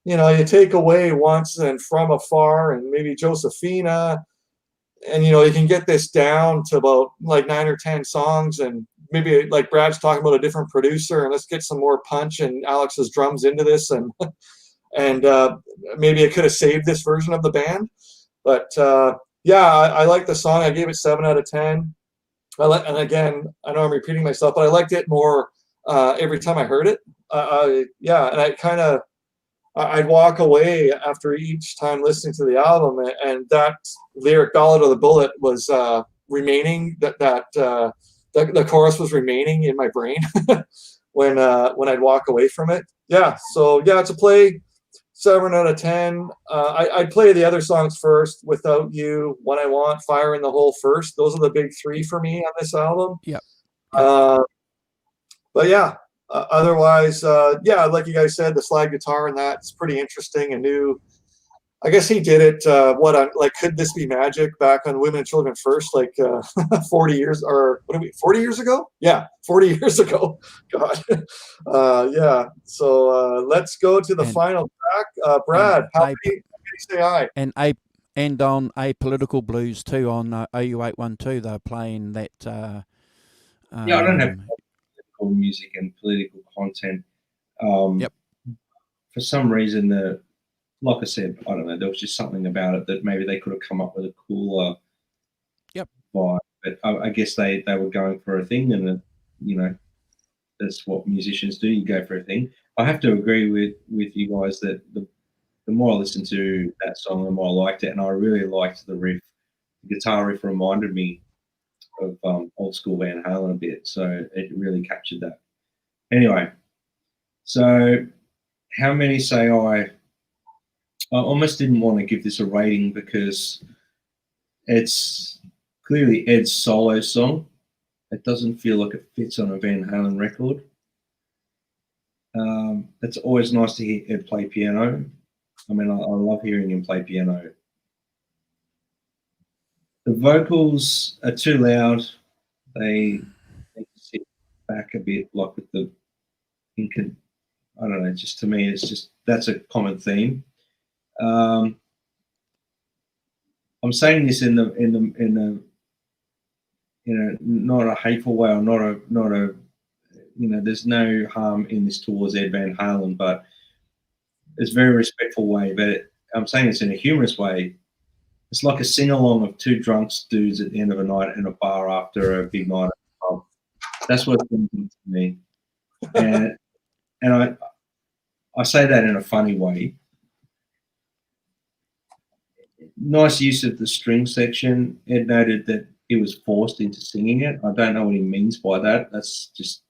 you know, you take away Once and From Afar and maybe Josephina, and, you know, you can get this down to about like 9 or 10 songs, and maybe like Brad's talking about a different producer, and let's get some more punch and Alex's drums into this, and maybe it could have saved this version of the band. But I like the song. I gave it 7 out of 10. And again, I know I'm repeating myself, but I liked it more every time I heard it. And I kind of, I'd walk away after each time listening to the album, and that lyric, Ballad of the Bullet, was remaining. The chorus was remaining in my brain when I'd walk away from it. It's a play. 7 out of 10. I'd play the other songs first. Without You, When I Want, Fire in the Hole first. Those are the big 3 for me on this album. Yep. Otherwise, like you guys said, the slide guitar and that's pretty interesting and new. I guess he did it. Could This Be Magic back on Women and Children First, 40 years, or 40 years ago? Yeah, 40 years ago. God. So let's go to the final track. Brad, how many say aye? And And on Apolitical Blues too, on OU812, they're playing that. Yeah, I don't have political music and political content. Yep. For some reason, like I said, I don't know, there was just something about it that maybe they could have come up with a cooler vibe. But I guess they were going for a thing, and that's what musicians do. You go for a thing. I have to agree with you guys that the more I listened to that song, the more I liked it, and I really liked the riff. The guitar riff reminded me of old school Van Halen a bit, so it really captured that. Anyway, so how many say I almost didn't want to give this a rating because it's clearly Ed's solo song. It doesn't feel like it fits on a Van Halen record. It's always nice to hear Ed play piano. I mean, I love hearing him play piano. The vocals are too loud. They need to sit back a bit, like with the I don't know. Just to me, that's a common theme. I'm saying this in not a hateful way, or not a there's no harm in this towards Ed Van Halen, but it's a very respectful way. But I'm saying this in a humorous way. It's like a sing-along of two drunk dudes at the end of a night in a bar after a big night at the pub. That's what it's been to me. And I say that in a funny way. Nice use of the string section. Ed noted that he was forced into singing it. I don't know what he means by that. That's just,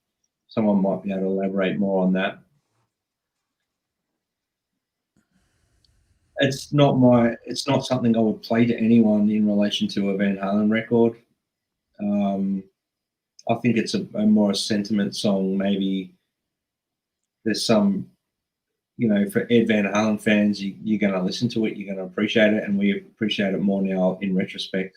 someone might be able to elaborate more on that. It's not something I would play to anyone in relation to a Van Halen record. I think it's a more a sentiment song. Maybe there's some, for Ed Van Halen fans, you're going to listen to it, you're going to appreciate it, and we appreciate it more now in retrospect.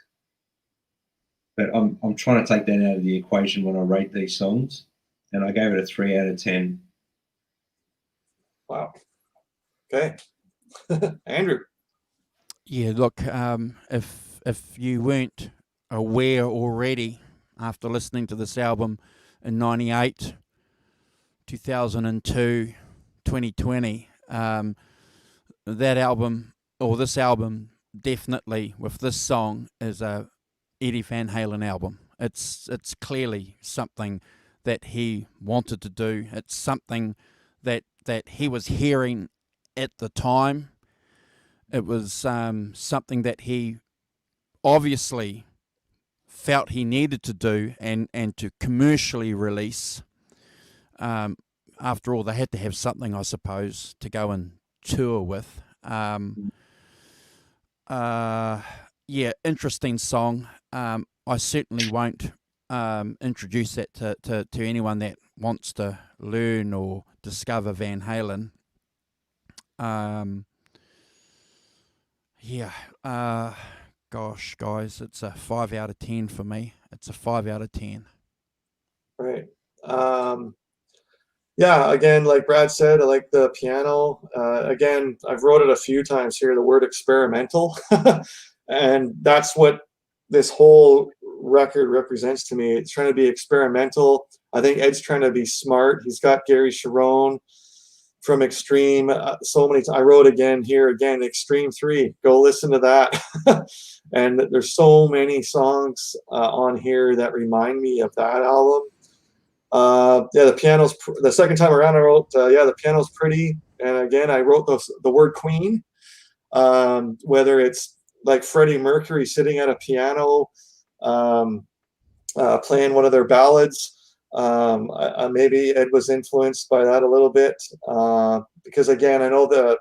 But I'm trying to take that out of the equation when I rate these songs, and I gave it a 3 out of 10. Wow. Okay. Andrew. Yeah, look, if you weren't aware already after listening to this album in 98, 2002, 2020, that album, or this album, definitely with this song is a Eddie Van Halen album. It's clearly something that he wanted to do. It's something that he was hearing at the time. It was something that he obviously felt he needed to do and to commercially release. After all, they had to have something, I suppose, to go and tour with. Yeah, interesting song. I certainly won't introduce that to anyone that wants to learn or discover Van Halen. Gosh, guys, it's a 5 out of 10 for me. It's a 5 out of 10. Right. Yeah, again, like Brad said, I like the piano. Again, I've wrote it a few times here, the word experimental. And that's what this whole record represents to me. It's trying to be experimental. I think Ed's trying to be smart. He's got Garycherone from Extreme. So many I wrote again, Extreme 3. Go listen to that. And there's so many songs on here that remind me of that album. The piano's the second time around I wrote the piano's pretty, and again I wrote the word queen, whether it's like Freddie Mercury sitting at a piano playing one of their ballads. Maybe Ed was influenced by that a little bit, because again I know the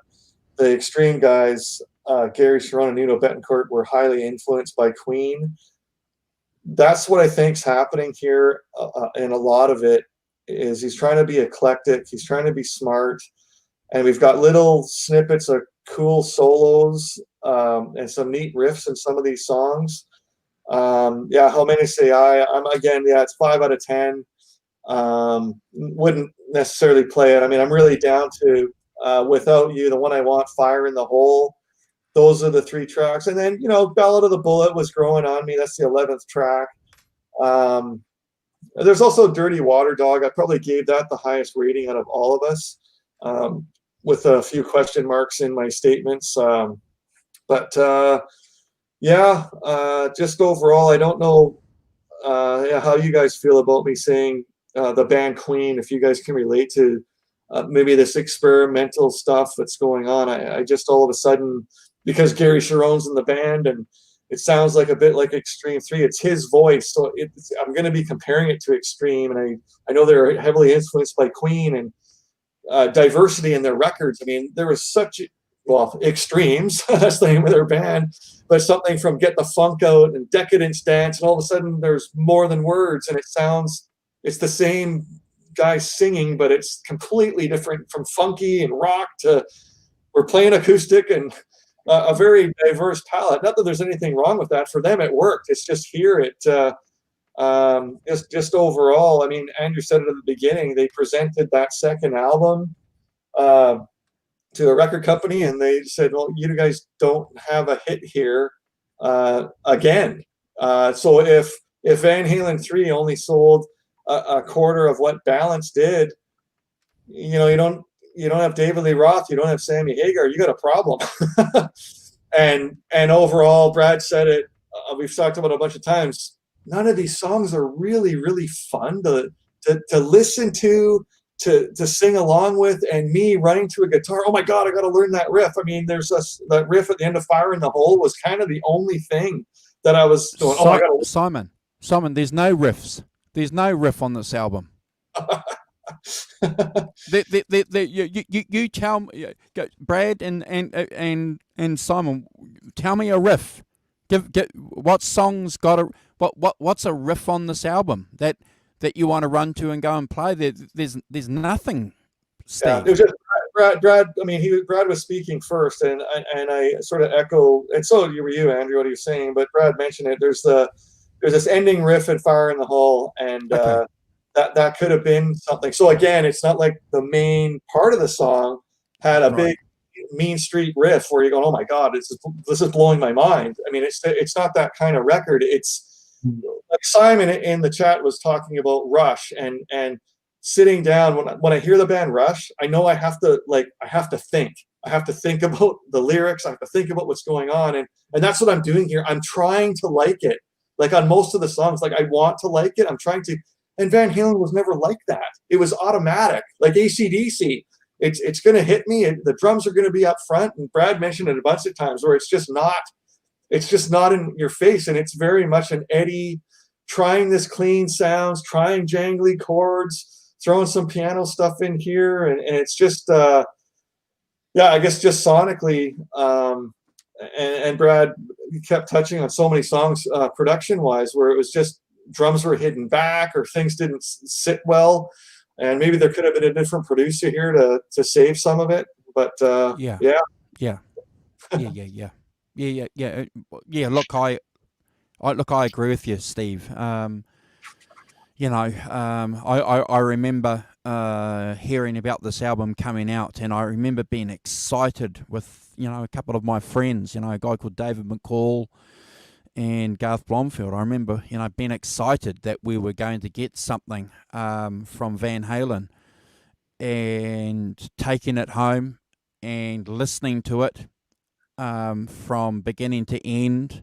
Extreme guys, Garycherone and Nuno Bettencourt, were highly influenced by Queen. That's what I think's happening here, and a lot of it is he's trying to be eclectic, he's trying to be smart, and we've got little snippets of cool solos and some neat riffs in some of these songs. How many say I'm again, it's 5 out of 10. Wouldn't necessarily play it. I mean, I'm really down to Without You, the one I want, Fire in the Hole. those are the 3 tracks. And then, Ballad of the Bullet was growing on me. That's the 11th track. There's also Dirty Water Dog. I probably gave that the highest rating out of all of us, with a few question marks in my statements. Just overall, I don't know how you guys feel about me saying the band Queen, if you guys can relate to maybe this experimental stuff that's going on. I just all of a sudden, because Gary Cherone's in the band and it sounds like a bit like Extreme 3, it's his voice. So I'm going to be comparing it to Extreme. And I know they're heavily influenced by Queen and diversity in their records. I mean, there was such, Extremes, that's the name of their band, but something from Get the Funk Out and Decadence Dance. And all of a sudden there's more than words, and it's the same guy singing, but it's completely different, from funky and rock to we're playing acoustic, and a very diverse palette. Not that there's anything wrong with that. For them, it worked. It's just here, just overall. I mean, Andrew said it at the beginning. They presented that second album to a record company, and they said, "Well, you guys don't have a hit here again." So if Van Halen 3 only sold a quarter of what Balance did, you don't have David Lee Roth, you don't have Sammy Hagar, you got a problem. and overall, Brad said it, we've talked about it a bunch of times, none of these songs are really, really fun to listen to sing along with, and me running to a guitar, oh my God, I got to learn that riff. I mean, that riff at the end of Fire in the Hole was kind of the only thing that I was doing. Simon, there's no riffs. There's no riff on this album. You tell me, Brad and Simon, tell me a riff. What songs got what's a riff on this album that you want to run to and go and play? There's nothing. Steve. Yeah, it was just Brad. I mean, Brad was speaking first, and I sort of echo, and so were you, Andrew, what are you saying? But Brad mentioned it. There's this ending riff at Fire in the Hole, and Okay. that could have been something. So again, it's not like the main part of the song had a big Mean Street riff where you're going, oh my God, this is blowing my mind. I mean, it's not that kind of record. It's like Simon in the chat was talking about Rush and sitting down. When I hear the band Rush, I know I have to think. I have to think about the lyrics. I have to think about what's going on, and that's what I'm doing here. I'm trying to like it. Like on most of the songs, like I want to like it. I'm trying to. And Van Halen was never like that. It was automatic, like AC/DC. It's going to hit me, and the drums are going to be up front. And Brad mentioned it a bunch of times where it's just not in your face, and it's very much an Eddie trying this clean sounds, trying jangly chords, throwing some piano stuff in here, and it's just I guess just sonically. And Brad kept touching on so many songs production-wise where it was just drums were hidden back or things didn't sit well, and maybe there could have been a different producer here to save some of it. But Yeah. Look, I agree with you, Steve. I remember hearing about this album coming out, and I remember being excited with a couple of my friends, a guy called David McCall and Garth Blomfield. I remember being excited that we were going to get something from Van Halen, and taking it home and listening to it from beginning to end,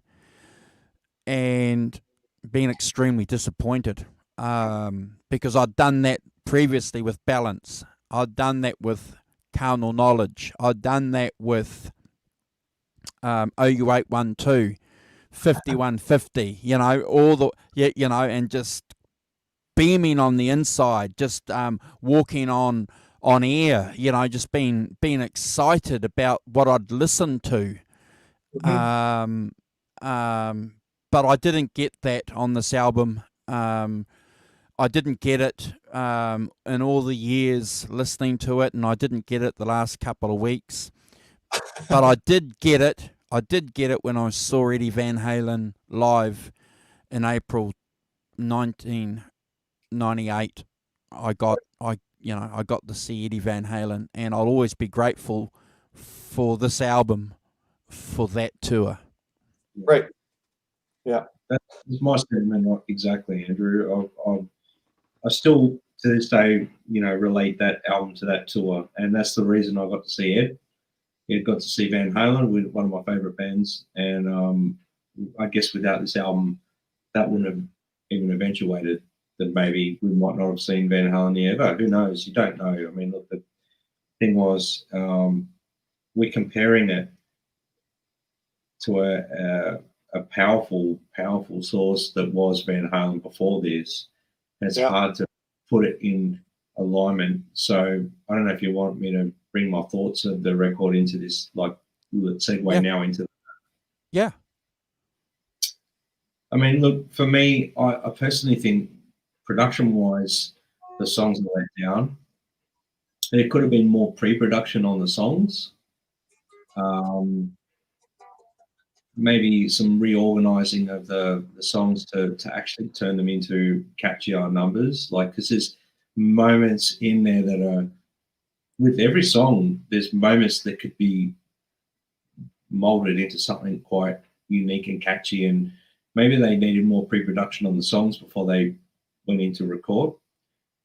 and being extremely disappointed because I'd done that previously with Balance. I'd done that with Carnal Knowledge. I'd done that with OU812 5150. And just beaming on the inside, just walking on air. Just being excited about what I'd listened to. Mhm. But I didn't get that on this album. I didn't get it in all the years listening to it, and I didn't get it the last couple of weeks. But I did get it. I did get it when I saw Eddie Van Halen live in April 1998. I got to see Eddie Van Halen, and I'll always be grateful for this album for that tour. Right. That's my statement, not exactly, Andrew. I still, to this day, relate that album to that tour, and that's the reason I got to see Ed. Ed got to see Van Halen, with one of my favorite bands, and I guess without this album, that wouldn't have even eventuated. That maybe we might not have seen Van Halen ever. Who knows? You don't know. I mean, look, the thing was, we're comparing it to a powerful source that was Van Halen before this. And it's hard to put it in alignment. So I don't know if you want me to bring my thoughts of the record into this, like, let's segue now into. Yeah. I mean, look, for me, I personally think production-wise, the songs are let down. There could have been more pre-production on the songs. Maybe some reorganizing of the songs to actually turn them into catchier numbers. Like, because there's moments in there that are, with every song, there's moments that could be molded into something quite unique and catchy, and maybe they needed more pre-production on the songs before they went into record.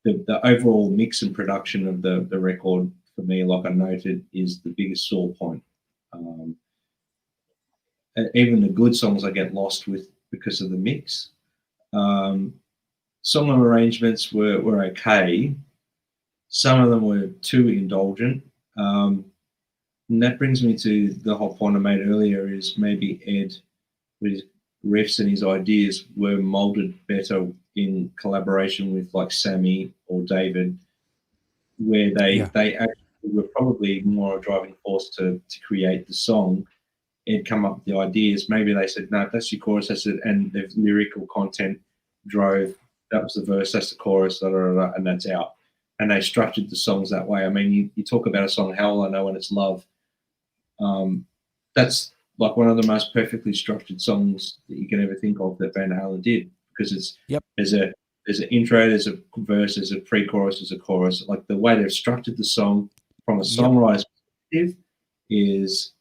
The overall mix and production of the record, for me, like I noted, is the biggest sore point. Even the good songs I get lost with because of the mix. Song arrangements were okay. Some of them were too indulgent. And that brings me to the whole point I made earlier, is maybe Ed, with his riffs and his ideas, were molded better in collaboration with like Sammy or David, where they actually were probably more a driving force to create the song. Ed come up with the ideas. Maybe they said, no, that's your chorus, that's it, and the lyrical content drove, that was the verse, that's the chorus, da, da, da, and that's out. And they structured the songs that way. I mean, you talk about a song, How Will I Know When It's Love? That's like one of the most perfectly structured songs that you can ever think of that Van Halen did, because it's there's an intro, there's a verse, there's a pre-chorus, there's a chorus. Like, the way they've structured the song from a songwriter's perspective is,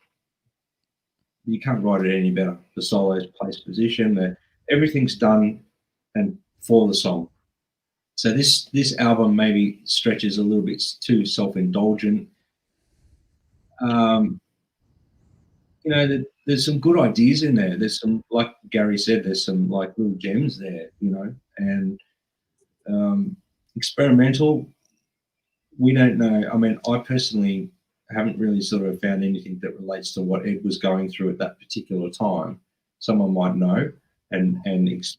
you can't write it any better. The solo's placed position, everything's done and for the song. So this album maybe stretches a little bit too self-indulgent. There's some good ideas in there. There's some, like Gary said, there's some like little gems there, and experimental. We don't know. I mean, I personally haven't really sort of found anything that relates to what Ed was going through at that particular time. Someone might know and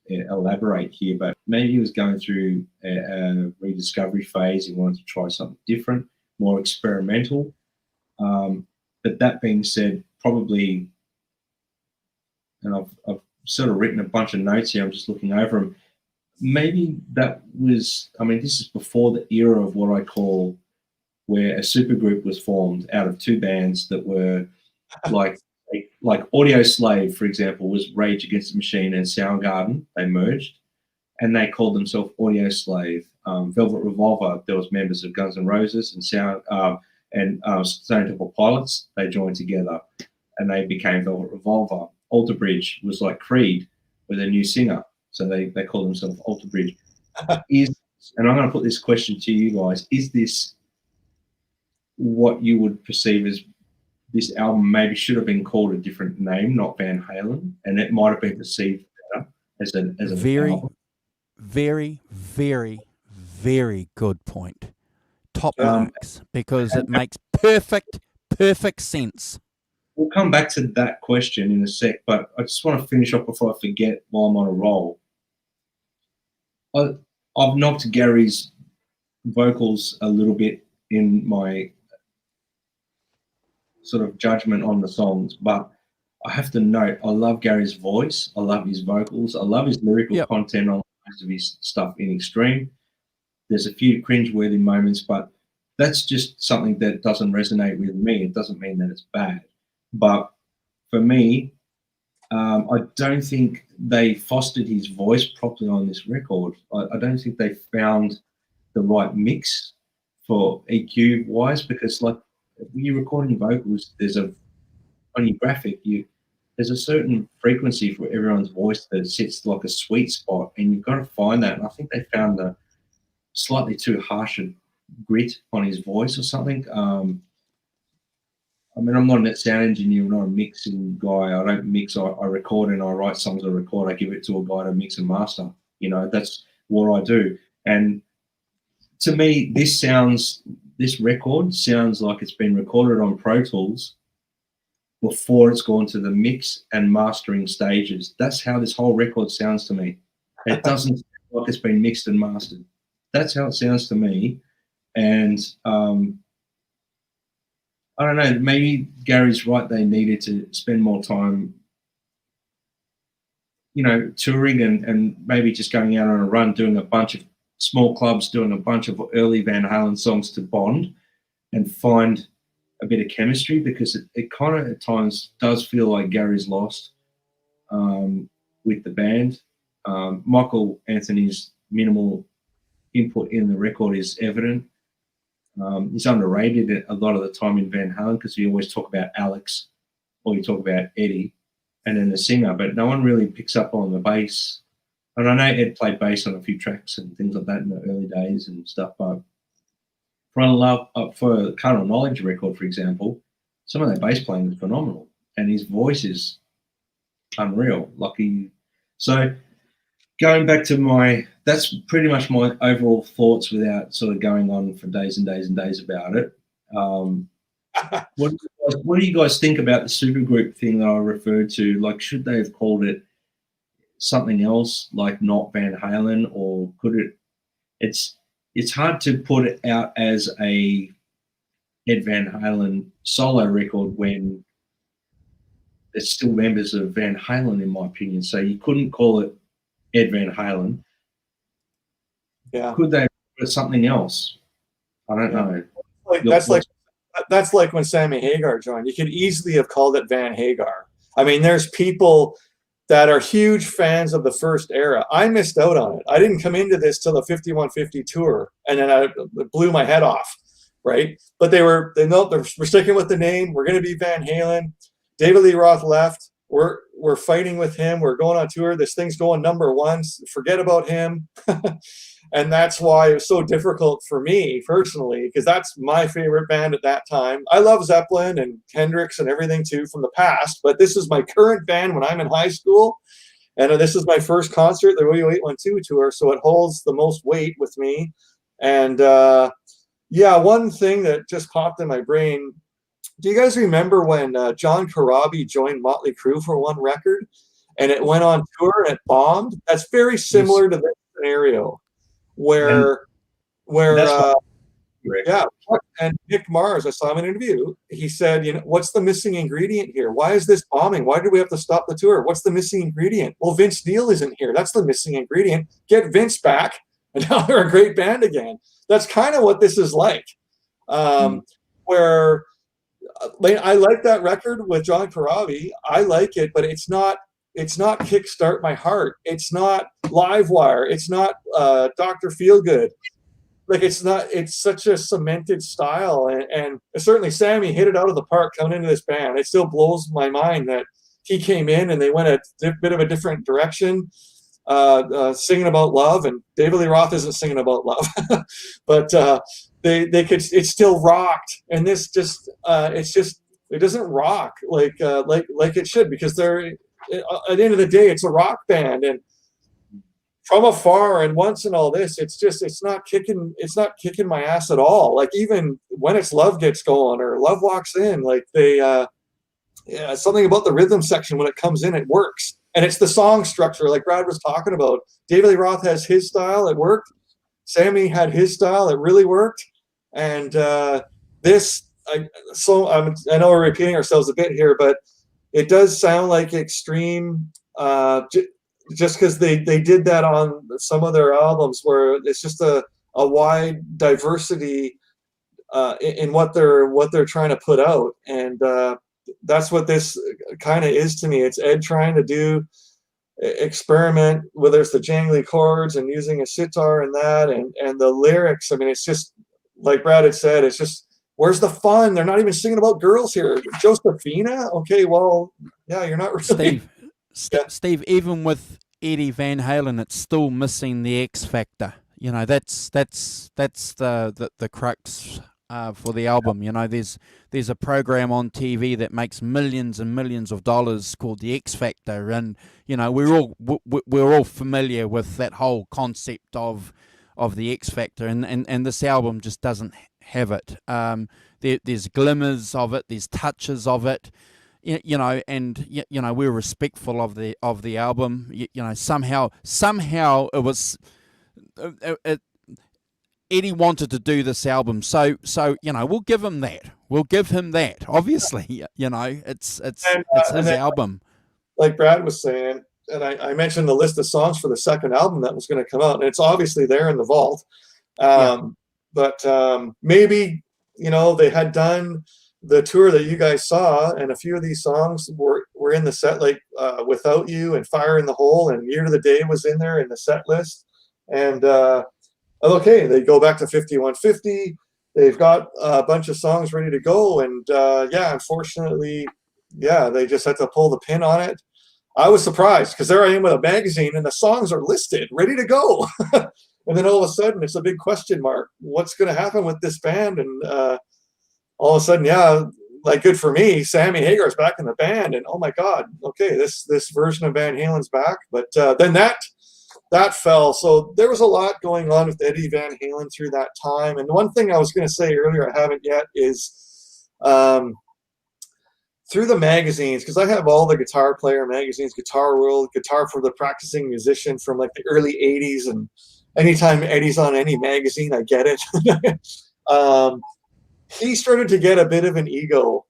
elaborate here, but maybe he was going through a rediscovery phase. He wanted to try something different, more experimental. But that being said, probably, and I've sort of written a bunch of notes here, I'm just looking over them. Maybe that was, I mean, this is before the era of what I call, where a supergroup was formed out of two bands that were like Audio Slave, for example, was Rage Against the Machine and Soundgarden. They merged, and they called themselves Audio Slave. Velvet Revolver, there was members of Guns N' Roses and Stone Temple Pilots. They joined together, and they became Velvet Revolver. Alter Bridge was like Creed with a new singer, so they called themselves Alter Bridge. And I'm going to put this question to you guys: is this what you would perceive as, this album maybe should have been called a different name, not Van Halen, and it might have been perceived better as a very, album? very, very, very good point. Top marks, because it makes perfect sense. We'll come back to that question in a sec, but I just want to finish off before I forget while I'm on a roll. I've knocked Gary's vocals a little bit in my sort of judgment on the songs, but I have to note, I love Gary's voice, I love his vocals, I love his lyrical content on most of his stuff in Extreme. There's a few cringeworthy moments, but that's just something that doesn't resonate with me. It doesn't mean that it's bad. But for me, I don't think they fostered his voice properly on this record. I don't think they found the right mix for EQ wise, because like when you're recording vocals, there's a on your graphic, there's a certain frequency for everyone's voice that sits like a sweet spot, and you've got to find that. And I think they found the slightly too harsh a grit on his voice or something. I mean, I'm not a sound engineer, I'm not a mixing guy. I don't mix. I record and I write songs. I record. I give it to a guy to mix and master. You know, that's what I do. And to me, this record sounds like it's been recorded on Pro Tools before it's gone to the mix and mastering stages. That's how this whole record sounds to me. It doesn't sound like it's been mixed and mastered. That's how it sounds to me. And I don't know, maybe Gary's right. They needed to spend more time, you know, touring and maybe just going out on a run, doing a bunch of small clubs, doing a bunch of early Van Halen songs to bond and find a bit of chemistry, because it kind of at times does feel like Gary's lost with the band. Michael Anthony's minimal input in the record is evident. He's underrated a lot of the time in Van Halen, because we always talk about Alex or you talk about Eddie and then the singer, but no one really picks up on the bass. And I know Ed played bass on a few tracks and things like that in the early days and stuff, but for Carnal Knowledge record, for example, some of that bass playing is phenomenal and his voice is unreal. So going back to that's pretty much my overall thoughts without sort of going on for days and days and days about it. What do you guys think about the supergroup thing that I referred to? Like, should they have called it something else, like not Van Halen, or could it? It's hard to put it out as a Ed Van Halen solo record when it's still members of Van Halen, in my opinion. So you couldn't call it Ed Van Halen. Yeah. Could they have put something else? I don't know. That's like when Sammy Hagar joined. You could easily have called it Van Hagar. I mean, there's people that are huge fans of the first era. I missed out on it. I didn't come into this till the 5150 tour, and then it blew my head off, right? But we're sticking with the name. We're going to be Van Halen. David Lee Roth left. We're fighting with him. We're going on tour. This thing's going #1. Forget about him. And that's why it was so difficult for me personally, because that's my favorite band at that time. I love Zeppelin and Hendrix and everything too from the past, but this is my current band when I'm in high school. And this is my first concert, the OU812 tour, so it holds the most weight with me. And yeah, one thing that just popped in my brain, do you guys remember when John Corabi joined Motley Crue for one record and it went on tour and it bombed? That's very similar to this scenario. Where yeah, and Nick Mars, I saw him in an interview. He said, you know, what's the missing ingredient here? Why is this bombing? Why did we have to stop the tour? What's the missing ingredient? Well, Vince Neil isn't here. That's the missing ingredient. Get Vince back, and now they're a great band again. That's kind of what this is like. Where I like that record with John Corabi. I like it, but it's not Kickstart My Heart. It's not Livewire. It's not Dr. Feelgood. Like, it's such a cemented style. And certainly Sammy hit it out of the park coming into this band. It still blows my mind that he came in and they went a bit of a different direction, singing about love. And David Lee Roth isn't singing about love, but it still rocked. And this just, it doesn't rock like it should, because they're, at the end of the day, it's a rock band, and from afar and once and all this, it's not kicking my ass at all. Like, even when it's Love Gets Going or Love Walks In, like something about the rhythm section when it comes in, it works. And it's the song structure, like Brad was talking about. David Lee Roth has his style, it worked. Sammy had his style, it really worked. And I know we're repeating ourselves a bit here, but it does sound like Extreme, just because they did that on some of their albums, where it's just a wide diversity in what they're trying to put out, and that's what this kind of is to me. It's Ed trying to experiment, whether it's the jangly chords and using a sitar and that, and the lyrics. I mean, it's just like Brad had said, it's just Where's the fun? They're not even singing about girls here. Josephina? Okay, well, yeah, you're not really. Steve, even with Eddie Van Halen, it's still missing the X factor. You know, that's the crux for the album. You know, there's a program on TV that makes millions and millions of dollars called the X Factor, and you know we're all familiar with that whole concept of the X Factor, and this album just doesn't have it. There's glimmers of it, there's touches of it. You know, and you know we're respectful of the album. You know, somehow it was. Eddie wanted to do this album, so you know we'll give him that. We'll give him that. Obviously, you know it's his album. Like Brad was saying, and I mentioned the list of songs for the second album that was going to come out, and it's obviously there in the vault. But maybe you know they had done the tour that you guys saw, and a few of these songs were in the set, like Without You and Fire in the Hole, and Year to the Day was in there in the set list. And okay, they go back to 5150. They've got a bunch of songs ready to go, and yeah, unfortunately, yeah, they just had to pull the pin on it. I was surprised because there I am with a magazine, and the songs are listed, ready to go. And then all of a sudden, it's a big question mark. What's going to happen with this band? And all of a sudden, yeah, like good for me, Sammy Hagar's back in the band, and oh my God, okay, this version of Van Halen's back. But then that fell. So there was a lot going on with Eddie Van Halen through that time. And one thing I was going to say earlier, I haven't yet, is through the magazines, because I have all the guitar player magazines, Guitar World, Guitar for the Practicing Musician from like the early 80s. And anytime Eddie's on any magazine, I get it. He started to get a bit of an ego.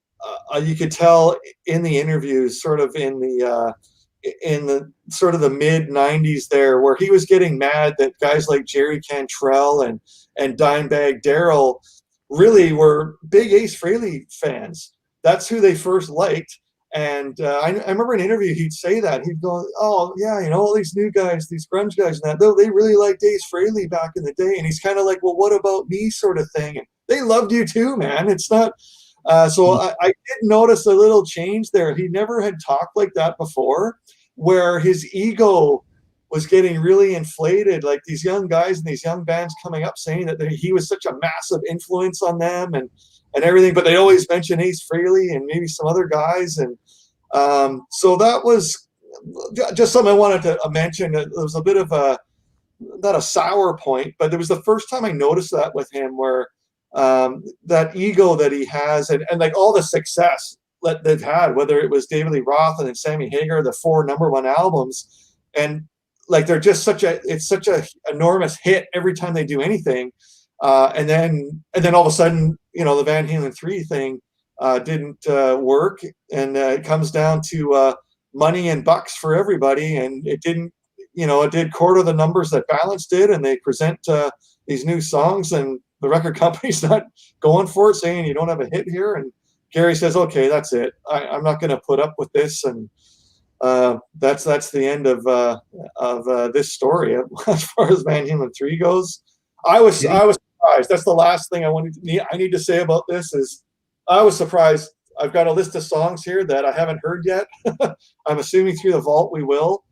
You could tell in the interviews, sort of in the sort of the mid 90s there, where he was getting mad that guys like Jerry Cantrell and Dimebag Darrell really were big Ace Frehley fans. That's who they first liked. And I remember in an interview he'd say that. He'd go, oh, yeah, you know, all these new guys, these grunge guys and that, they really liked Ace Frehley back in the day. And he's kind of like, well, what about me, sort of thing. And they loved you too, man. It's not so I did notice a little change there. He never had talked like that before, where his ego was getting really inflated, like these young guys and these young bands coming up saying that he was such a massive influence on them and everything, but they always mention Ace Frehley and maybe some other guys. And so that was just something I wanted to mention. It was a bit of not a sour point, but it was the first time I noticed that with him, where that ego that he has and like all the success that they've had, whether it was David Lee Roth and then Sammy Hagar, the 4 #1 albums, and like they're just such a enormous hit every time they do anything, and then all of a sudden, you know, the Van Halen 3 thing didn't work, and it comes down to money and bucks for everybody, and it didn't, you know, it did quarter the numbers that Balance did, and they present these new songs, and the record company's not going for it, saying you don't have a hit here, and Gary says, okay, that's it. I'm not going to put up with this. And that's the end of this story as far as Van Halen 3 goes. I was surprised. That's the last thing I need to say about this is I was surprised. I've got a list of songs here that I haven't heard yet. I'm assuming through the vault we will.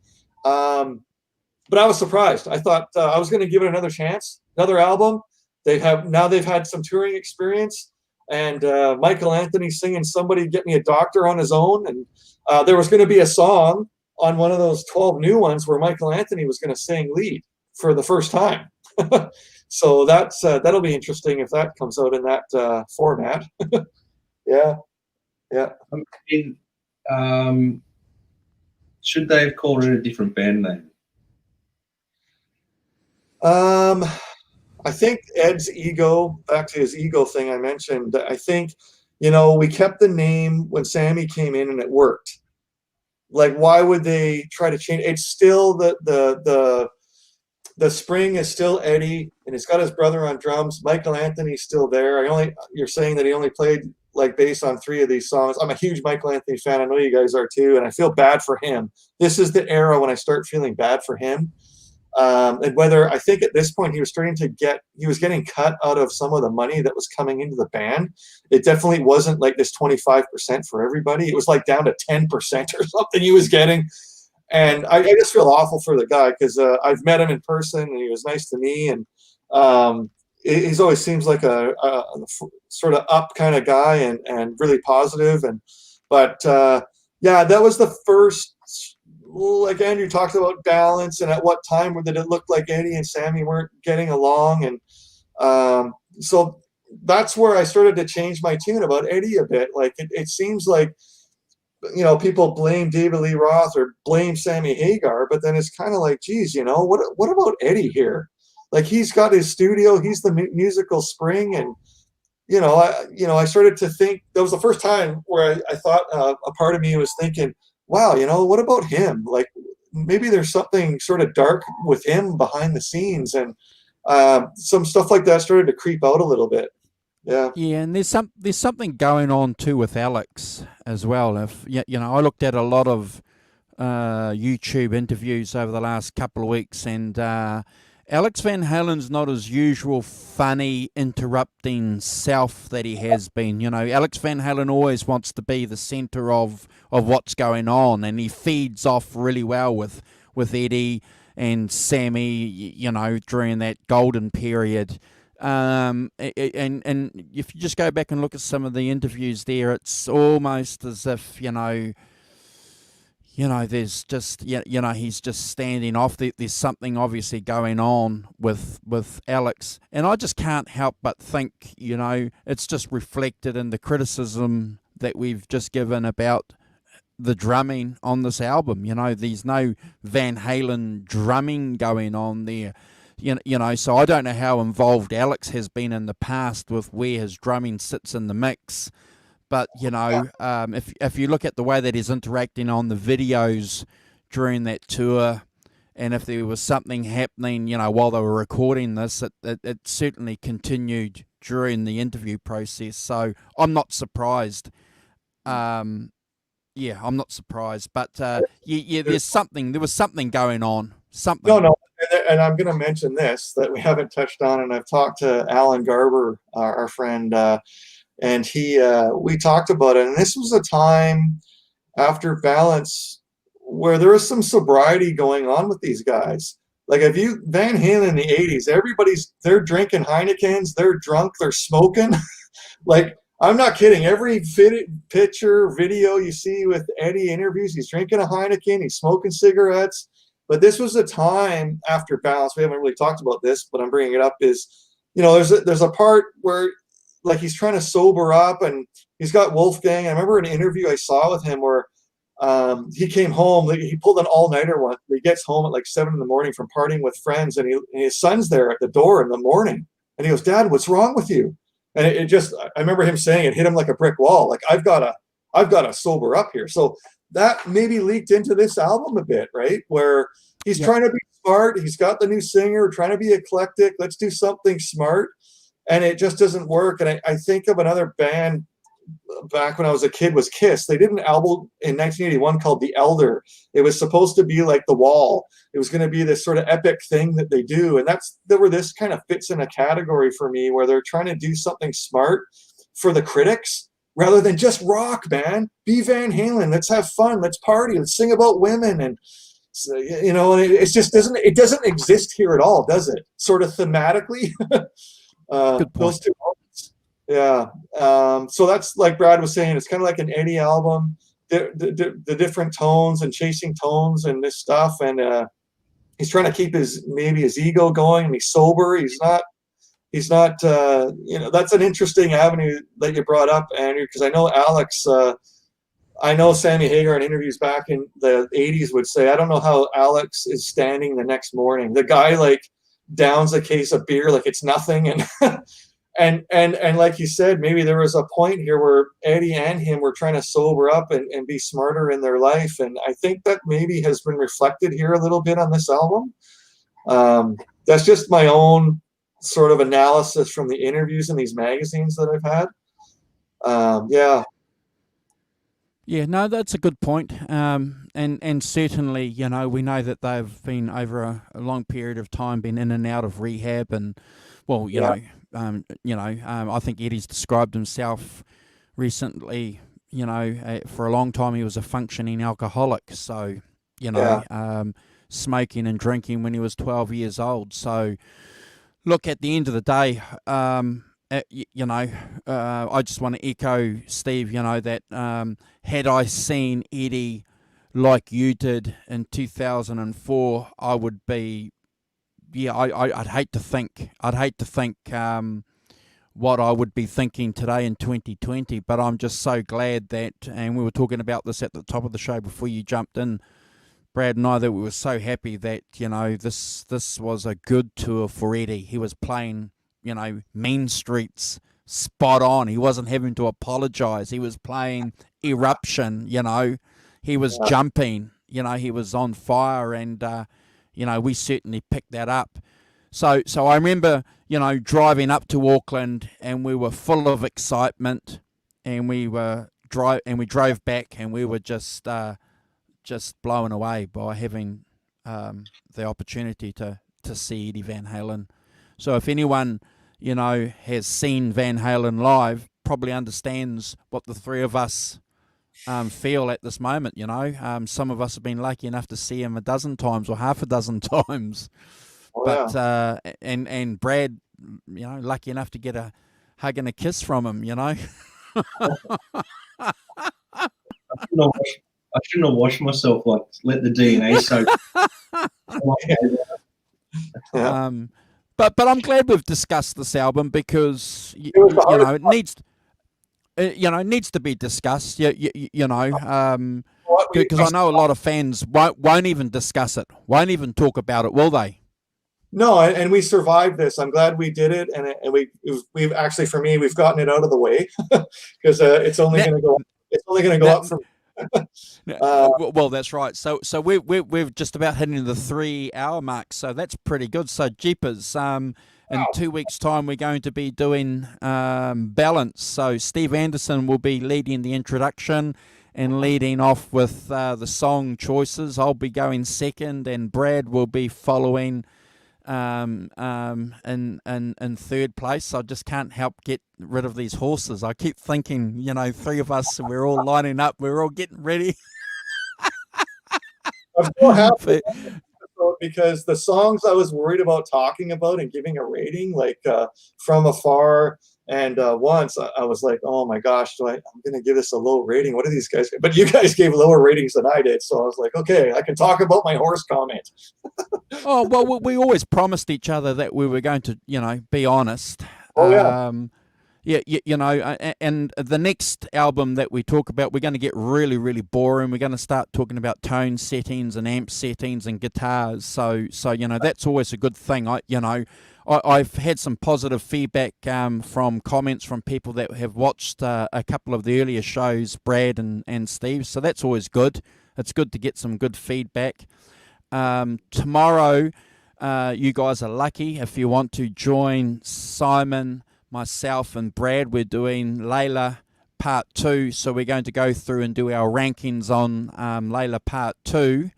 But I was surprised. I thought I was going to give it another chance, another album. They've had some touring experience. And Michael Anthony singing Somebody Get Me a Doctor on his own. And there was going to be a song on one of those 12 new ones where Michael Anthony was going to sing lead for the first time. So that'll be interesting if that comes out in that format. Yeah. I mean, should they have called it a different band name? I think Ed's ego, back to his ego thing I mentioned, I think, you know, we kept the name when Sammy came in and it worked. Like, why would they try to change? It's still the spring is still Eddie, and he's got his brother on drums. Michael Anthony's still there. You're saying that he only played like bass on 3 of these songs. I'm a huge Michael Anthony fan. I know you guys are too, and I feel bad for him. This is the era when I start feeling bad for him. And whether, I think at this point he was getting cut out of some of the money that was coming into the band. It definitely wasn't like this 25% for everybody. It was like down to 10% or something he was getting. And I just feel awful for the guy, because I've met him in person and he was nice to me. And he's always seems like a sort of up kind of guy, and really positive. But yeah, that was the first, like Andrew talked about balance, and at what time did it look like Eddie and Sammy weren't getting along. And so that's where I started to change my tune about Eddie a bit. Like it seems like, people blame David Lee Roth or blame Sammy Hagar, but then it's kind of like, geez, what about Eddie here? Like, he's got his studio, he's the musical spring. And I started to think, that was the first time where I thought, a part of me was thinking, wow, what about him? Like, maybe there's something sort of dark with him behind the scenes. And some stuff like that started to creep out a little bit. Yeah. Yeah, and there's something going on too with Alex as well. If I looked at a lot of YouTube interviews over the last couple of weeks, and Alex Van Halen's not his usual funny, interrupting self that he has been. Alex Van Halen always wants to be the center of what's going on, and he feeds off really well with Eddie and Sammy, during that golden period. And if you just go back and look at some of the interviews there, it's almost as if, there's just, he's just standing off. There's something obviously going on with Alex. And I just can't help but think, it's just reflected in the criticism that we've just given about the drumming on this album. There's no Van Halen drumming going on there. So I don't know how involved Alex has been in the past with where his drumming sits in the mix. But, if you look at the way that he's interacting on the videos during that tour, and if there was something happening, while they were recording this, it certainly continued during the interview process. So I'm not surprised. I'm not surprised. But, there was something going on. Something. No. And I'm going to mention this that we haven't touched on, and I've talked to Alan Garber, our friend, and we talked about it. And this was a time after Balance where there was some sobriety going on with these guys. Like, if you Van Halen in the 80s, they're drinking Heinekens, they're drunk, they're smoking. Like, I'm not kidding. Every picture, video you see with Eddie interviews, he's drinking a Heineken, he's smoking cigarettes. But this was a time after Balance. We haven't really talked about this, but I'm bringing it up. Is there's a part where, like, he's trying to sober up, and he's got Wolfgang. I remember an interview I saw with him where he came home. He pulled an all-nighter one. He gets home at like 7 a.m. from partying with friends, and his son's there at the door in the morning, and he goes, "Dad, what's wrong with you?" And I remember him saying it hit him like a brick wall. Like, I've got to sober up here. So that maybe leaked into this album a bit, right? Where he's trying to be smart. He's got the new singer, trying to be eclectic. Let's do something smart. And it just doesn't work. And I think of another band back when I was a kid, was Kiss. They did an album in 1981 called The Elder. It was supposed to be like The Wall. It was going to be this sort of epic thing that they do. And where this kind of fits in a category for me, where they're trying to do something smart for the critics, rather than just rock, man. Be Van Halen. Let's have fun. Let's party. Let's sing about women. And it just doesn't exist here at all, does it? Sort of thematically. Those two moments. Yeah. So that's, like Brad was saying, it's kind of like an Eddie album. The different tones and chasing tones and this stuff. And he's trying to keep his ego going, and he's sober. He's not, that's an interesting avenue that you brought up, Andrew, because I know Alex, I know Sammy Hagar in interviews back in the 80s would say, I don't know how Alex is standing the next morning. The guy, like, downs a case of beer like it's nothing. And and like you said, maybe there was a point here where Eddie and him were trying to sober up and be smarter in their life. And I think that maybe has been reflected here a little bit on this album. That's just my own sort of analysis from the interviews in these magazines that I've had. Yeah, no, that's a good point. and certainly, you know, we know that they've been over a long period of time, been in and out of rehab, and well, I think Eddie's described himself recently. You know, for a long time he was a functioning alcoholic. So, smoking and drinking when he was 12 years old. So, look, at the end of the day, I just want to echo Steve. You know that had I seen Eddie like you did in 2004, I would be. Yeah, I'd hate to think. What I would be thinking today in 2020. But I'm just so glad that, and we were talking about this at the top of the show before you jumped in, Brad and I, that we were so happy that, you know, this was a good tour for Eddie. He was playing, you know, Mean Streets spot on. He wasn't having to apologize. He was playing Eruption, you know. He was jumping, you know, he was on fire, and, you know, we certainly picked that up. So I remember, you know, driving up to Auckland, and we were full of excitement, and we drove back, and we were just blown away by having the opportunity to see Eddie Van Halen. So if anyone, you know, has seen Van Halen live, probably understands what the three of us feel at this moment. You know, some of us have been lucky enough to see him a dozen times or half a dozen times. But and Brad, you know, lucky enough to get a hug and a kiss from him, you know. I shouldn't have washed myself. Like, let the DNA soak. But I'm glad we've discussed this album, because it needs to be discussed. Because I know a lot of fans won't even discuss it, won't even talk about it, will they? No, and we survived this. I'm glad we did it, and we've actually, for me, we've gotten it out of the way, because it's only going to go up from. Well, that's right. So we're just about hitting the 3-hour mark, so that's pretty good. So jeepers, in 2 weeks' time we're going to be doing balance. So Steve Anderson will be leading the introduction and leading off with the song choices. I'll be going second, and Brad will be following in third place. I just can't help get rid of these horses. I keep thinking, you know, three of us, we're all lining up, we're all getting ready. I'm so happy because the songs I was worried about talking about and giving a rating, like From Afar, and once I was like, oh my gosh, I'm going to give this a low rating. What are these guys? But you guys gave lower ratings than I did, so I was like, okay, I can talk about my horse comment. Oh, well, we always promised each other that we were going to, you know, be honest. Oh, yeah. And the next album that we talk about, we're going to get really, really boring. We're going to start talking about tone settings and amp settings and guitars. So you know, that's always a good thing. I've had some positive feedback from comments from people that have watched a couple of the earlier shows, Brad and Steve. So that's always good. It's good to get some good feedback. Tomorrow, you guys are lucky if you want to join Simon, myself, and Brad. We're doing Layla Part 2, so we're going to go through and do our rankings on Layla Part 2.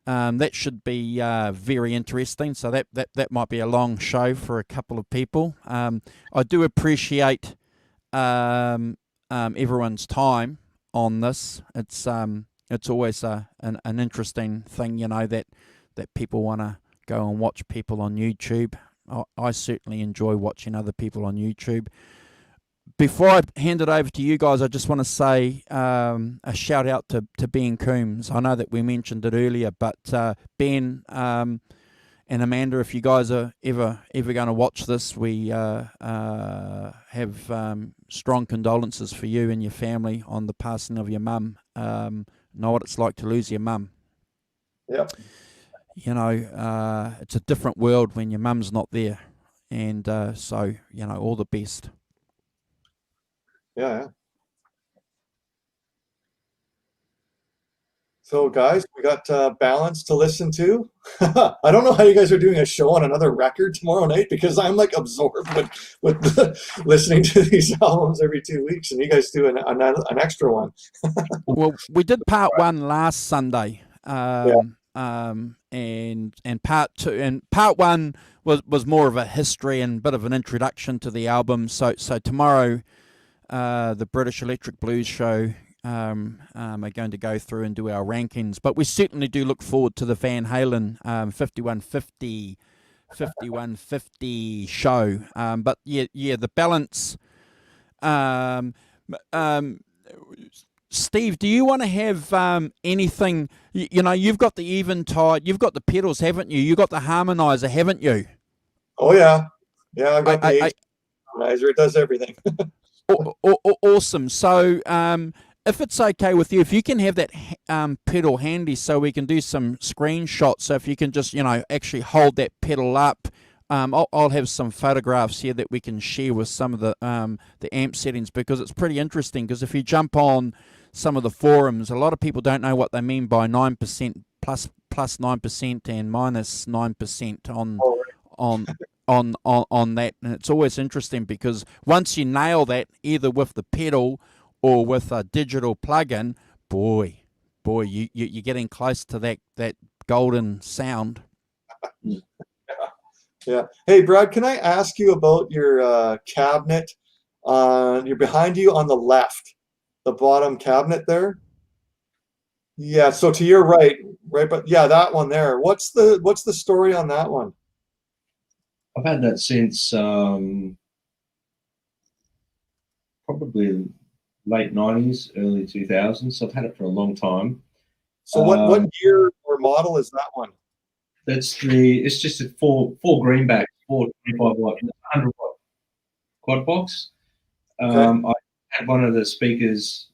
That should be very interesting, so that might be a long show for a couple of people. I do appreciate everyone's time on this. It's always an interesting thing, you know, that people want to go and watch people on YouTube. I certainly enjoy watching other people on YouTube. Before I hand it over to you guys, I just want to say a shout out to Ben Coombs. I know that we mentioned it earlier, but Ben and Amanda, if you guys are ever going to watch this, we have strong condolences for you and your family on the passing of your mum. Know what it's like to lose your mum. Yep. You know, it's a different world when your mum's not there. And so, you know, all the best. Yeah. So, guys, we got Balance to listen to. I don't know how you guys are doing a show on another record tomorrow night, because I'm like absorbed with listening to these albums every 2 weeks, and you guys do an extra one. Well, we did part one last Sunday, Yeah. And part two, and part one was more of a history and bit of an introduction to the album. So tomorrow, the British Electric Blues Show are going to go through and do our rankings, but we certainly do look forward to the Van Halen 5150 show. But yeah, the Balance. Steve, do you want to have anything? You know, you've got the Eventide, you've got the pedals, haven't you? You got the harmonizer, haven't you? Oh yeah, I've got the harmonizer. It does everything. Awesome. So, if it's okay with you, if you can have that pedal handy, so we can do some screenshots. So if you can just, actually hold that pedal up. I'll have some photographs here that we can share with some of the amp settings, because it's pretty interesting. Because if you jump on some of the forums, a lot of people don't know what they mean by 9% plus 9% and minus 9% on that. And it's always interesting, because once you nail that, either with the pedal or with a digital plug-in, boy, you're getting close to that golden sound. Yeah. Hey, Brad, can I ask you about your cabinet? You're behind you on the left, the bottom cabinet there. Yeah. So to your right, but yeah, that one there. What's the story on that one? I've had that since probably late 90s, early 2000s. So I've had it for a long time. So what year or model is that one? It's just a four greenback, 425 watt, 100 watt quad box. Okay. I had one of the speakers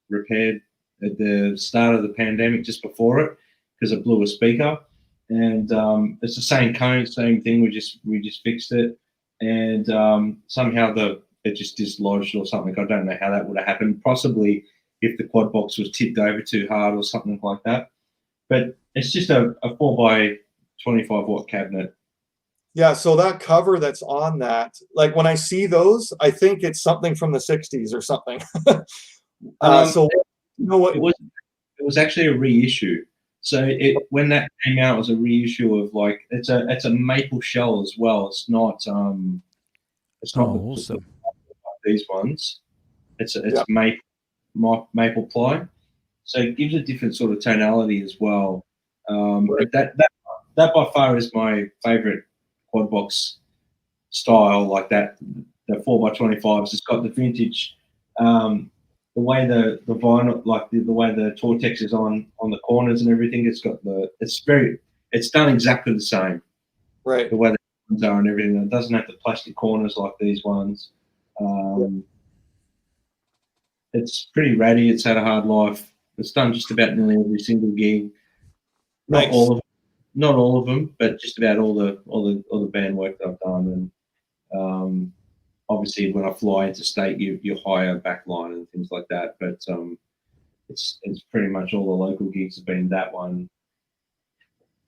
repaired at the start of the pandemic, just before it, because it blew a speaker. And it's the same cone, same thing. We just fixed it, and somehow it just dislodged or something. I don't know how that would have happened. Possibly if the quad box was tipped over too hard or something like that. But it's just a 4x25 watt cabinet. Yeah, so that cover that's on that, like when I see those, I think it's something from the 60s or something. So you know what? It was actually a reissue. So when that came out, it was a reissue of, like, it's a maple shell as well. It's not Awesome. These ones. It's maple ply. So it gives a different sort of tonality as well. Right. That by far is my favorite quad box style, like that. The 4x25s. It's got the vintage, the way the vinyl, like the way the Tortex is on the corners and everything. It's done exactly the same. Right. The way the ones are and everything. It doesn't have the plastic corners like these ones. It's pretty ratty. It's had a hard life. It's done just about nearly every single gig. Nice. Not all of them, but just about all the band work that I've done. And obviously, when I fly interstate, you hire backline and things like that. But it's pretty much all the local gigs have been that one.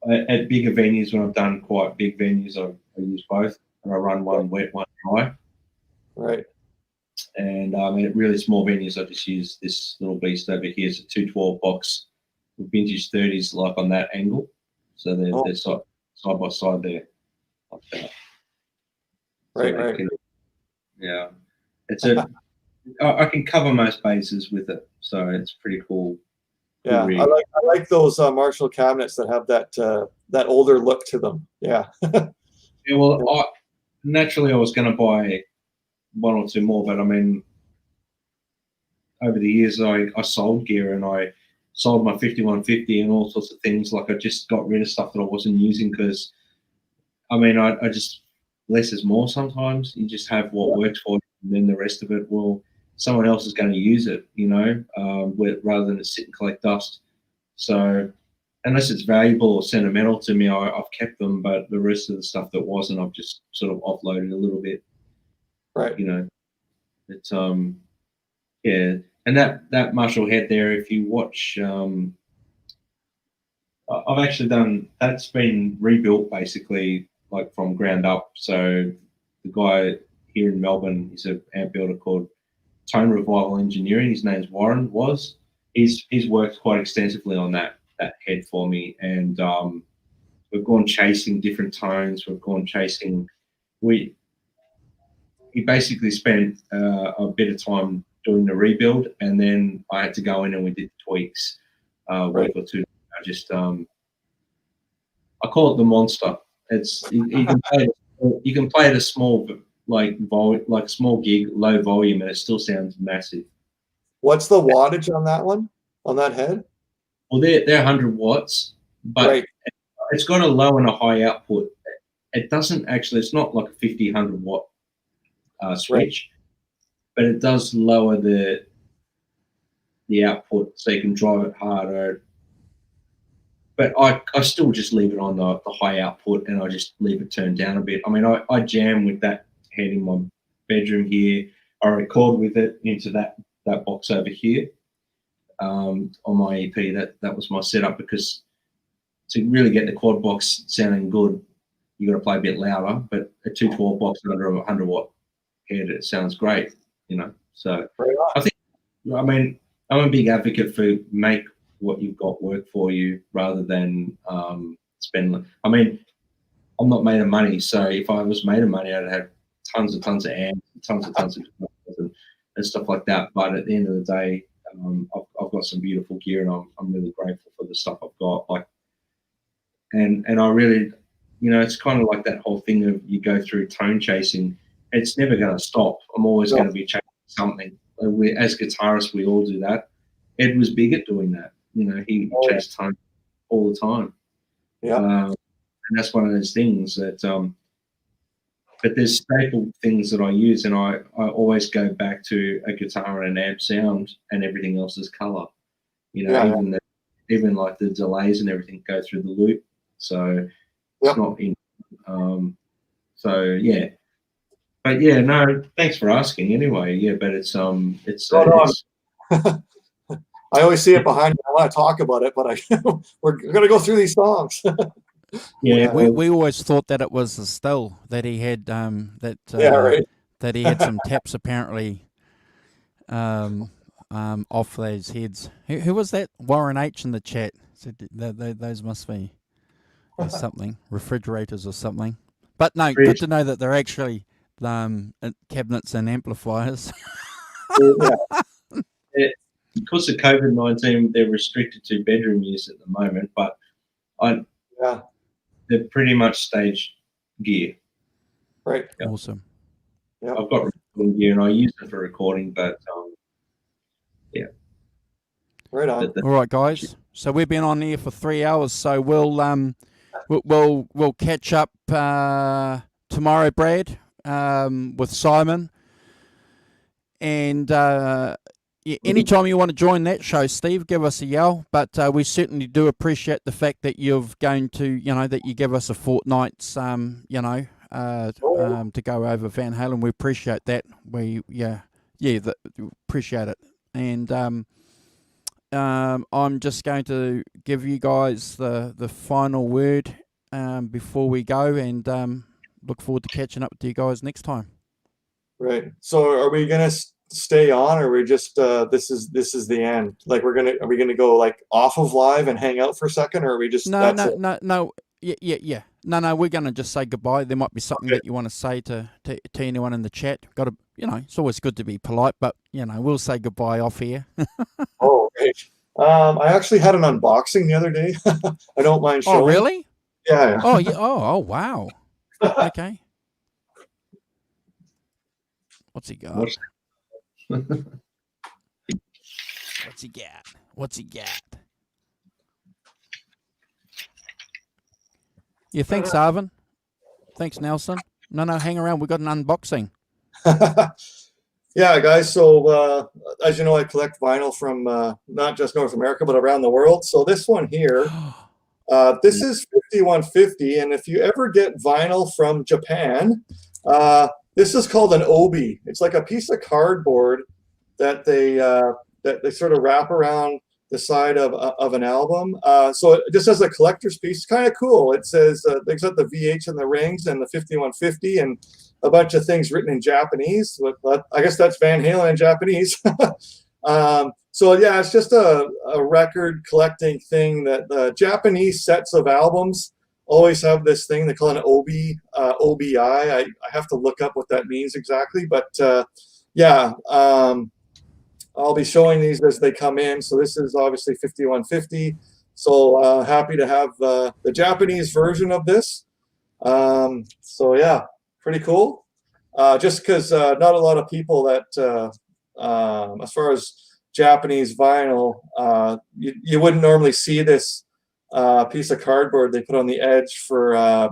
At bigger venues, when I've done quite big venues, I use both, and I run one wet, one dry. Right. And at really small venues, I just use this little beast over here. It's a 212 box with vintage 30s, like on that angle. So they're side by side there, like that. Right, So right. Yeah, I can cover most bases with it, so it's pretty cool. Yeah, I like those Marshall cabinets that have that older look to them. Yeah. Yeah, well, naturally I was going to buy one or two more, but I mean, over the years I sold gear, and I sold my 5150 and all sorts of things. Like, I just got rid of stuff that I wasn't using, because I mean, I just, less is more sometimes. You just have what works for you, and then the rest of it, well, someone else is going to use it, rather than it sit and collect dust. So unless it's valuable or sentimental to me, I've kept them, but the rest of the stuff that wasn't, I've just sort of offloaded a little bit. Right. It's yeah. And that Marshall head there, if you watch I've actually done, that's been rebuilt basically, like from ground up. So the guy here in Melbourne is an amp builder called Tone Revival Engineering. His name's Warren. He's worked quite extensively on that head for me, and we've gone chasing different tones. We've gone chasing. He basically spent a bit of time doing the rebuild, and then I had to go in and we did tweaks a week or two. I just I call it the monster. It's you can play it a small like small gig, low volume, and it still sounds massive. What's the wattage on that one? On that head? Well, they're 100 watts, but it's got a low and a high output. It doesn't actually. It's not like a 50, 100 watt switch, but it does lower the output, so you can drive it harder. But I still just leave it on the high output, and I just leave it turned down a bit. I mean, I jam with that head in my bedroom here. I record with it into that box over here on my EP. That was my setup, because to really get the quad box sounding good, you got to play a bit louder. But a 212 box under a 100 watt head, it sounds great, you know. So I think, I mean, I'm a big advocate for make what you've got work for you rather than spend. I mean, I'm not made of money, so if I was made of money, I'd have tons of amps, tons of and stuff like that. But at the end of the day, I've got some beautiful gear, and I'm really grateful for the stuff I've got. Like, and I really, you know, it's kind of like that whole thing of you go through tone chasing. It's never going to stop. I'm always going to be chasing something. As guitarists, we all do that. Ed was big at doing that. You know, he chased tone all the time. And that's one of those things that. But there's staple things that I use, and I always go back to a guitar and an amp sound, and everything else is color. You know, even like the delays and everything go through the loop. So it's not in. So yeah. But yeah, no, thanks for asking anyway. Yeah, but it's I always see it behind me. I want to talk about it, but we're going to go through these songs. Yeah, we always thought that it was a still that he had that he had some taps apparently off those heads. Who was that? Warren H in the chat said those must be something, refrigerators or something. But no, good to know that they're actually cabinets and amplifiers. Because of COVID-19, they're restricted to bedroom use at the moment, but they're pretty much stage gear. Right. Yep. Awesome. Yep. I've got recording gear, and I use it for recording, but right on. All right, guys. So we've been on here for 3 hours, so we'll catch up tomorrow, Brad, with Simon, and anytime you want to join that show, Steve, give us a yell. But we certainly do appreciate the fact that that you give us a fortnight's to go over Van Halen. We appreciate that. We appreciate it. And I'm just going to give you guys the final word before we go, and look forward to catching up with you guys next time. Right. So are we gonna stay on, or we just this is the end? Like are we gonna go like off of live and hang out for a second, or are we just no we're gonna just say goodbye. There might be something that you want to say to anyone in the chat. Got to, it's always good to be polite, but we'll say goodbye off here. Oh, great. I actually had an unboxing the other day. I don't mind showing. Oh, really? Yeah. Oh, yeah. Oh, wow. Okay. What's he got? What's he got? Yeah, thanks, Arvin. Thanks, Nelson. No, hang around. We got an unboxing. Yeah, guys. So, as you know, I collect vinyl from not just North America, but around the world. So this one here, this is 5150. And if you ever get vinyl from Japan, this is called an obi. It's like a piece of cardboard that they sort of wrap around the side of an album. So it just as a collector's piece, kind of cool. It says they've got the VH and the rings and the 5150 and a bunch of things written in Japanese. I guess that's Van Halen in Japanese. So yeah, it's just a record collecting thing that the Japanese sets of albums always have this thing they call an OBI. I have to look up what that means exactly, but yeah, I'll be showing these as they come in. So this is obviously 5150. So happy to have the Japanese version of this. So yeah, pretty cool. Just because not a lot of people that, as far as Japanese vinyl, you wouldn't normally see this piece of cardboard they put on the edge for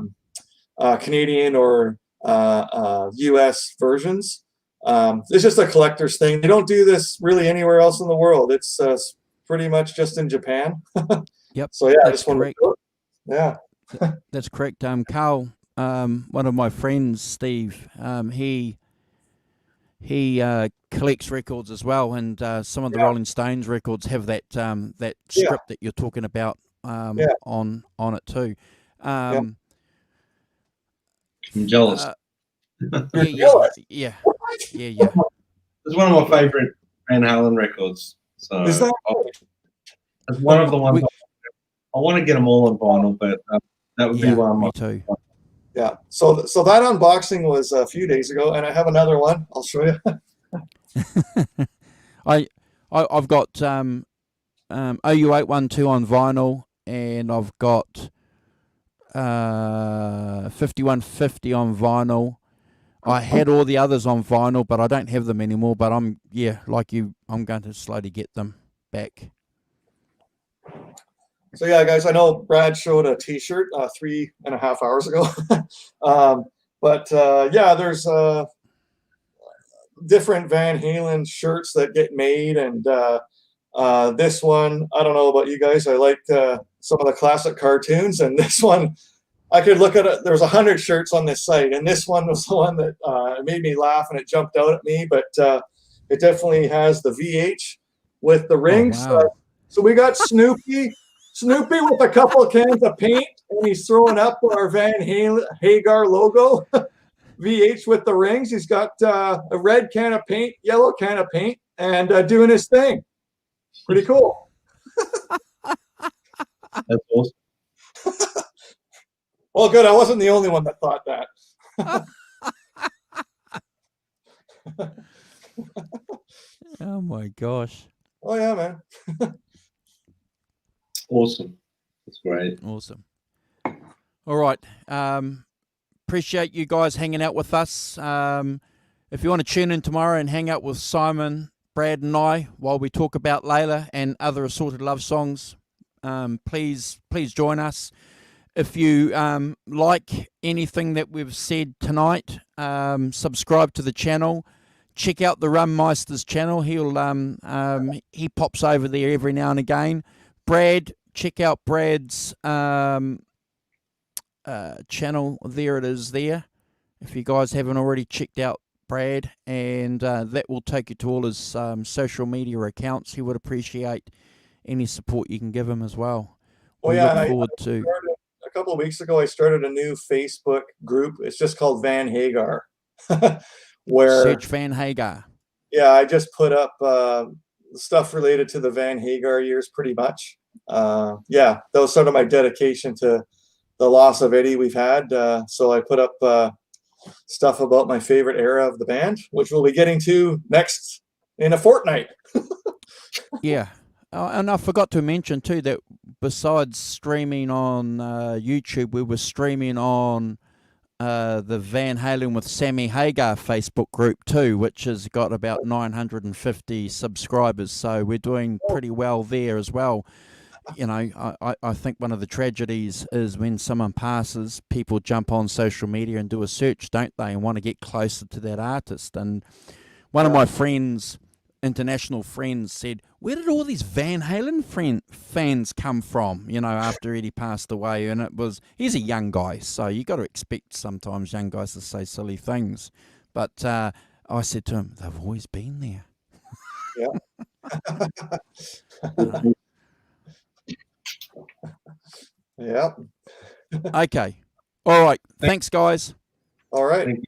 Canadian or US versions. It's just a collector's thing. They don't do this really anywhere else in the world. It's pretty much just in Japan. Yep. So yeah, I that's just want correct. to yeah. That's correct. Carl, one of my friends, Steve, he collects records as well, and some of the Rolling Stones records have that that strip that you're talking about on it too. I'm jealous. Yeah. It's one of my favorite Van Halen records. So Is that it's one of the ones I want to get them all on vinyl, but that would be one. Me too. Yeah. So that unboxing was a few days ago, and I have another one. I'll show you. I've got OU812 on vinyl, and I've got 5150 on vinyl. I had all the others on vinyl, but I don't have them anymore. But I'm like you, I'm going to slowly get them back. So yeah, guys, I know Brad showed a T-shirt 3.5 hours ago, but yeah, there's different Van Halen shirts that get made, and this one, I don't know about you guys, I like some of the classic cartoons, and this one, I could look at it. There's 100 shirts on this site, and this one was the one that made me laugh, and it jumped out at me. But it definitely has the VH with the rings. Oh, wow. So we got Snoopy with a couple of cans of paint, and he's throwing up our Van Hagar logo. VH with the rings. He's got a red can of paint, yellow can of paint, and doing his thing. Pretty cool. That's awesome. Well, good. I wasn't the only one that thought that. Oh my gosh. Oh yeah, man. Awesome. That's great. Awesome. All right. Appreciate you guys hanging out with us. If you want to tune in tomorrow and hang out with Simon, Brad, and I while we talk about Layla and other assorted love songs, please join us. If you like anything that we've said tonight, subscribe to the channel. Check out the Rummeister's channel. He pops over there every now and again. Brad, check out Brad's channel. There it is there. If you guys haven't already checked out Brad, and that will take you to all his social media accounts. He would appreciate any support you can give him as well. We look forward to. A couple of weeks ago, I started a new Facebook group. It's just called Van Hagar. Where search Van Hagar. Yeah, I just put up stuff related to the Van Hagar years, pretty much. Yeah, that was sort of my dedication to the loss of Eddie we've had. So I put up stuff about my favorite era of the band, which we'll be getting to next in a fortnight. Yeah. And I forgot to mention too that besides streaming on YouTube, we were streaming on the Van Halen with Sammyhagar Facebook group too, which has got about 950 subscribers. So we're doing pretty well there as well. You know, I think one of the tragedies is when someone passes, people jump on social media and do a search, don't they, and want to get closer to that artist. And one of my friends, international friends, said, where did all these Van Halen fans come from, you know, after Eddie passed away? And he's a young guy, so you got to expect sometimes young guys to say silly things. But I said to him, they've always been there. Yeah. Yep. Okay. All right. Thanks, guys. All right. Thank you.